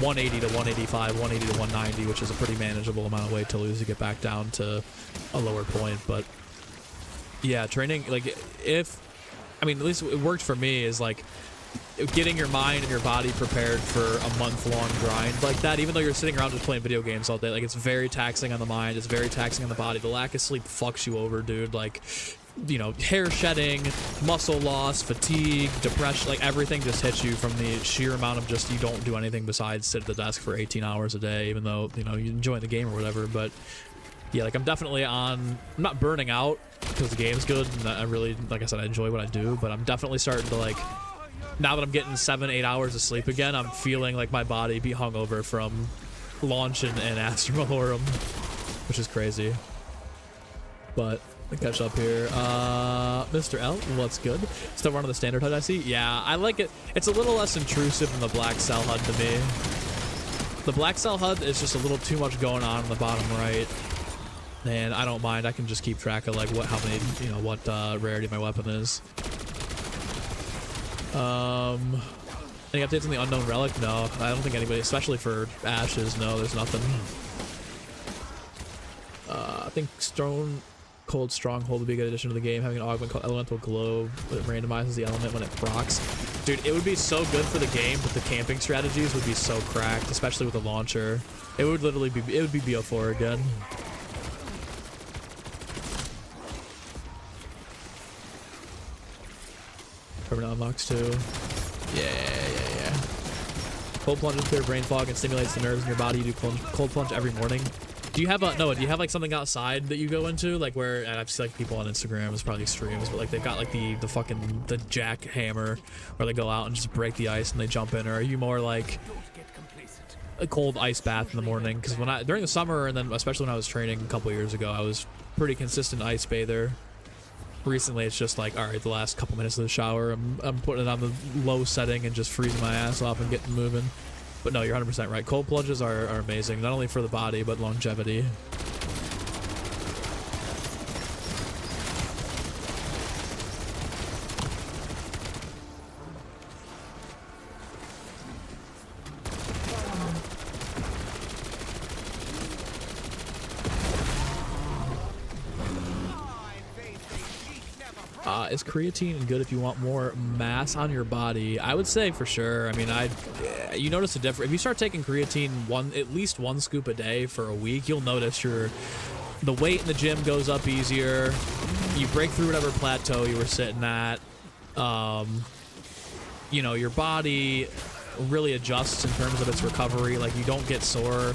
180 to 185, 180 to 190, which is a pretty manageable amount of weight to lose to get back down to a lower point. But yeah, training, like I mean, at least it worked for me, is like getting your mind and your body prepared for a month-long grind like that, even though you're sitting around just playing video games all day. Like it's very taxing on the mind, it's very taxing on the body. The lack of sleep fucks you over, dude. Like, you know, hair shedding, muscle loss, fatigue, depression, like everything just hits you from the sheer amount of just you don't do anything besides sit at the desk for 18 hours a day, even though, you know, you enjoy the game or whatever. But yeah, like I'm not burning out because the game's good and I really, like I said, I enjoy what I do, but I'm definitely starting to like now that I'm getting 7-8 hours of sleep again, I'm feeling like my body be hungover from launch and Astra Malorum, which is crazy. But I catch up here. Mr. L, what's good? Still running the standard HUD, I see. Yeah, I like it. It's a little less intrusive than the black cell HUD to me. The black cell HUD is just a little too much going on in the bottom right, and I don't mind. I can just keep track of like how many, you know, what rarity my weapon is. Any updates on the unknown relic? No, I don't think anybody, especially for ashes. No, there's nothing. I think Stone Cold Stronghold would be a good addition to the game. Having an augment called Elemental Glow that randomizes the element when it procs. Dude, it would be so good for the game, but the camping strategies would be so cracked, especially with the launcher. It would literally be, it would be BO4 again. Permanent unlocks too. Yeah. Cold plunge clear brain fog and stimulates the nerves in your body. You do cold plunge every morning. Do you have a Noah? Do you have like something outside that you go into, like where? And I've seen like people on Instagram, it's probably streams, but like they've got like the fucking jackhammer, where they go out and just break the ice and they jump in. Or are you more like a cold ice bath in the morning? Because when during the summer, and then especially when I was training a couple years ago, I was pretty consistent ice bather. Recently, it's just like, all right, the last couple minutes of the shower, I'm putting it on the low setting and just freezing my ass off and getting moving. But no, you're 100% right. Cold plunges are amazing, not only for the body, but longevity. Is creatine good if you want more mass on your body? I would say for sure. I mean, you notice a difference if you start taking creatine at least one scoop a day for a week. You'll notice the weight in the gym goes up easier. You break through whatever plateau you were sitting at. You know, your body really adjusts in terms of its recovery. Like, you don't get sore.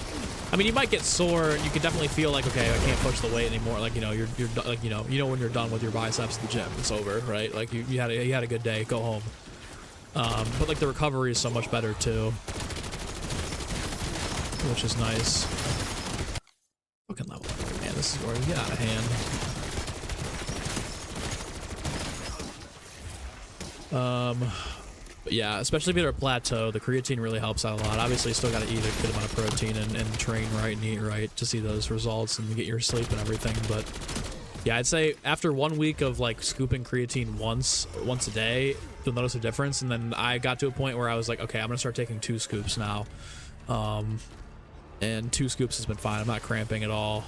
I mean, you might get sore, and you can definitely feel like, okay, I can't push the weight anymore. Like, you know, you're like, you know when you're done with your biceps at the gym, it's over, right? Like, you had a good day, go home. But like the recovery is so much better too, which is nice. Fucking level up, man. This is where we get out of hand. But yeah, especially if you're at a plateau, the creatine really helps out a lot. Obviously, you still got to eat a good amount of protein and train right and eat right to see those results and get your sleep and everything. But yeah, I'd say after 1 week of like scooping creatine once a day, you'll notice a difference. And then I got to a point where I was like, okay, I'm gonna start taking 2 scoops now. And 2 scoops has been fine. I'm not cramping at all.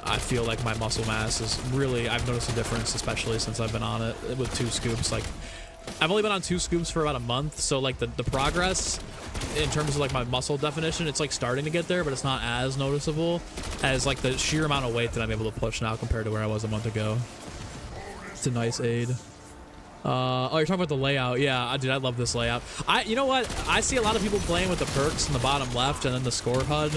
I feel like my muscle mass is really, I've noticed a difference, especially since I've been on it with 2 scoops. Like, I've only been on 2 scoops for about a month, so like the progress in terms of like my muscle definition, it's like starting to get there, but it's not as noticeable as like the sheer amount of weight that I'm able to push now compared to where I was a month ago. It's a nice aid. Oh, you're talking about the layout. Yeah, dude, I love this layout. You know what? I see a lot of people playing with the perks in the bottom left and then the score HUD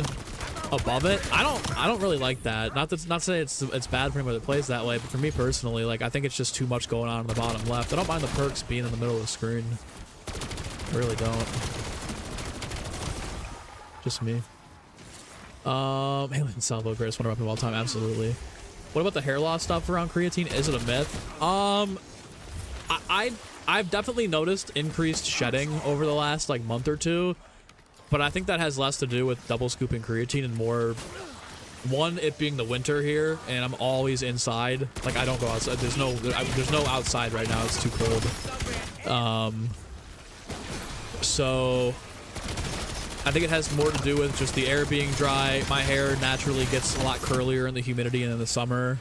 above it. I don't really like that. Not to say it's bad for anybody that plays that way, but for me personally, like, I think it's just too much going on in the bottom left. I don't mind the perks being in the middle of the screen. I really don't. Just me. Alien Salvo, greatest wonder weapon of all time. Absolutely. What about the hair loss stuff around creatine? Is it a myth? I've definitely noticed increased shedding over the last like month or two. But I think that has less to do with double scooping creatine and more, one, it being the winter here, and I'm always inside. Like, I don't go outside. There's no outside right now. It's too cold. So I think it has more to do with just the air being dry. My hair naturally gets a lot curlier in the humidity and in the summer.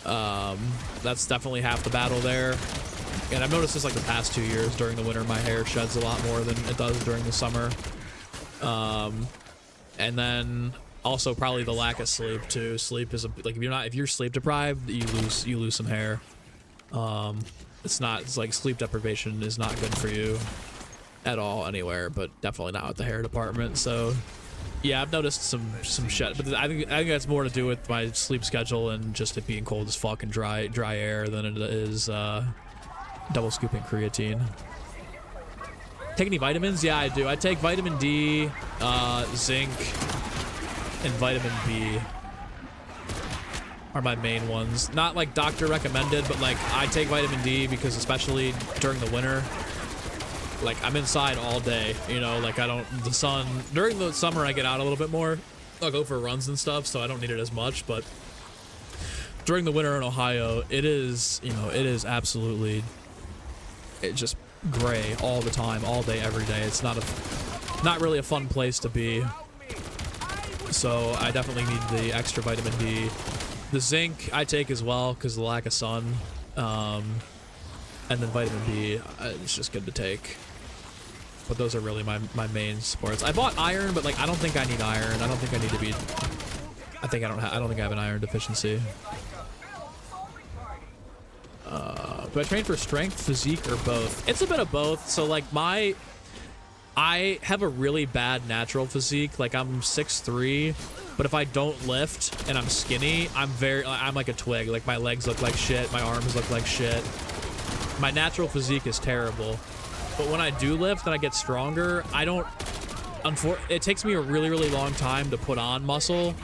That's definitely half the battle there. And I've noticed this like the past 2 years. During the winter, my hair sheds a lot more than it does during the summer. And then also probably the lack of sleep too. Sleep is like, if you're sleep deprived, you lose some hair. It's like sleep deprivation is not good for you at all anywhere, but definitely not with the hair department. So yeah, I've noticed some shit, but I think that's more to do with my sleep schedule and just it being cold as fuck and dry air than it is double scooping creatine. Take any vitamins? Yeah, I do. I take vitamin D, zinc, and vitamin B are my main ones. Not like doctor recommended, but like I take vitamin D because especially during the winter, like I'm inside all day, you know, like I don't, the sun, during the summer I get out a little bit more. I'll go for runs and stuff, so I don't need it as much, but during the winter in Ohio, it is, you know, it is absolutely, it just gray all the time, all day, every day. It's not really a fun place to be. So I definitely need the extra vitamin D. The zinc I take as well because of the lack of sun. And then vitamin B, it's just good to take. But those are really my main supports. I bought iron, but like I don't think I need iron. I don't think I need to be. I don't think I have an iron deficiency. Do I train for strength, physique, or both? It's a bit of both. So like I have a really bad natural physique. Like I'm 6'3", but if I don't lift and I'm skinny, I'm like a twig. Like my legs look like shit. My arms look like shit. My natural physique is terrible. But when I do lift and I get stronger, it takes me a really, really long time to put on muscle.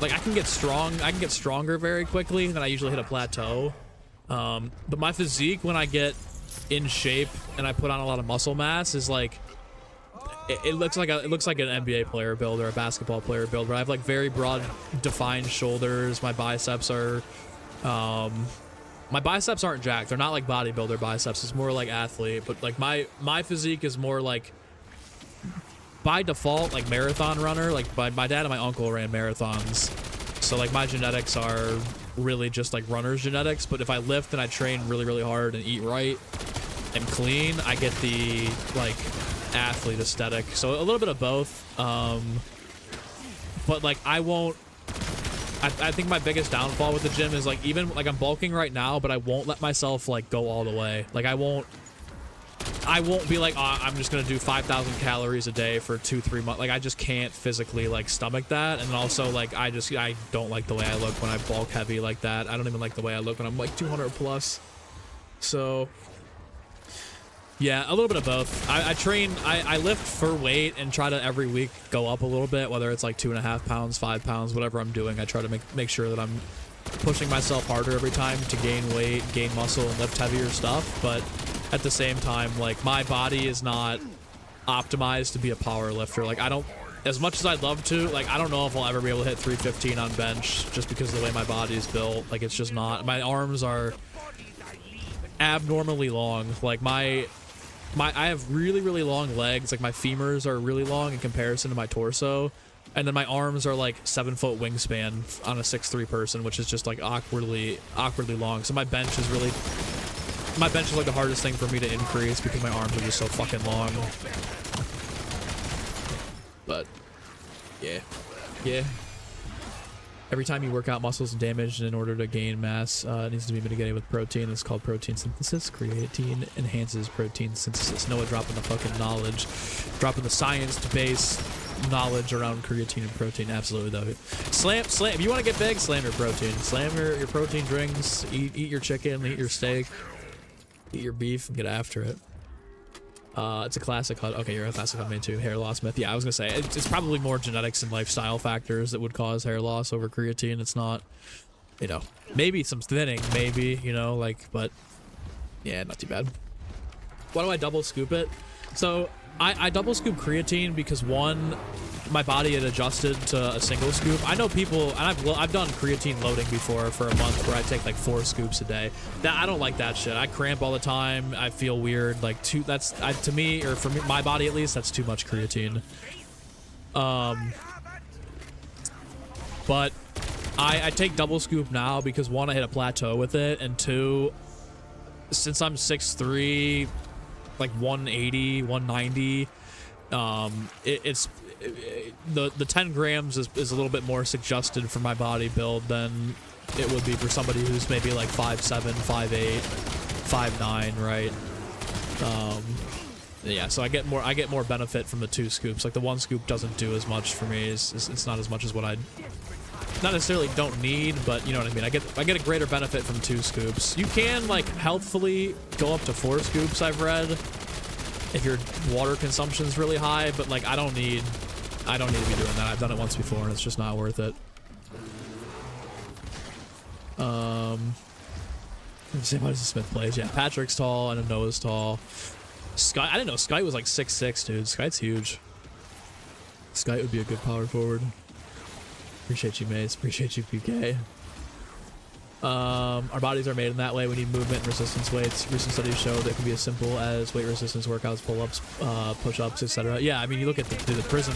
Like I can get stronger very quickly, and then I usually hit a plateau. But my physique, when I get in shape and I put on a lot of muscle mass, is like it looks like an NBA player build or a basketball player build, where I have like very broad defined shoulders. My biceps are my biceps aren't jacked. They're not like bodybuilder biceps. It's more like athlete. But like my physique is more like by default like marathon runner. Like my dad and my uncle ran marathons, so like my genetics are really just like runner's genetics. But if I lift and I train really, really hard and eat right and clean, I get the like athlete aesthetic. So a little bit of both. But like I think my biggest downfall with the gym is like, even like I'm bulking right now, but I won't let myself like go all the way. Like I won't be like, oh, I'm just gonna do 5,000 calories a day for 2-3 months. Like I just can't physically like stomach that. And also like I don't like the way I look when I bulk heavy like that. I don't even like the way I look when I'm like 200 plus. So yeah, a little bit of both. I lift for weight and try to every week go up a little bit, whether it's like 2.5 pounds, 5 pounds, whatever I'm doing. I try to make sure that I'm pushing myself harder every time to gain weight, gain muscle, and lift heavier stuff. But at the same time, like my body is not optimized to be a power lifter. Like I don't, as much as I'd love to, like I don't know if I'll ever be able to hit 315 on bench just because of the way my body is built. Like it's just not. My arms are abnormally long. Like I have really, really long legs. Like my femurs are really long in comparison to my torso. And then my arms are like 7-foot wingspan on a 6'3" person, which is just like awkwardly long. So my bench is like the hardest thing for me to increase because my arms are just so fucking long. But yeah. Every time you work out, muscles damaged in order to gain mass. It needs to be mitigated with protein. It's called protein synthesis. Creatine enhances protein synthesis. Noah dropping the fucking knowledge. Dropping the science-based knowledge around creatine and protein. Absolutely, though. Slam. If you want to get big, slam your protein. Slam your protein drinks. Eat your chicken. Eat your steak. Eat your beef and get after it. It's a classic HUD. Okay, you're a classic HUD main too. Hair loss myth. Yeah, I was gonna say it's probably more genetics and lifestyle factors that would cause hair loss over creatine. It's not, you know, maybe some thinning, maybe, you know, like, but yeah, not too bad. Why do I double scoop it? So I double scoop creatine because one, my body had adjusted to a single scoop. I know people, and I've done creatine loading before for a month where I take like 4 scoops a day. I don't like that shit. I cramp all the time. I feel weird. Like to me, or for me, my body at least, that's too much creatine. But I take double scoop now because one, I hit a plateau with it, and two, since I'm 6'3", like 180, 190, the 10 grams is a little bit more suggested for my body build than it would be for somebody who's maybe like 5'7", 5'8", 5'9", right? Yeah, so I get more benefit from the 2 scoops. Like the 1 scoop doesn't do as much for me. It's not as much as what I not necessarily don't need, but you know what I mean. I get a greater benefit from 2 scoops. You can like healthfully go up to 4 scoops, I've read. if your water consumption is really high, but like I don't need to be doing that. I've done it once before and it's just not worth it. Let's see, what does the Smith plays? Yeah, Patrick's tall and Noah's tall. Sky, I didn't know Sky was like 6'6", dude. Sky's huge. Sky would be a good power forward. Appreciate you, Mace. Appreciate you, PK. Our bodies are made in that way. We need movement and resistance weights. Recent studies show that it can be as simple as weight resistance workouts, pull-ups, push-ups, etc. Yeah, I mean, you look at the prison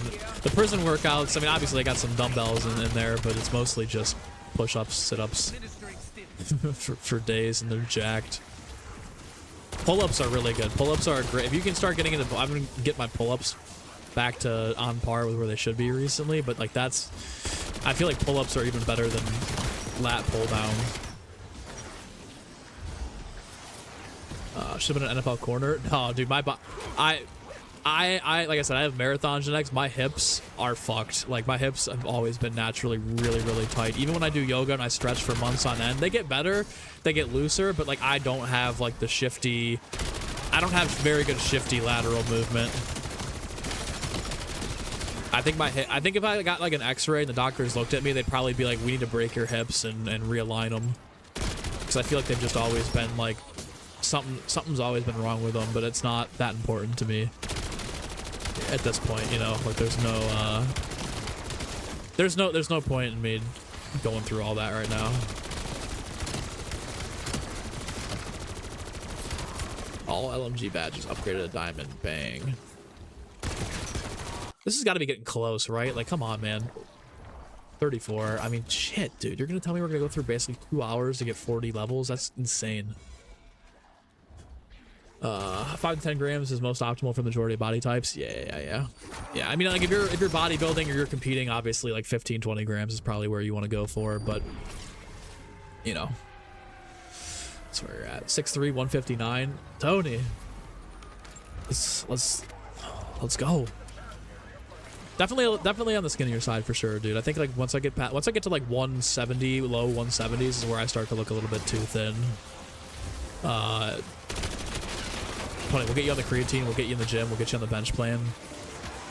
workouts. I mean, obviously they got some dumbbells in there, but it's mostly just push-ups, sit-ups for days, and they're jacked. Pull-ups are really good. Pull-ups are great. If you can start getting into, I'm gonna get my pull-ups back to on par with where they should be recently, but like that's, I feel like pull-ups are even better than lat pull down. Should have been an NFL corner. No, dude, my I like I said, I have marathon genetics. My hips are fucked. Like my hips have always been naturally really tight. Even when I do yoga and I stretch for months on end, they get better, they get looser, but like I don't have like the shifty, I don't have very good shifty lateral movement. I think if I got like an x-ray and the doctors looked at me, they'd probably be like, we need to break your hips and realign them. Because I feel like they've just always been like, something's always been wrong with them, but it's not that important to me at this point, you know? Like there's no point in me going through all that right now. All LMG badges upgraded to diamond. Bang. This has got to be getting close, right? Like, come on, man. 34. I mean, shit, dude. You're going to tell me we're going to go through basically 2 hours to get 40 levels? That's insane. 5 to 10 grams is most optimal for the majority of body types. Yeah. I mean, like, if you're bodybuilding or you're competing, obviously, like, 15, 20 grams is probably where you want to go for. But, you know. That's where you're at. 6'3", 159. Tony. Let's go. Definitely on the skinnier side for sure, dude. I think like once I get to like 170, low 170s is where I start to look a little bit too thin. We'll get you on the creatine, we'll get you in the gym, we'll get you on the bench plan.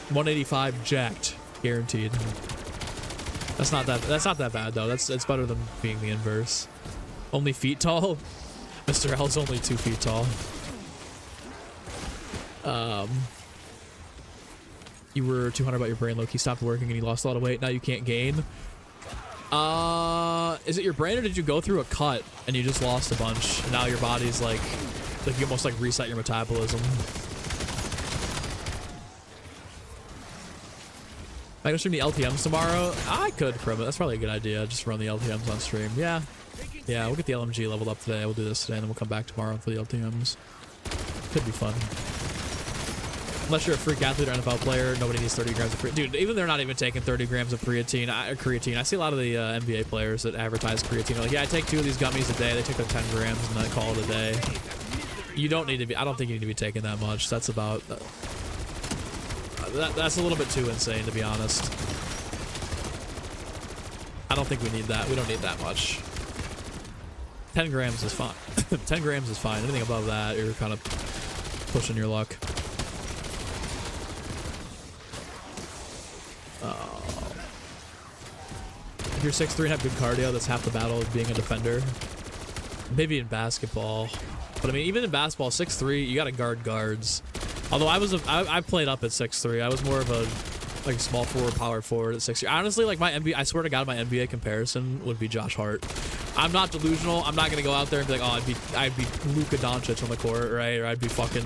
185 jacked, guaranteed. That's not that bad though. It's better than being the inverse. Only feet tall? Mr. L's only 2 feet tall. You were 200 about your brain, Loki stopped working and you lost a lot of weight. Now you can't gain. Is it your brain or did you go through a cut and you just lost a bunch? And now your body's like you almost like reset your metabolism. Am I gonna stream the LTMs tomorrow? I could, Prima. That's probably a good idea. Just run the LTMs on stream. Yeah, we'll get the LMG leveled up today. We'll do this today and then we'll come back tomorrow for the LTMs. Could be fun. Unless you're a freak athlete or NFL player, nobody needs 30 grams of creatine. Dude, even they're not even taking 30 grams of creatine. I see a lot of the NBA players that advertise creatine. They're like, yeah, I take 2 of these gummies a day. They take like 10 grams and then call it a day. You don't need to be, I don't think you need to be taking that much. That's about, that's a little bit too insane, to be honest. I don't think we need that. We don't need that much. 10 grams is fine. 10 grams is fine. Anything above that, you're kind of pushing your luck. If you're 6'3" and have good cardio, that's half the battle of being a defender. Maybe in basketball. But I mean, even in basketball, 6'3", you gotta guard guards. Although I played up at 6'3". I was more of a like small forward, power forward at 6'3". Honestly, like my NBA, I swear to God, my NBA comparison would be Josh Hart. I'm not delusional. I'm not gonna go out there and be like, oh, I'd be Luka Doncic on the court, right? Or I'd be fucking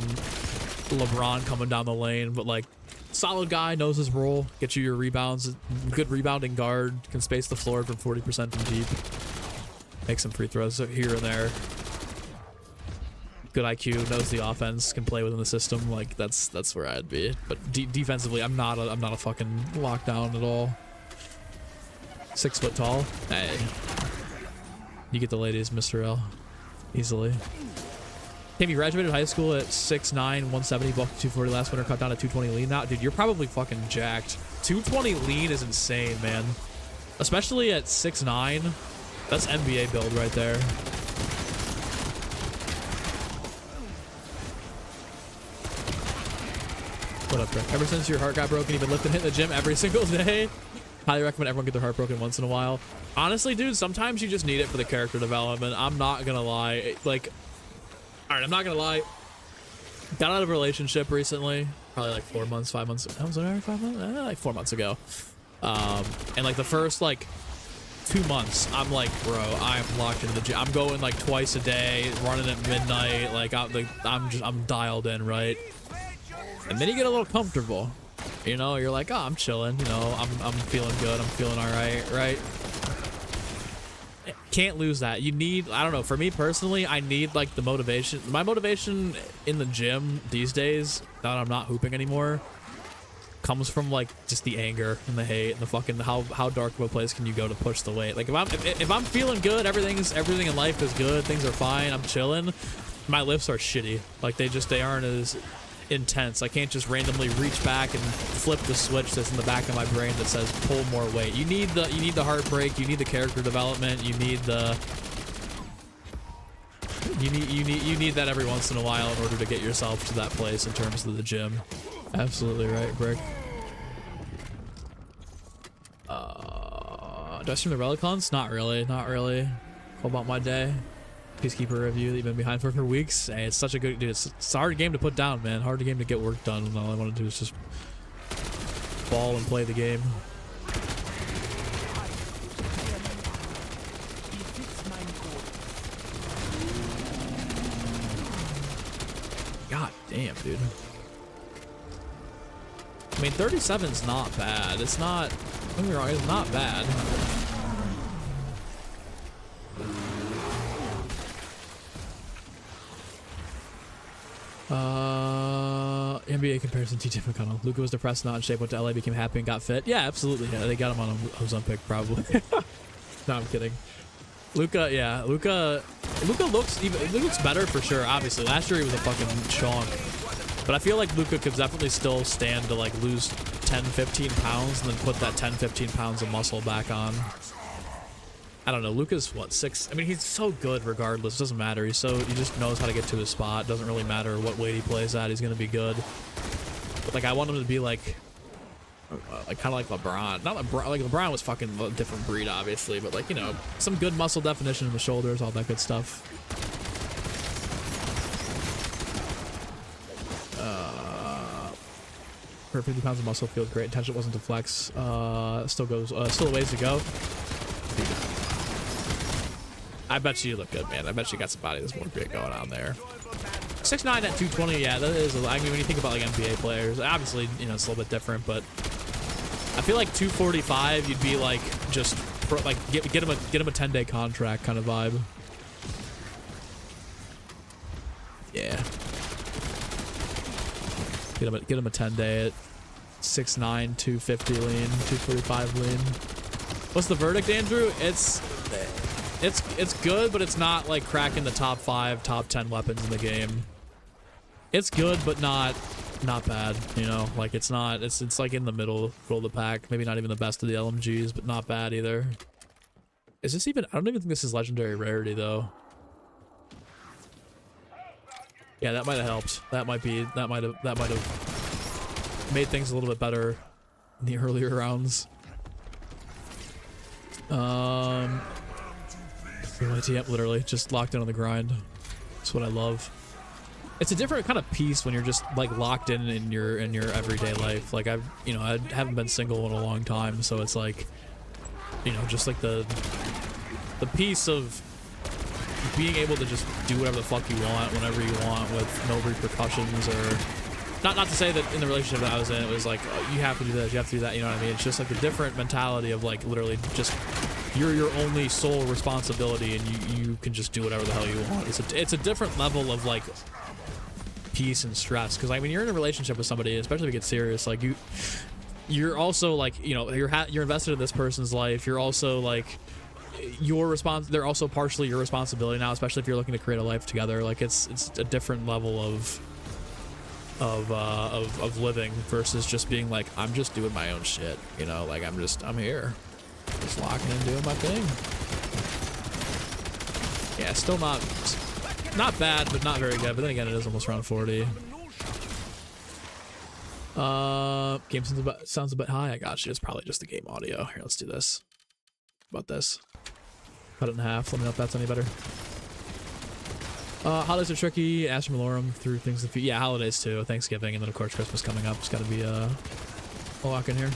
LeBron coming down the lane. But like, solid guy, knows his role, gets you your rebounds, good rebounding guard, can space the floor from 40% from deep, make some free throws here and there. Good IQ, knows the offense, can play within the system. Like that's where I'd be. But defensively, I'm not a fucking lockdown at all. 6 foot tall. Hey, you get the ladies, Mr. L, easily. Cam, you graduated high school at 6'9", 170, bulk 240 last winter, cut down to 220 lean now. Dude, you're probably fucking jacked. 220 lean is insane, man. Especially at 6'9". That's NBA build right there. Shut up, Rick. Ever since your heart got broken, you've been lifting, hitting the gym every single day. Highly recommend everyone get their heart broken once in a while. Honestly, dude, sometimes you just need it for the character development. I'm not gonna lie. Like, all right, I'm not gonna lie. Got out of a relationship recently, probably like 4 months, 5 months. Was it 5 months? Like 4 months ago. And like the first like 2 months, I'm like, bro, I'm locked into the gym. I'm going like twice a day, running at midnight. Like I'm dialed in, right? And then you get a little comfortable. You know, you're like, oh, I'm chilling. You know, I'm feeling good. I'm feeling all right. Can't lose that. You need, I don't know, for me personally, I need like the motivation. My motivation in the gym these days, now that I'm not hooping anymore, comes from like just the anger and the hate and the fucking how dark of a place can you go to push the weight. Like if I'm feeling good, everything in life is good, things are fine, I'm chilling, my lifts are shitty. Like they aren't as intense. I can't just randomly reach back and flip the switch that's in the back of my brain that says pull more weight. You need the heartbreak, you need the character development, you need that every once in a while in order to get yourself to that place in terms of the gym. Absolutely right, Brick. Do I stream the Relicons? Not really. How about my day? Peacekeeper review that you've been behind for weeks. Hey, it's such a good dude. It's a hard game to put down, man. Hard game to get work done. And all I want to do is just ball and play the game. God damn, dude. I mean, 37's not bad. It's not. Don't get me wrong. It's not bad. NBA comparison TJ McConnell. Luka was depressed, not in shape, went to LA, became happy, and got fit. Yeah, absolutely. Yeah, they got him on Ozempic, probably. No, I'm kidding. Luka looks better for sure. Obviously, last year he was a fucking chonk, but I feel like Luka could definitely still stand to like lose 10-15 pounds and then put that 10-15 pounds of muscle back on. I don't know. Luka's what, 6? I mean, he's so good regardless. It doesn't matter. He just knows how to get to his spot. Doesn't really matter what weight he plays at. He's gonna be good. But like, I want him to be like kind of like LeBron. Not LeBron. Like LeBron was fucking a different breed, obviously. But like, you know, some good muscle definition in the shoulders, all that good stuff. For 50 pounds of muscle, feels great. Intention wasn't to flex. Still a ways to go. I bet you look good, man. I bet you got some body that's more big going on there. 6'9" at 220, yeah, that is. I mean, when you think about like NBA players, obviously, you know, it's a little bit different, but I feel like 245, you'd be like just like get him a 10-day contract kind of vibe. Yeah. Get him a 10-day at 6'9", 250 lean, 245 lean. What's the verdict, Andrew? It's good, but it's not like cracking the top 5, top 10 weapons in the game. It's good, but not bad, you know? Like it's like in the middle of the pack. Maybe not even the best of the LMGs, but not bad either. Is this even, I don't even think this is legendary rarity though. Yeah, that might have helped. That might have made things a little bit better in the earlier rounds. Yep, literally just locked in on the grind. That's what I love. It's a different kind of peace when you're just like locked in your everyday life. Like I haven't been single in a long time, so it's like, you know, just like the peace of being able to just do whatever the fuck you want whenever you want with no repercussions. Or not to say that in the relationship that I was in it was like, oh, you have to do this, you have to do that, you know what I mean? It's just like a different mentality of like literally just you're your only sole responsibility and you can just do whatever the hell you want. It's a different level of like peace and stress, because like when you're in a relationship with somebody, especially if it gets serious, like you're also like, you know, you're invested in this person's life. You're also like they're also partially your responsibility now, especially if you're looking to create a life together. Like it's a different level of living versus just being like, I'm just doing my own shit, you know, like I'm here just locking in doing my thing. Yeah, still not bad, but not very good. But then again, it is almost round 40. Game sounds a bit high. I got you. It's probably just the game audio. Here, let's do this. How about this? Cut it in half. Let me know if that's any better. Holidays are tricky. Asher Malorum through things. Yeah, holidays too. Thanksgiving, and then of course Christmas coming up. It's got to be a lock in here.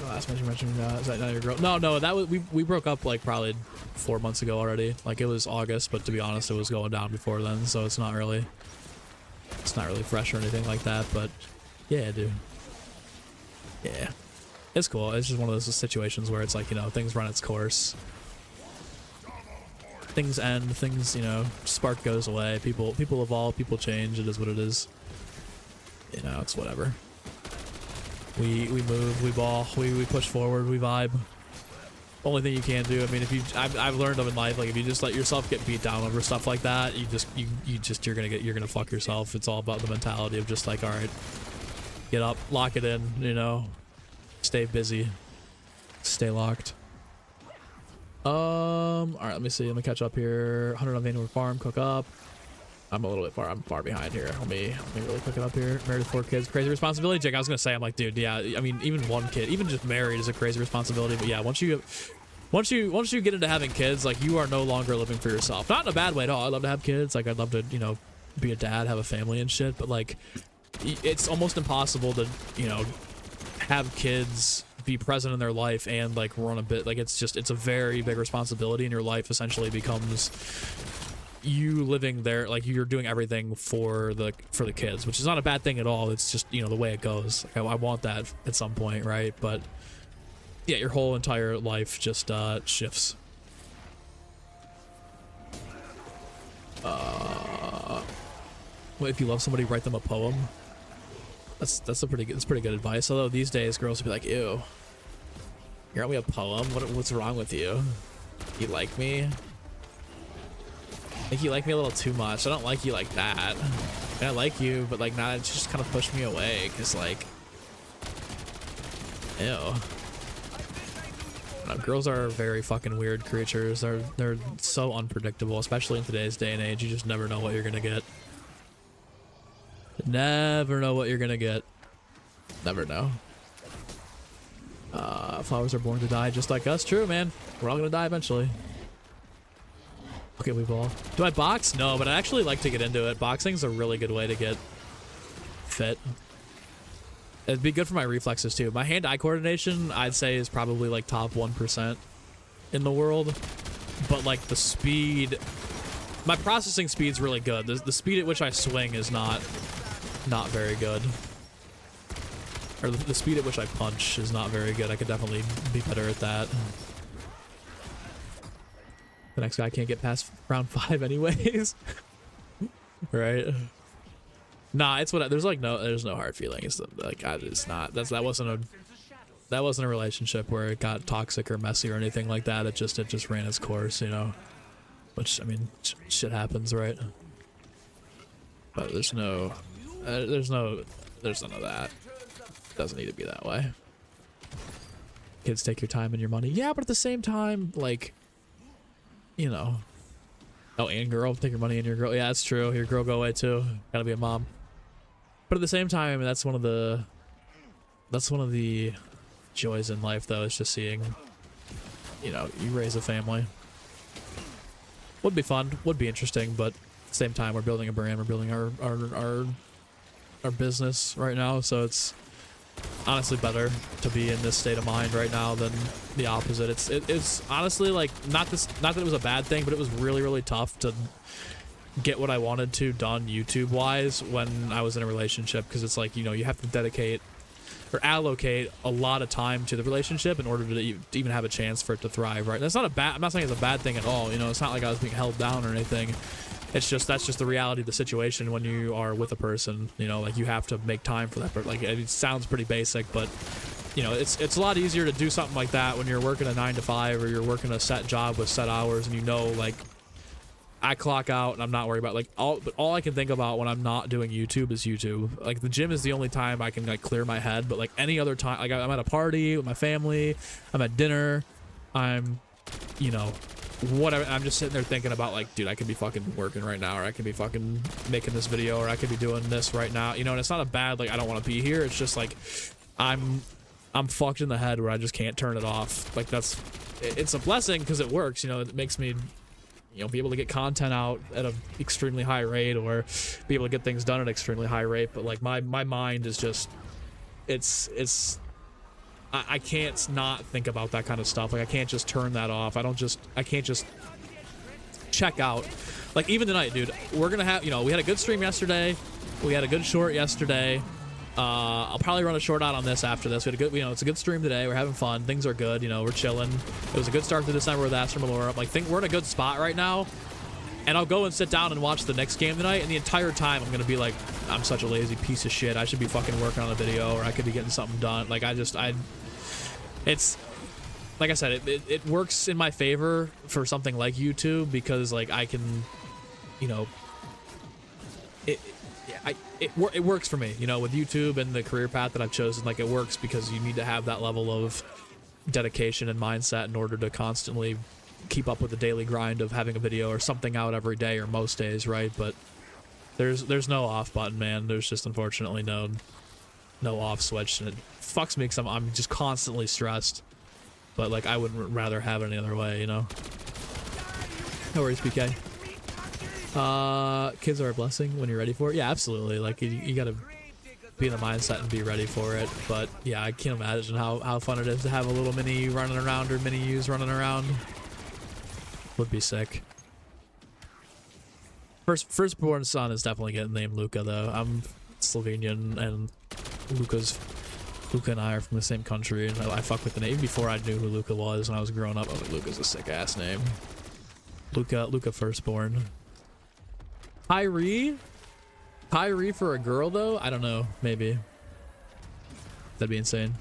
Last mention, is that not your girl? No, that was we broke up like probably 4 months ago already. Like it was August, but to be honest, it was going down before then, so it's not really fresh or anything like that. But yeah, dude. Yeah, it's cool. It's just one of those situations where it's like, you know, things run its course. Things end, things, you know, spark goes away, people evolve, people change, it is what it is. You know, it's whatever. We move, we ball, we push forward, we vibe. Only thing you can do, I mean, I've learned in life, like if you just let yourself get beat down over stuff like that, you're gonna fuck yourself. It's all about the mentality of just like, all right, get up, lock it in, you know, stay busy, stay locked. All right, let me see. Let me catch up here. 100 on Vanderbilt Farm, cook up. I'm a little bit far. I'm far behind here. Let me really cook it up here. Married with 4 kids, crazy responsibility. Jake, I was gonna say, I'm like, dude, yeah. I mean, even 1 kid, even just married, is a crazy responsibility. But yeah, once you get into having kids, like you are no longer living for yourself. Not in a bad way at all. I love to have kids. Like I'd love to, you know, be a dad, have a family and shit. But like, it's almost impossible to, you know, have kids, be present in their life and like run a bit. Like it's a very big responsibility, and your life essentially becomes you living there, like you're doing everything for the kids, which is not a bad thing at all. It's just, you know, the way it goes. Like I want that at some point, right? But yeah, your whole entire life just shifts. Well, if you love somebody, write them a poem. That's pretty good advice. Although these days girls will be like, ew, you wrote me a poem? What's wrong with you? You like me? I think you like me a little too much. I don't like you like that. I like you, but like, nah, it just kind of pushed me away because like, ew. No, girls are very fucking weird creatures. They're so unpredictable, especially in today's day and age. You just never know what you're gonna get. Never know what you're gonna get. Never know. Flowers are born to die just like us. True, man. We're all gonna die eventually. Okay, we ball. Do I box? No, but I actually like to get into it. Boxing's a really good way to get fit. It'd be good for my reflexes too. My hand-eye coordination, I'd say, is probably like top 1% in the world. But like the speed, my processing speed's really good. The speed at which I swing is not very good. Or the speed at which I punch is not very good. I could definitely be better at that. The next guy can't get past round 5 anyways. Right? Nah, it's what there's no hard feelings. Like that wasn't a relationship where it got toxic or messy or anything like that. It just ran its course, you know. Which, I mean, shit happens, right? But there's none of that. It doesn't need to be that way. Kids take your time and your money. Yeah, but at the same time, like, you know. Oh, and girl, take your money and your girl. Yeah, that's true. Your girl go away too. Gotta be a mom. But at the same time, that's one of the joys in life, though, is just seeing, you know, you raise a family. Would be fun, would be interesting, but at the same time, we're building a brand, we're building our business right now, so it's honestly better to be in this state of mind right now than the opposite. It's honestly like not that it was a bad thing, but it was really tough to get what I wanted to done YouTube wise when I was in a relationship, because it's like, you know, you have to dedicate or allocate a lot of time to the relationship in order to even have a chance for it to thrive, right? And that's not I'm not saying it's a bad thing at all, you know. It's not like I was being held down or anything. It's just, that's just the reality of the situation when you are with a person, you know, like you have to make time for that. But like, it sounds pretty basic, but you know, it's a lot easier to do something like that when you're working a 9 to 5 or you're working a set job with set hours, and you know, like, I clock out and I'm not worried about like all I can think about when I'm not doing YouTube is YouTube. Like the gym is the only time I can like clear my head, but like any other time, like I'm at a party with my family, I'm at dinner, I'm, you know, whatever. I'm just sitting there thinking about like, dude, I could be fucking working right now, or I could be fucking making this video, or I could be doing this right now, you know. And it's not a bad like I don't want to be here. It's just like I'm fucked in the head where I just can't turn it off. Like it's a blessing because it works, you know. It makes me, you know, be able to get content out at an extremely high rate, or be able to get things done at an extremely high rate. But like my mind is just, I can't not think about that kind of stuff. Like I can't just turn that off. I can't just check out. Like even tonight, dude, we're gonna have, you know, we had a good stream yesterday. We had a good short yesterday. I'll probably run a short out on this after this. We had a good, you know, it's a good stream today. We're having fun. Things are good. You know, we're chilling. It was a good start to December with Astro Malora. I'm like, we're in a good spot right now. And I'll go and sit down and watch the next game tonight. And the entire time I'm going to be like, I'm such a lazy piece of shit. I should be fucking working on a video, or I could be getting something done. Like it's like I said, it works in my favor for something like YouTube, because like I can, you know, it works for me, you know, with YouTube and the career path that I've chosen. Like it works because you need to have that level of dedication and mindset in order to constantly keep up with the daily grind of having a video or something out every day, or most days, right? But there's no off button, man. There's just unfortunately no off switch, and it fucks me because I'm just constantly stressed. But like I wouldn't rather have it any other way, you know. No worries, PK. Kids are a blessing when you're ready for it. Yeah, absolutely. Like you gotta be in the mindset and be ready for it. But yeah, I can't imagine how fun it is to have a little mini running around, or mini yous running around. Would be sick. Firstborn son is definitely getting named Luca though. I'm Slovenian, and Luca and I are from the same country, and I fuck with the name. Even before I knew who Luca was when I was growing up, I was like, Luca's a sick ass name. Luca Firstborn. Kyrie for a girl though? I don't know, maybe. That'd be insane.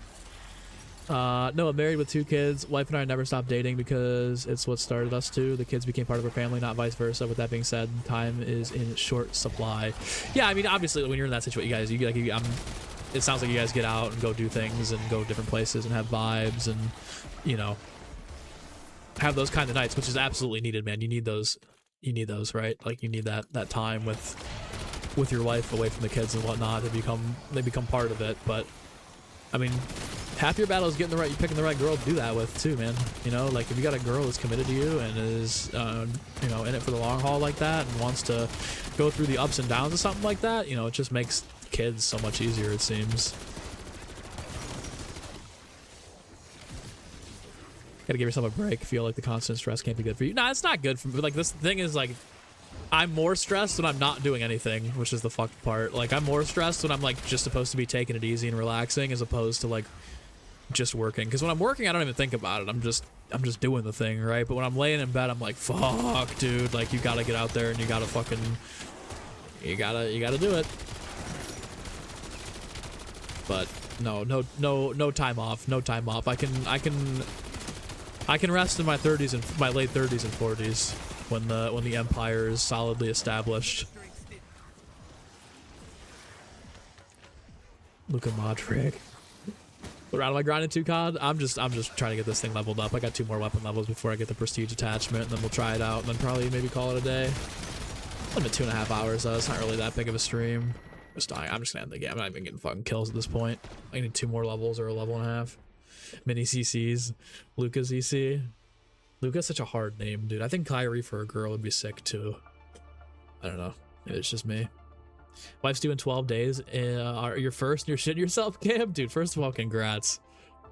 No, I'm married with 2 kids. Wife and I never stopped dating because it's what started us two. The kids became part of our family, not vice versa. With that being said, time is in short supply. Yeah, I mean, obviously, when you're in that situation, it sounds like you guys get out and go do things and go different places and have vibes and, you know, have those kind of nights, which is absolutely needed, man. You need those, right? Like you need that time with your wife away from the kids and whatnot. They become part of it. But I mean, half your battle is picking the right girl to do that with too, man. You know, like if you got a girl that's committed to you and is, you know, in it for the long haul like that, and wants to go through the ups and downs of something like that, you know, it just makes kids so much easier, it seems. Gotta give yourself a break. Feel like the constant stress can't be good for you. Nah, it's not good for me. Like, this thing is like, I'm more stressed when I'm not doing anything, which is the fucked part. Like, I'm more stressed when I'm like just supposed to be taking it easy and relaxing, as opposed to like just working. Because when I'm working, I don't even think about it. I'm just doing the thing, right? But when I'm laying in bed, I'm like, fuck, dude. Like, you gotta get out there and you gotta fucking, you gotta do it. But no time off. No time off. I can rest in my 30s and my late 30s and 40s when the empire is solidly established. Luka Modric. What round am I grinding to, COD? I'm just trying to get this thing leveled up. I got 2 more weapon levels before I get the prestige attachment, and then we'll try it out, and then probably maybe call it a day. I'm at 2.5 hours though. It's not really that big of a stream. Just dying. I'm just gonna end the game. I'm not even getting fucking kills at this point. I need 2 more levels or a level and a half. Mini CCs. Luca CC. Luca's such a hard name, dude. I think Kyrie for a girl would be sick too. I don't know. Maybe it's just me. Wife's due in 12 days. Are you first? You're shitting yourself, Cam? Dude, first of all, congrats.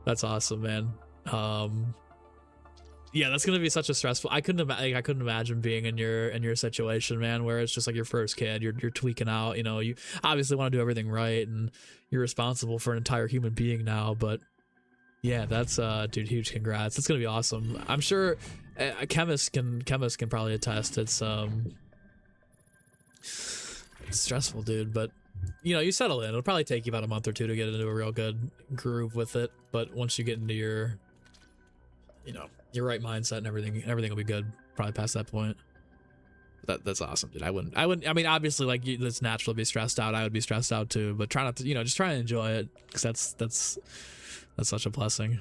That's awesome, man. Yeah, that's gonna be such a stressful. I couldn't imagine being in your situation, man, where it's just like your first kid. You're tweaking out. You know, you obviously want to do everything right, and you're responsible for an entire human being now. But yeah, that's dude, huge congrats. That's gonna be awesome. I'm sure a chemist can probably attest. It's stressful, dude, but you know, you settle in. It'll probably take you about a month or 2 to get into a real good groove with it, but once you get into your, you know, your right mindset and everything will be good probably past that point. That's awesome, dude. I wouldn't, I mean, obviously, like, it's natural to be stressed out. I would be stressed out too, but try not to, you know, just try and enjoy it, because that's such a blessing.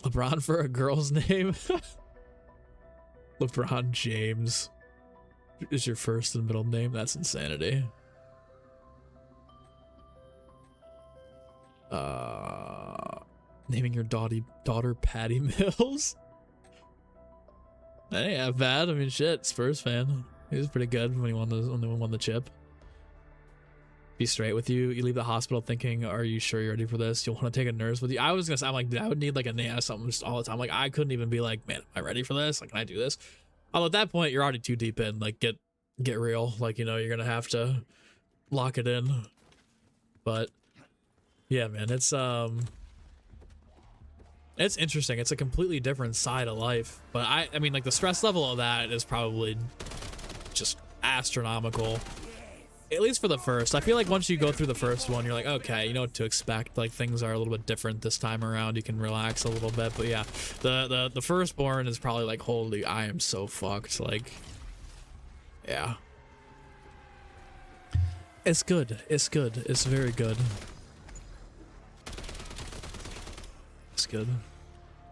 LeBron for a girl's name. LeBron James is your first and middle name? That's insanity. Naming your daughter Patty Mills? That ain't that bad. I mean, shit, Spurs fan. He was pretty good when he won the chip. Be straight with you. You leave the hospital thinking, are you sure you're ready for this? You'll want to take a nurse with you. I was gonna say, I'm like, dude, I would need like a name or something just all the time. Like, I couldn't even be like, man, am I ready for this? Like, can I do this? Although at that point, you're already too deep in. Like, get real. Like, you know, you're gonna have to lock it in. But yeah, man, it's interesting. It's a completely different side of life. But I mean, like, the stress level of that is probably just astronomical. At least for the first. I feel like once you go through the first one, you're like, okay, you know what to expect. Like, things are a little bit different this time around. You can relax a little bit. But yeah, the firstborn is probably like, holy, I am so fucked. Like, yeah. It's good. It's good. It's very good. It's good.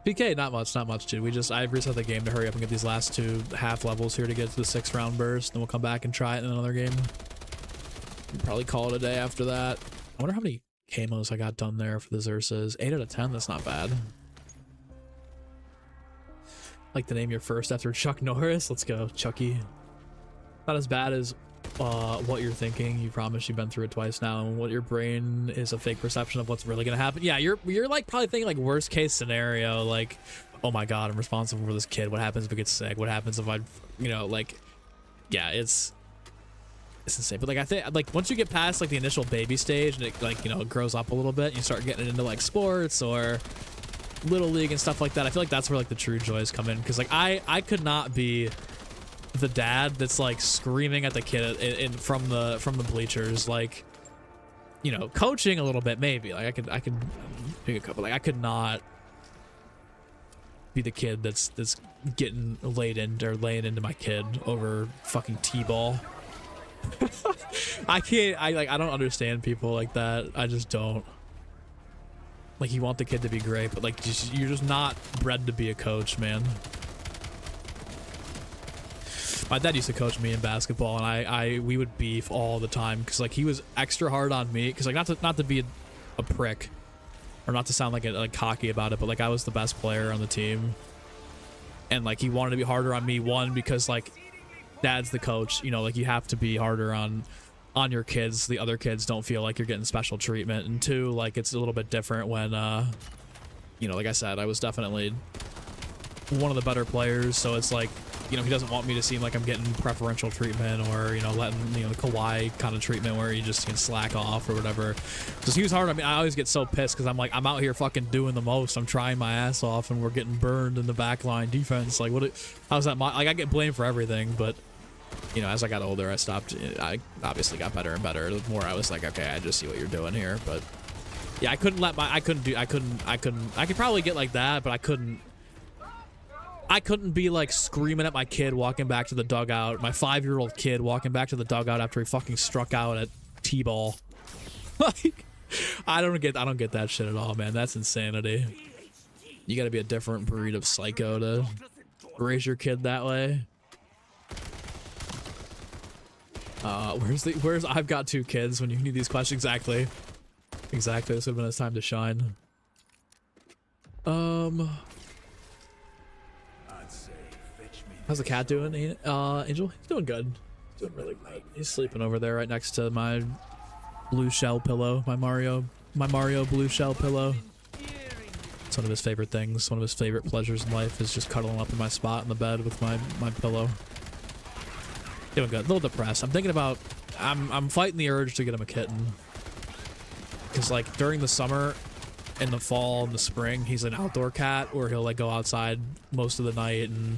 PK, not much, dude. I've reset the game to hurry up and get these last 2 half levels here to get to the 6-round burst. Then we'll come back and try it in another game. Probably call it a day after that. I wonder how many camos I got done there for the Xerxes. 8 out of 10, that's not bad. Like to name your first after Chuck Norris. Let's go, Chucky. Not as bad as what you're thinking. You promise you've been through it twice now, and what your brain is a fake perception of what's really gonna happen. Yeah, you're like probably thinking like worst case scenario, like, oh my god, I'm responsible for this kid. What happens if it gets sick? What happens if I, you know, like, yeah, it's insane. But like, I think like once you get past like the initial baby stage and it, like, you know, it grows up a little bit, you start getting into like sports or little league and stuff like that. I feel like that's where like the true joys come in, because like I could not be the dad that's like screaming at the kid from the bleachers, like, you know, coaching a little bit maybe. Like I could pick a couple. Like I could not be the kid that's getting laying into my kid over fucking t-ball. I can't. I don't understand people like that. I just don't. Like, you want the kid to be great, but like, you're just not bred to be a coach, man. My dad used to coach me in basketball, and we would beef all the time because like he was extra hard on me, because like not to be a prick or not to sound like cocky about it, but like I was the best player on the team, and like he wanted to be harder on me. One, because like dad's the coach, you know, like you have to be harder on your kids. The other kids don't feel like you're getting special treatment. And 2, like it's a little bit different when you know, like I said, I was definitely one of the better players, so it's like, you know, he doesn't want me to seem like I'm getting preferential treatment, or, you know, letting, you know, the Kawhi kind of treatment where you just can slack off or whatever. Because he was hard. I mean, I always get so pissed because I'm like, I'm out here fucking doing the most. I'm trying my ass off, and we're getting burned in the backline defense. Like, how's that? Like, I get blamed for everything, but, you know, as I got older, I stopped. I obviously got better and better. The more I was like, okay, I just see what you're doing here. But yeah, I could probably get like that, but I couldn't be like screaming at my kid walking back to the dugout, my 5-year-old kid walking back to the dugout after he fucking struck out at t-ball. Like, I don't get that shit at all, man. That's insanity. You gotta be a different breed of psycho to raise your kid that way. Where's I've got 2 kids when you need these questions? Exactly. This would have been his time to shine. How's the cat doing, Angel? He's doing good. He's doing really good. He's sleeping over there right next to my blue shell pillow, my Mario blue shell pillow. It's one of his favorite things. One of his favorite pleasures in life is just cuddling up in my spot in the bed with my pillow. Doing good. A little depressed. I'm thinking about, I'm fighting the urge to get him a kitten. Because like during the summer, in the fall, and the spring, he's an outdoor cat where he'll like go outside most of the night and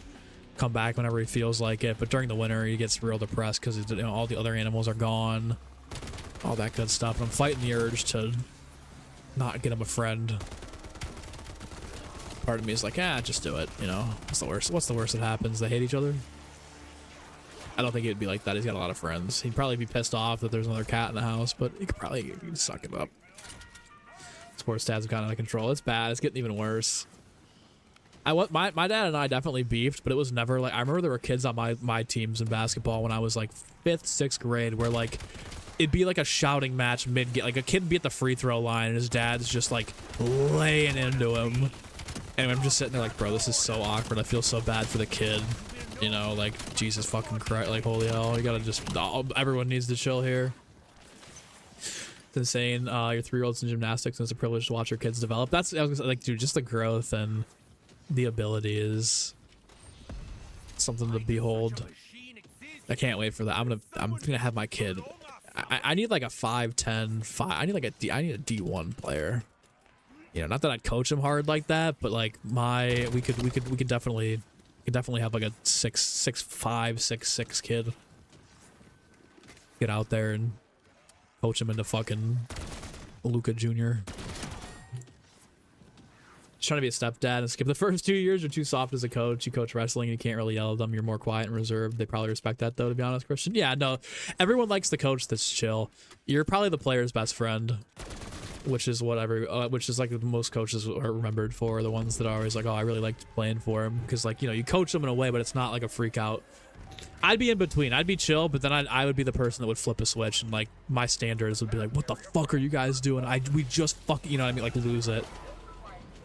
come back whenever he feels like it. But during the winter, he gets real depressed because, you know, all the other animals are gone, all that good stuff. And I'm fighting the urge to not get him a friend. Part of me is like, just do it, you know. What's the worst that happens? They hate each other. I don't think he'd be like that. He's got a lot of friends. He'd probably be pissed off that there's another cat in the house, but he could probably suck it up. Sports stats have gotten out of control. It's bad. It's getting even worse. My dad and I definitely beefed, but it was never like, I remember there were kids on my teams in basketball when I was like 5th, 6th grade where like it'd be like a shouting match mid-game. Like a kid would be at the free throw line and his dad's just like laying into him. And I'm just sitting there like, bro, this is so awkward. I feel so bad for the kid. You know, like, Jesus fucking Christ. Like, holy hell. You gotta just, everyone needs to chill here. It's insane. Your 3-year-old's in gymnastics and it's a privilege to watch your kids develop. That's, I was like, dude, just the growth and the ability is something to behold. I can't wait for that. I'm gonna have my kid. I need like a 5'10", 5. I need like I need a D1 player. You know, not that I'd coach him hard like that, but like we could definitely have like a 6'5", 6'6" kid. Get out there and coach him into fucking Luca Jr. Just trying to be a stepdad and skip the first 2 years. You're too soft as a coach. You coach wrestling and you can't really yell at them. You're more quiet and reserved. They probably respect that though, to be honest, Christian. Yeah, no, everyone likes the coach that's chill. You're probably the player's best friend, which is which is like most coaches are remembered for. The ones that are always like, oh, I really liked playing for him, because like, you know, you coach them in a way, but it's not like a freak out. I'd be in between. I'd be chill, but then I would be the person that would flip a switch, and like my standards would be like, what the fuck are you guys doing? We just fucking, you know what I mean, like lose it.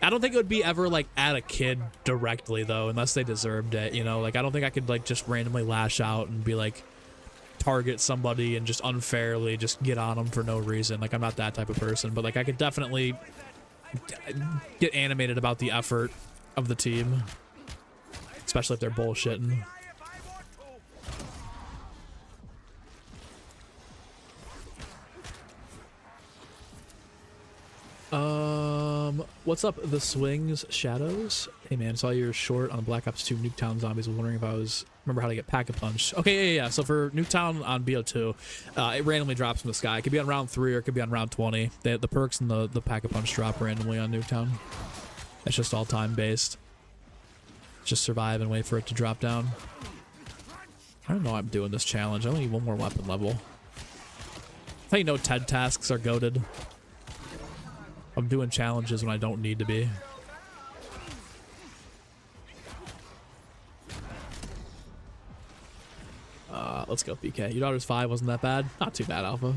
I don't think it would be ever like at a kid directly though, unless they deserved it, you know? Like I don't think I could like just randomly lash out and be like, target somebody and just unfairly just get on them for no reason. Like I'm not that type of person, but like I could definitely get animated about the effort of the team, especially if they're bullshitting. What's up, the Swings Shadows? Hey man, saw your short on Black Ops 2 Nuketown Zombies. Was wondering if I remember how to get Pack-a-Punch. Okay, yeah. So for Nuketown on BO2, it randomly drops from the sky. It could be on round 3 or it could be on round 20. The perks and the Pack-a-Punch drop randomly on Nuketown. It's just all time based. Just survive and wait for it to drop down. I don't know why I'm doing this challenge. I only need one more weapon level. I think no TED tasks are goated. I'm doing challenges when I don't need to be. Let's go, PK. Your daughter's 5, wasn't that bad? Not too bad, Alpha.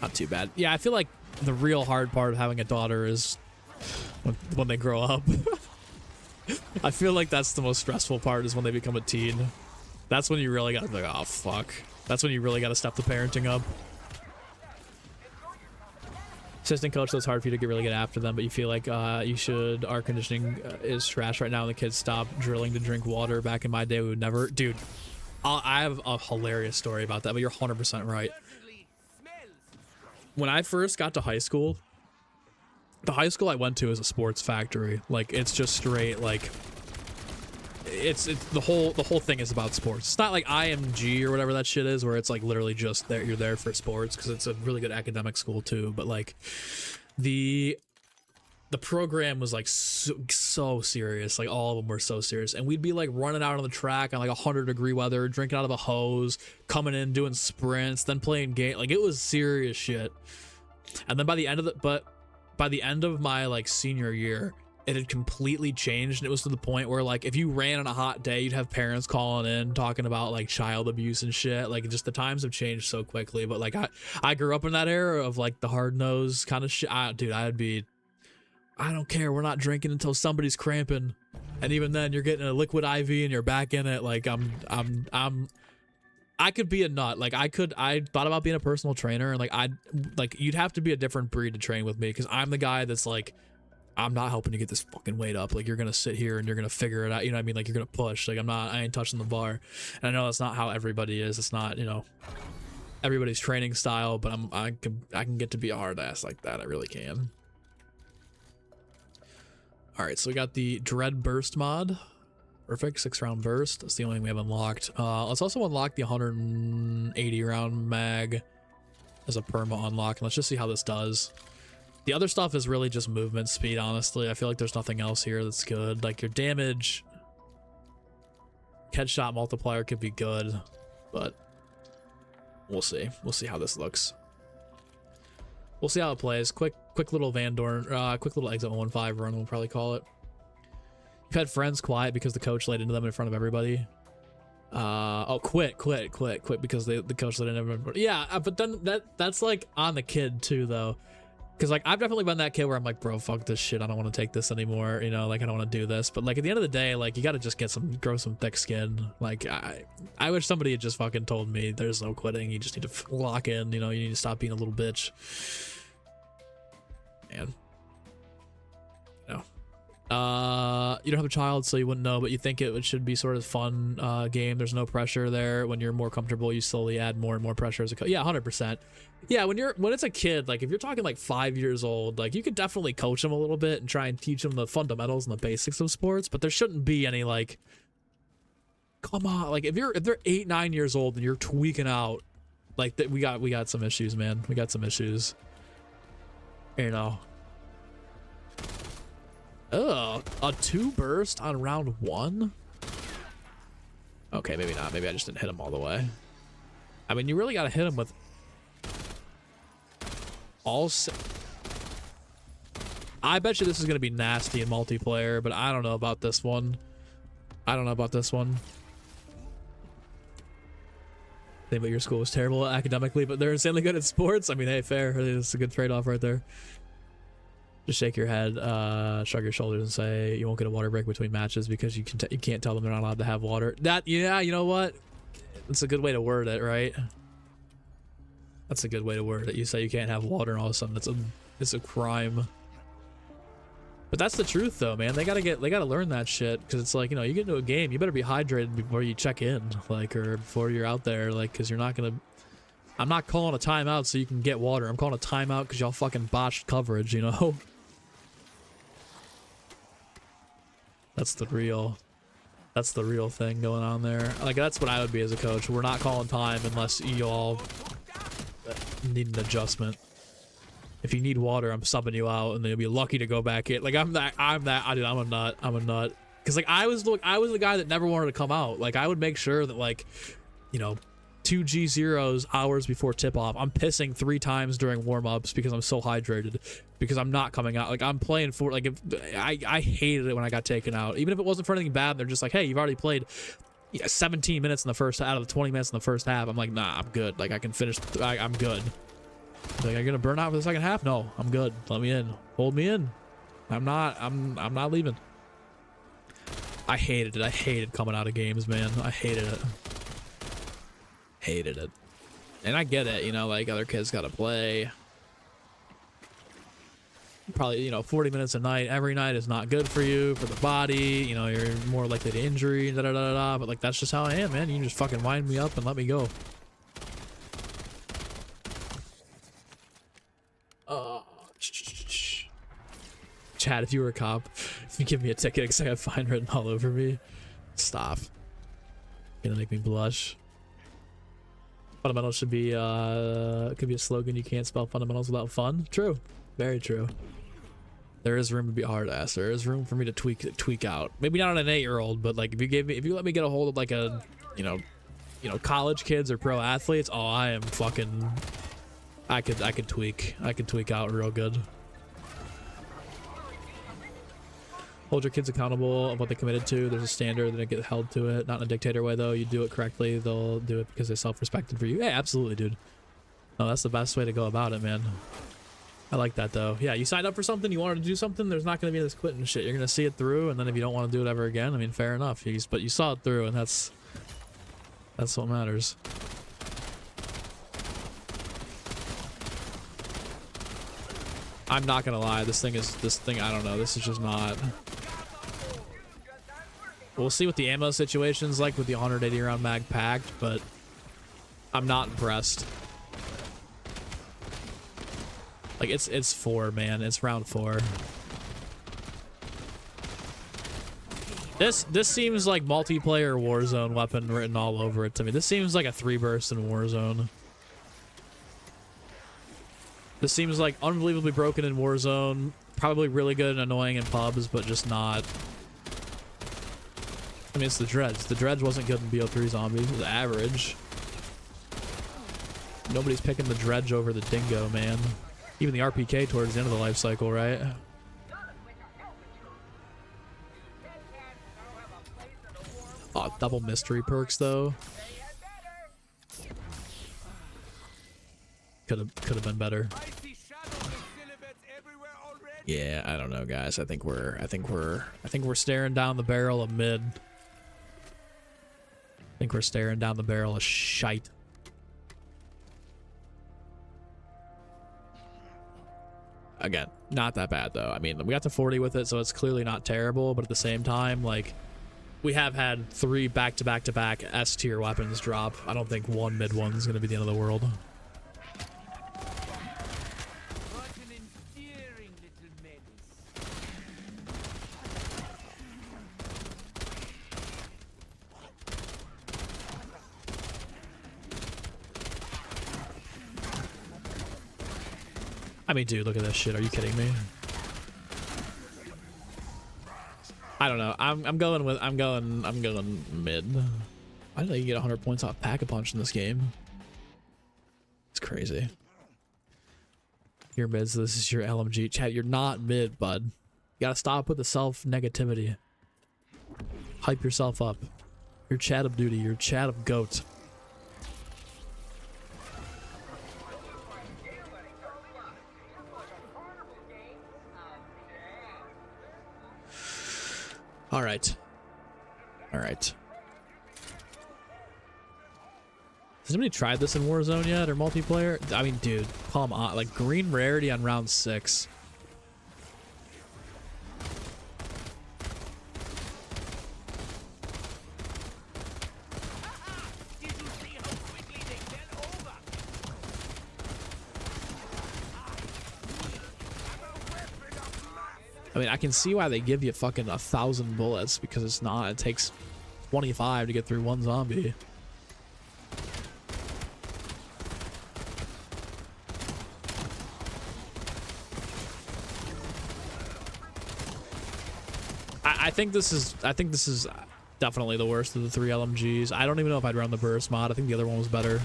Not too bad. Yeah, I feel like the real hard part of having a daughter is when they grow up. I feel like that's the most stressful part, is when they become a teen. That's when you really gotta be like, oh, fuck. That's when you really gotta step the parenting up. Assistant coach, so it's hard for you to really get after them, but you feel like you should. Our conditioning is trash right now, and the kids stop drilling to drink water. Back in my day, we would never. Dude, I have a hilarious story about that, but you're 100% right. When I first got to high school, the high school I went to is a sports factory. Like, it's just straight, like, it's the whole thing is about sports. It's not like IMG or whatever that shit is, where it's like literally just there, you're there for sports, because it's a really good academic school too. But like the program was like so serious. Like all of them were so serious, and we'd be like running out on the track on like 100-degree weather, drinking out of a hose, coming in doing sprints, then playing game. Like it was serious shit. And then by the end of my like senior year, it had completely changed, and it was to the point where like if you ran on a hot day, you'd have parents calling in talking about like child abuse and shit. Like just the times have changed so quickly. But like I grew up in that era of like the hard-nosed kind of shit. Dude, I don't care, we're not drinking until somebody's cramping, and even then you're getting a liquid IV and you're back in it. Like I could be a nut. Like I thought about being a personal trainer, and like you'd have to be a different breed to train with me, because I'm the guy that's like, I'm not helping you get this fucking weight up. Like, you're gonna sit here and you're gonna figure it out. You know what I mean? Like, you're gonna push. Like, I ain't touching the bar. And I know that's not how everybody is. It's not, you know, everybody's training style, but I can get to be a hard ass like that. I really can. All right, so we got the Dread Burst mod. Perfect, 6-round burst. That's the only thing we have unlocked. Let's also unlock the 180 round mag as a perma unlock, and let's just see how this does. The other stuff is really just movement speed, honestly. I feel like there's nothing else here that's good. Like, your damage, headshot multiplier could be good, but we'll see. We'll see how this looks. We'll see how it plays. Quick little Van Dorn, quick little exit 115 run, we'll probably call it. You've had friends quiet because the coach laid into them in front of everybody. Oh, quit because the coach laid into everybody. Yeah, but then that's like on the kid too, though. Because like I've definitely been that kid where I'm like, bro, fuck this shit. I don't want to take this anymore. You know, like I don't want to do this. But like at the end of the day, like you got to just grow some thick skin. Like I wish somebody had just fucking told me there's no quitting. You just need to lock in. You know, you need to stop being a little bitch. Man. You don't have a child, so you wouldn't know, but you think it should be sort of fun game. There's no pressure there. When you're more comfortable, you slowly add more and more pressure as a coach. Yeah, 100%. Yeah, when it's a kid, like if you're talking like 5 years old, like you could definitely coach them a little bit and try and teach them the fundamentals and the basics of sports, but there shouldn't be any like, come on, like if they're 8, 9 years old and you're tweaking out, like that, we got some issues, man. We got some issues. You know. Ugh, a 2 burst on round 1? Okay, maybe not. Maybe I just didn't hit him all the way. I mean, you really got to hit him with all... I bet you this is going to be nasty in multiplayer, but I don't know about this one. I don't know about this one. Think about your school was terrible academically, but they're insanely good at sports. I mean, hey, fair. It's a good trade-off right there. Just shake your head, shrug your shoulders, and say you won't get a water break between matches because you can't tell them they're not allowed to have water. Yeah, you know what? It's a good way to word it, right? That's a good way to word it. You say you can't have water, and all of a sudden it's a crime. But that's the truth, though, man. They gotta learn that shit, because it's like, you know, you get into a game, you better be hydrated before you check in, like, or before you're out there, like, because you're not gonna. I'm not calling a timeout so you can get water. I'm calling a timeout because y'all fucking botched coverage, you know? That's the real thing going on there. Like, that's what I would be as a coach. We're not calling time unless you all need an adjustment. If you need water, I'm subbing you out, and then you'll be lucky to go back in. Like, I'm a nut. Because, like, I was the guy that never wanted to come out. Like, I would make sure that, like, you know, 2 G0s hours before tip-off, I'm pissing 3 times during warm-ups because I'm so hydrated, because I'm not coming out. Like, I'm playing for, like, I hated it when I got taken out. Even if it wasn't for anything bad, they're just like, hey, you've already played 17 minutes in the first, out of the 20 minutes in the first half. I'm like, nah, I'm good. Like, I can finish, I'm good. Like, are you gonna burn out for the second half? No, I'm good. Let me in. Hold me in. I'm not leaving. I hated it. I hated coming out of games, man. I hated it. Hated it. And I get it, you know, like, other kids gotta play. Probably, you know, 40 minutes a night every night is not good for you, for the body. You know, you're more likely to injury, da-da-da-da-da. But, like, that's just how I am, man. You can just fucking wind me up and let me go. Chad, if you were a cop, if you give me a ticket because I got fine written all over me, stop. You're gonna make me blush. Fundamentals should be, could be a slogan. You can't spell fundamentals without fun. True. Very true. There is room to be a hard ass. There is room for me to tweak out. Maybe not on an 8-year-old, but like if you let me get a hold of like a, you know, college kids or pro athletes, oh, I am fucking, I could tweak out real good. Hold your kids accountable of what they committed to. There's a standard, they get held to it. Not in a dictator way, though. You do it correctly, they'll do it because they self-respected for you. Yeah, absolutely, dude. No, that's the best way to go about it, man. I like that, though. Yeah, you signed up for something, you wanted to do something, there's not going to be this quitting shit. You're going to see it through, and then if you don't want to do it ever again, I mean, fair enough. But you saw it through, and that's what matters. I'm not going to lie. This thing, I don't know. This is just not... We'll see what the ammo situation's like with the 180 round mag packed, but I'm not impressed. Like, it's 4, man. It's round 4. This seems like multiplayer Warzone weapon written all over it to me. This seems like a 3 burst in Warzone. This seems like unbelievably broken in Warzone. Probably really good and annoying in pubs, but just not. I mean, it's the Dredge. The Dredge wasn't good in BO3 Zombies. It was average. Nobody's picking the Dredge over the Dingo, man. even the RPK towards the end of the life cycle, right? Oh, double mystery perks though. Could have been better. Yeah, I don't know, guys. I think we're staring down the barrel of mid. I think we're staring down the barrel of shite. Again, not that bad though. I mean, we got to 40 with it, so it's clearly not terrible, but at the same time, like, we have had 3 back-to-back-to-back S tier weapons drop. I don't think one mid one is going to be the end of the world. I mean, dude, look at this shit. Are you kidding me? I don't know. I'm going mid. Why did I get 100 points off Pack-a-Punch in this game? It's crazy. You're mid, so this is your LMG. Chat, you're not mid, bud. You gotta stop with the self-negativity. Hype yourself up. You're Chat of Duty. You're Chat of Goat. All right. All right. Has anybody tried this in Warzone yet or multiplayer? I mean, dude, come on. Like, green rarity on round 6. I mean, I can see why they give you fucking 1,000 bullets, because it's not. It takes 25 to get through one zombie. I think this is definitely the worst of the 3 LMGs. I don't even know if I'd run the burst mod. I think the other one was better.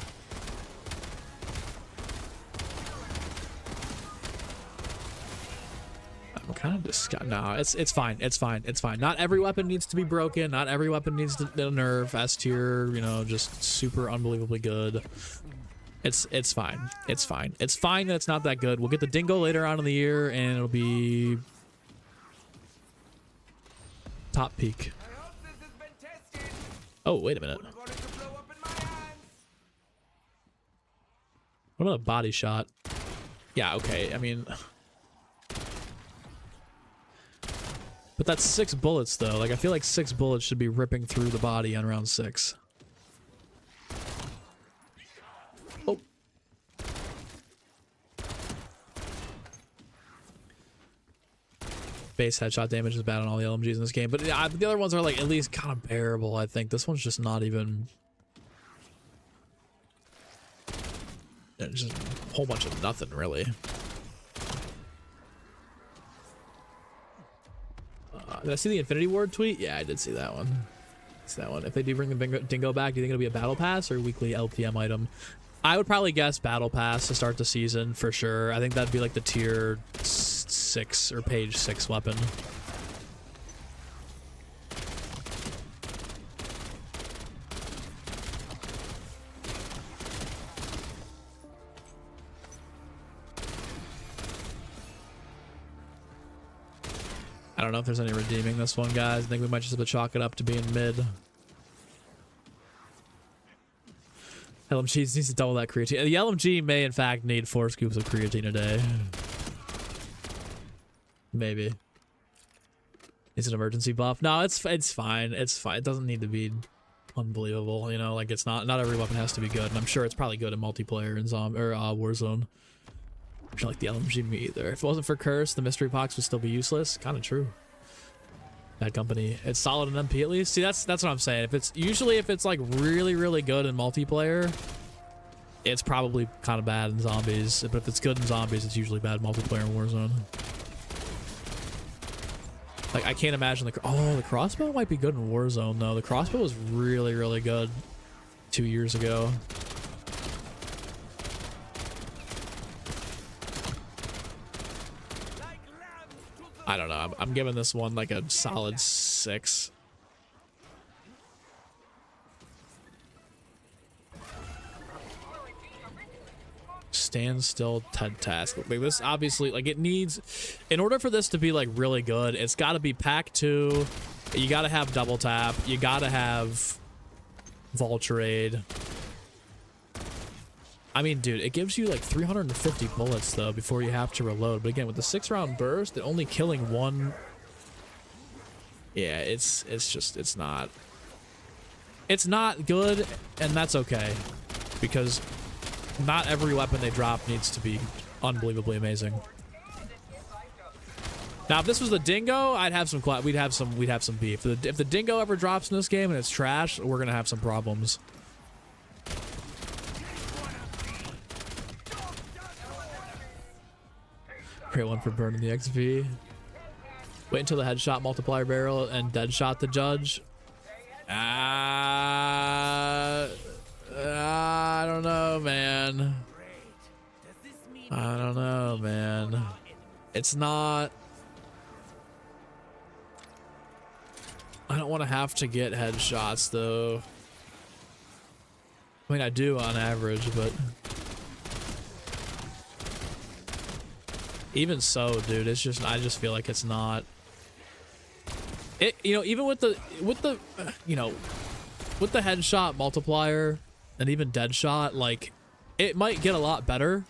No, it's fine. It's fine. It's fine. Not every weapon needs to be broken. Not every weapon needs to nerf. S tier, you know, just super unbelievably good. It's fine. It's fine. It's fine that it's not that good. We'll get the Dingo later on in the year, and it'll be top peak. Oh, wait a minute. What about a body shot? Yeah, okay. I mean, but that's 6 bullets though. Like, I feel like 6 bullets should be ripping through the body on round 6. Oh. Base headshot damage is bad on all the LMGs in this game, but the other ones are like at least kind of bearable, I think. This one's just not even. Just a whole bunch of nothing, really. Did I see the Infinity Ward tweet? Yeah, I did see that one. If they do bring the Dingo back, do you think it'll be a battle pass or weekly LPM item? I would probably guess battle pass to start the season for sure. I think that'd be like the tier 6 or page 6 weapon. I don't know if there's any redeeming this one, guys. I think we might just have to chalk it up to being mid. LMG needs to double that creatine. The LMG may, in fact, need 4 scoops of creatine a day. Maybe. It's an emergency buff. No, it's fine. It's fine. It doesn't need to be unbelievable. You know, like, it's not every weapon has to be good. And I'm sure it's probably good in multiplayer in Warzone. I don't like the LMG me either. If it wasn't for Curse, the mystery box would still be useless. Kind of true. Bad company. It's solid in MP at least. See, that's what I'm saying. If it's like really, really good in multiplayer, it's probably kind of bad in zombies. But if it's good in zombies, it's usually bad in multiplayer in Warzone. Like, I can't imagine the crossbow might be good in Warzone though. The crossbow was really, really good 2 years ago. I don't know. I'm giving this one like a solid 6. Stand still TED task. Like this obviously, like it needs, in order for this to be like really good, it's got to be pack 2. You got to have double tap. You got to have Vulturade. I mean, dude, it gives you like 350 bullets though before you have to reload. But again, with the 6-round burst, and only killing one. Yeah, it's not good, and that's okay, because not every weapon they drop needs to be unbelievably amazing. Now, if this was the Dingo, I'd have some we'd have some beef. If the Dingo ever drops in this game and it's trash, we're gonna have some problems. Great one for burning the XP. Wait until the headshot multiplier barrel and dead shot the judge. I don't know, man. I don't know, man. It's not. I don't want to have to get headshots though. I mean, I do on average, but even so, dude, it's just, I just feel like it's not. It, you know, even with the you know, with the headshot multiplier and even dead shot, like it might get a lot better,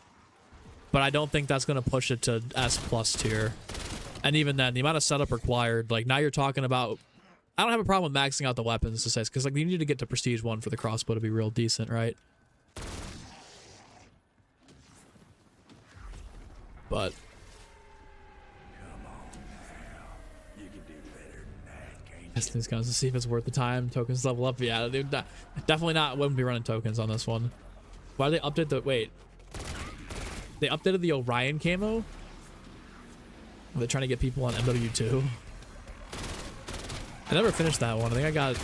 but I don't think that's gonna push it to S+ tier. And even then, the amount of setup required, like now you're talking about, I don't have a problem with maxing out the weapons to say, because like you need to get to prestige 1 for the crossbow to be real decent, right? But test these guns to see if it's worth the time. Tokens level up. Yeah, dude, definitely not. Wouldn't be running tokens on this one. Why did they update the? Wait, they updated the Orion camo. Are they trying to get people on MW2? I never finished that one. I think I got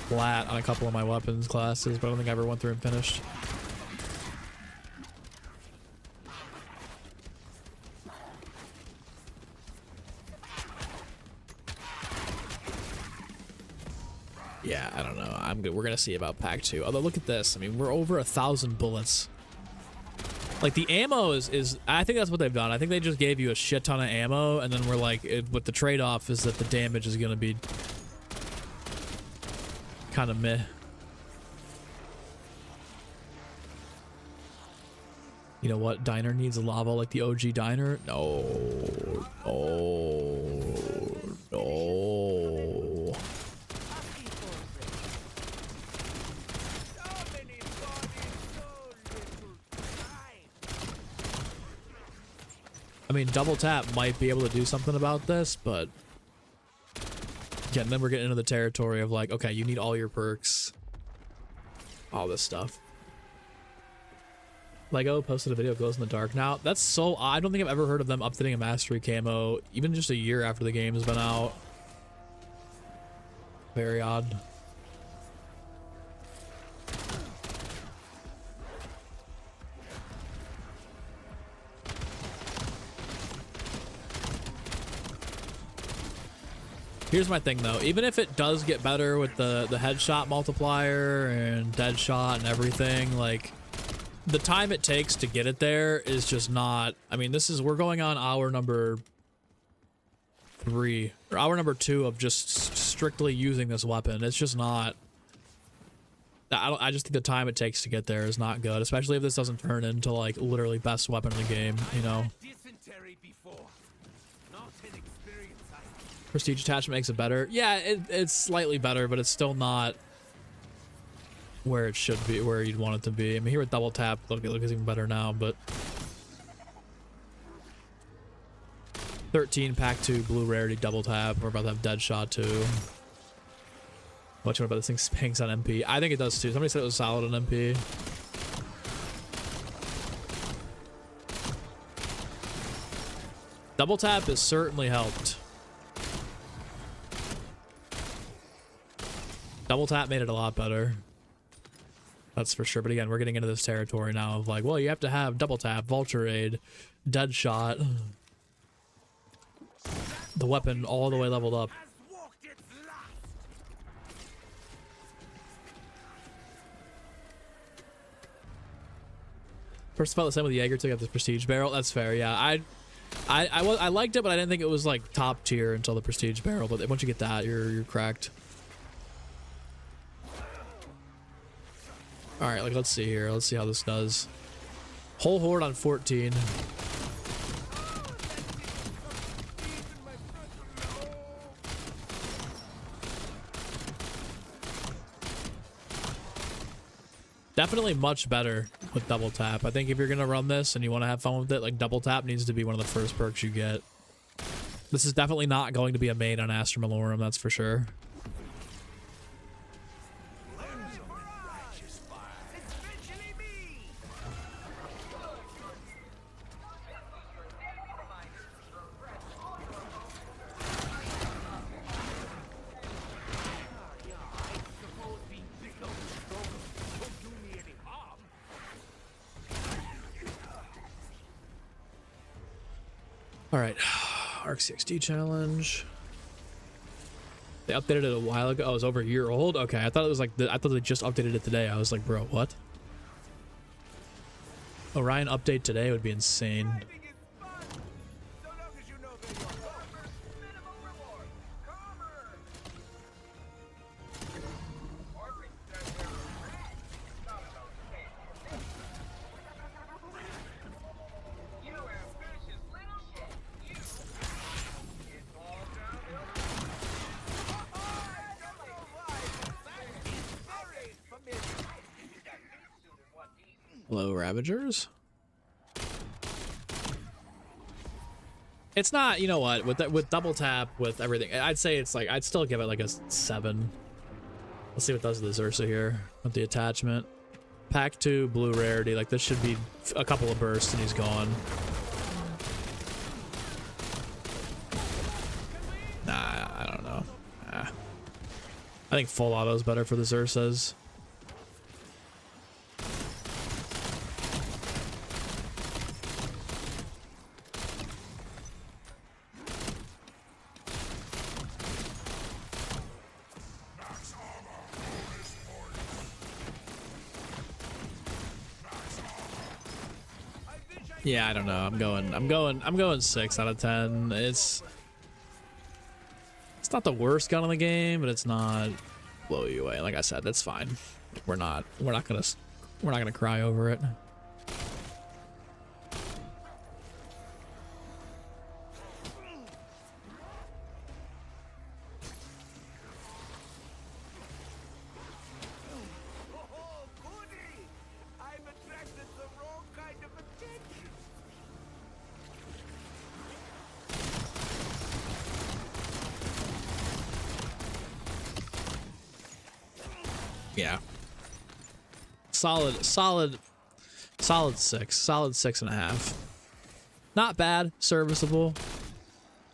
flat on a couple of my weapons classes, but I don't think I ever went through and finished. Yeah, I don't know. I'm good. We're gonna see about pack 2. Although look at this. I mean, we're over 1,000 bullets. Like the ammo is I think that's what they've done. I think they just gave you a shit ton of ammo, and then we're like, what the trade-off is that the damage is gonna be kind of meh. You know what? Diner needs a lava like the OG diner? No. Oh. No. I mean, double tap might be able to do something about this, but again, then we're getting into the territory of like, okay, you need all your perks, all this stuff. Lego posted a video of glows in the dark. Now, that's so odd. I don't think I've ever heard of them updating a mastery camo, even just a year after the game has been out. Very odd. Here's my thing though, even if it does get better with the headshot multiplier and dead shot and everything, like the time it takes to get it there is just not. I mean, we're going on hour number 3 or hour number 2 of just strictly using this weapon. It's just not. I just think the time it takes to get there is not good, especially if this doesn't turn into like literally best weapon in the game, you know. Prestige attachment makes it better. Yeah, it's slightly better, but it's still not where it should be, where you'd want it to be. I mean, here with double tap, look, it looks even better now, but 13 pack 2 blue rarity double tap. We're about to have dead shot too. What you know about this thing spanks on MP? I think it does too. Somebody said it was solid on MP. Double tap has certainly helped. Double tap made it a lot better. That's for sure. But again, we're getting into this territory now of like, well, you have to have double tap, Vulturade, dead shot. the weapon all the way leveled up. First of all, the same with the Jaeger took out the prestige barrel. That's fair. Yeah, I liked it, but I didn't think it was like top tier until the prestige barrel. But once you get that, you're cracked. All right, like let's see here. Let's see how this does. Whole horde on 14. Definitely much better with double tap. I think if you're gonna run this and you want to have fun with it, like double tap needs to be one of the first perks you get. This is definitely not going to be a main on Astra Malorum, that's for sure. All right, Arc CXD challenge. They updated it a while ago. Oh, it was over a year old. Okay, I thought it was like I thought they just updated it today. I was like, bro, what? Orion update today would be insane. Hello, Ravagers. It's not, you know what, with double tap, with everything, I'd say it's like, I'd still give it like a 7. Let's see what does with the Xursa here with the attachment. Pack 2, blue rarity. Like this should be a couple of bursts and he's gone. Nah, I don't know. Nah. I think full auto is better for the Xursas. Yeah, I don't know. I'm going 6 out of 10. It's not the worst gun in the game, but it's not blow you away. Like I said, that's fine. We're not gonna cry over it. Yeah. Solid 6. Solid 6.5. Not bad. Serviceable.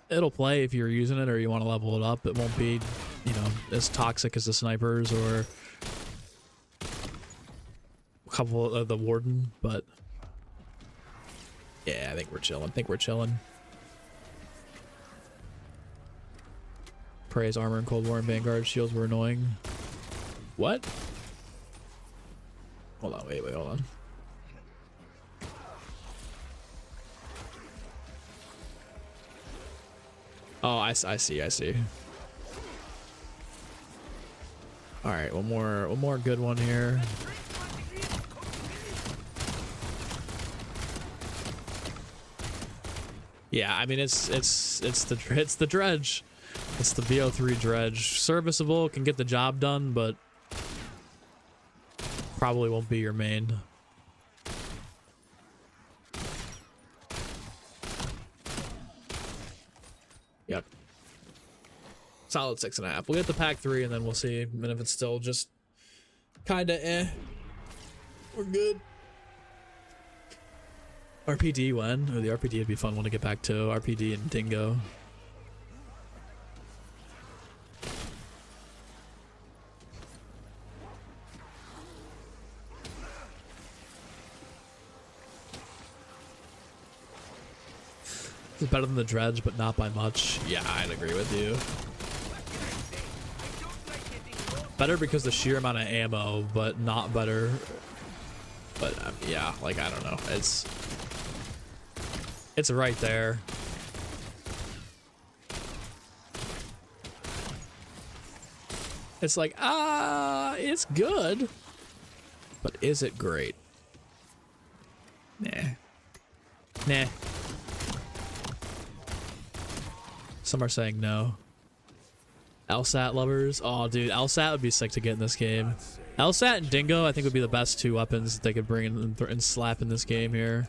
It'll play if you're using it or you want to level it up. It won't be, you know, as toxic as the snipers or a couple of the warden, but yeah, I think we're chilling. Prey's armor and Cold War and Vanguard shields were annoying. What? Hold on, wait, hold on. Oh, I see. All right, one more good one here. Yeah, I mean it's the dredge. It's the VO3 dredge. Serviceable, can get the job done, but probably won't be your main. Yep. Solid 6.5. We'll get the pack 3 and then we'll see. And if it's still just kinda we're good. RPD when? Oh, the RPD would be a fun one to get back to. RPD and Dingo. It's better than the dredge, but not by much. Yeah, I'd agree with you. Better because the sheer amount of ammo, but not better. But yeah, like I don't know. It's right there. It's like, it's good, but is it great? Nah. Some are saying no. LSAT lovers, oh dude, LSAT would be sick to get in this game. LSAT and Dingo, I think, would be the best two weapons that they could bring in and slap in this game here.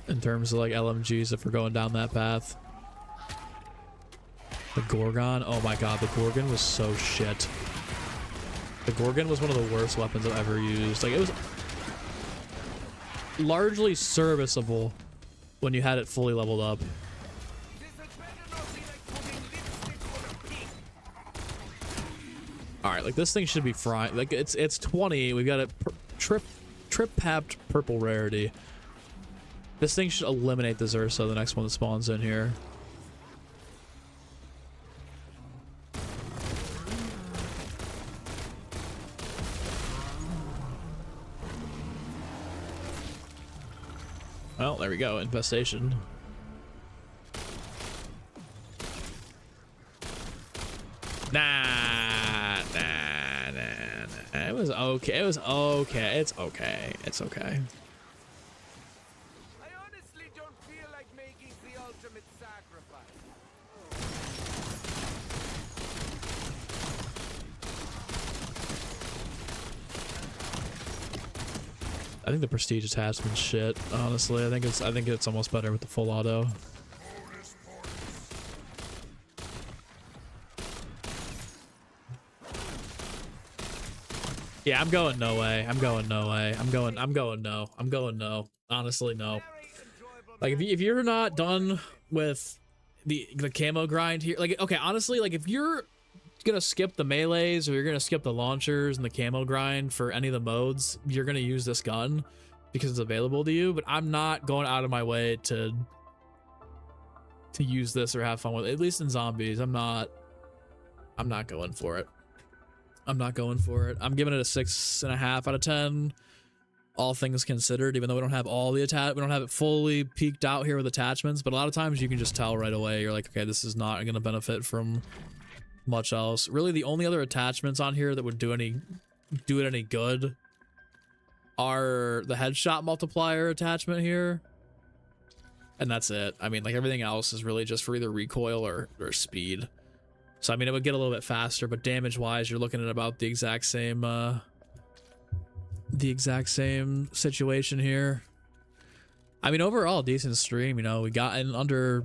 In terms of like LMGs, if we're going down that path. The Gorgon, oh my god, the Gorgon was so shit. The Gorgon was one of the worst weapons I've ever used. Like, it was largely serviceable when you had it fully leveled up. All right, like this thing should be frying. Like it's 20. We've got a trip-papped purple rarity. This thing should eliminate the Zursa, the next one that spawns in here. Well, there we go. Infestation. Nah. It was okay. It was okay. It's okay. It's okay. I honestly don't feel like making the ultimate sacrifice. I think the prestige attachment shit. Honestly, I think it's almost better with the full auto. Yeah, I'm going no way. I'm going no way. I'm going no. I'm going no. Honestly, no. Like if you're not done with the camo grind here, like okay, honestly, like if you're gonna skip the melees or you're gonna skip the launchers and the camo grind for any of the modes, you're gonna use this gun because it's available to you. But I'm not going out of my way to use this or have fun with it. At least in zombies, I'm not going for it. I'm not going for it. I'm giving it a 6.5 out of 10. All things considered, even though we don't have all the we don't have it fully peaked out here with attachments, but a lot of times you can just tell right away. You're like, okay, this is not going to benefit from much else. Really, the only other attachments on here that would do it any good are the headshot multiplier attachment here, and that's it. I mean, like everything else is really just for either recoil or speed. So I mean, it would get a little bit faster, but damage-wise, you're looking at about the exact same situation here. I mean, overall, decent stream. You know, we got in under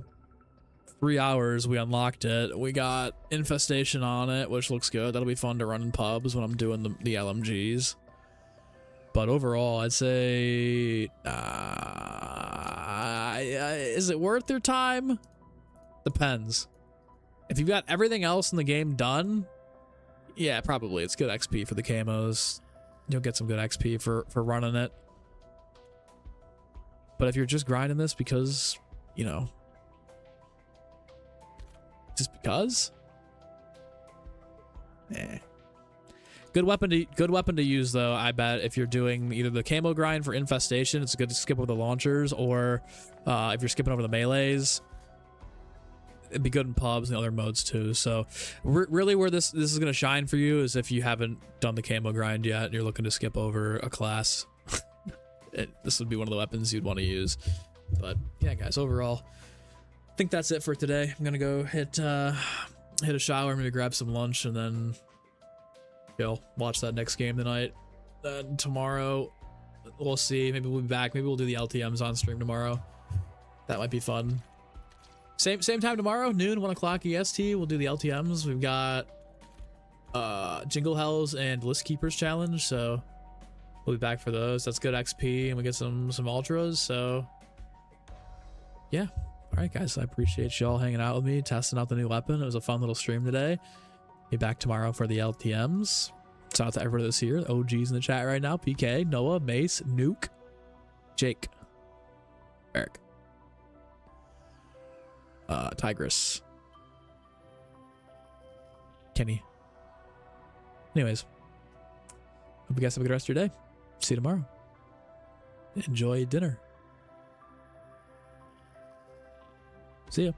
3 hours. We unlocked it. We got infestation on it, which looks good. That'll be fun to run in pubs when I'm doing the LMGs. But overall, I'd say, is it worth their time? Depends. If you've got everything else in the game done, yeah, probably. It's good XP for the camos. You'll get some good XP for running it. But if you're just grinding this because, you know, just because, good weapon to use though. I bet if you're doing either the camo grind for infestation, it's good to skip over the launchers, or if you're skipping over the melees, it'd be good in pubs and other modes too. So really where this is going to shine for you is if you haven't done the camo grind yet and you're looking to skip over a class. This would be one of the weapons you'd want to use. But yeah, guys, overall, I think that's it for today. I'm going to go hit a shower, maybe grab some lunch, and then watch that next game tonight. Tomorrow, we'll see. Maybe we'll be back. Maybe we'll do the LTMs on stream tomorrow. That might be fun. Same time tomorrow, noon, 1 o'clock EST. We'll do the LTMs. We've got Jingle Hells and List Keepers challenge, so we'll be back for those. That's good XP, and we get some ultras. So yeah, all right, guys. I appreciate y'all hanging out with me, testing out the new weapon. It was a fun little stream today. Be back tomorrow for the LTMs. Shout out to everybody that's here. The OGs in the chat right now: PK, Noah, Mace, Nuke, Jake, Eric. Tigress. Kenny. Anyways, hope you guys have a good rest of your day. See you tomorrow. Enjoy dinner. See ya.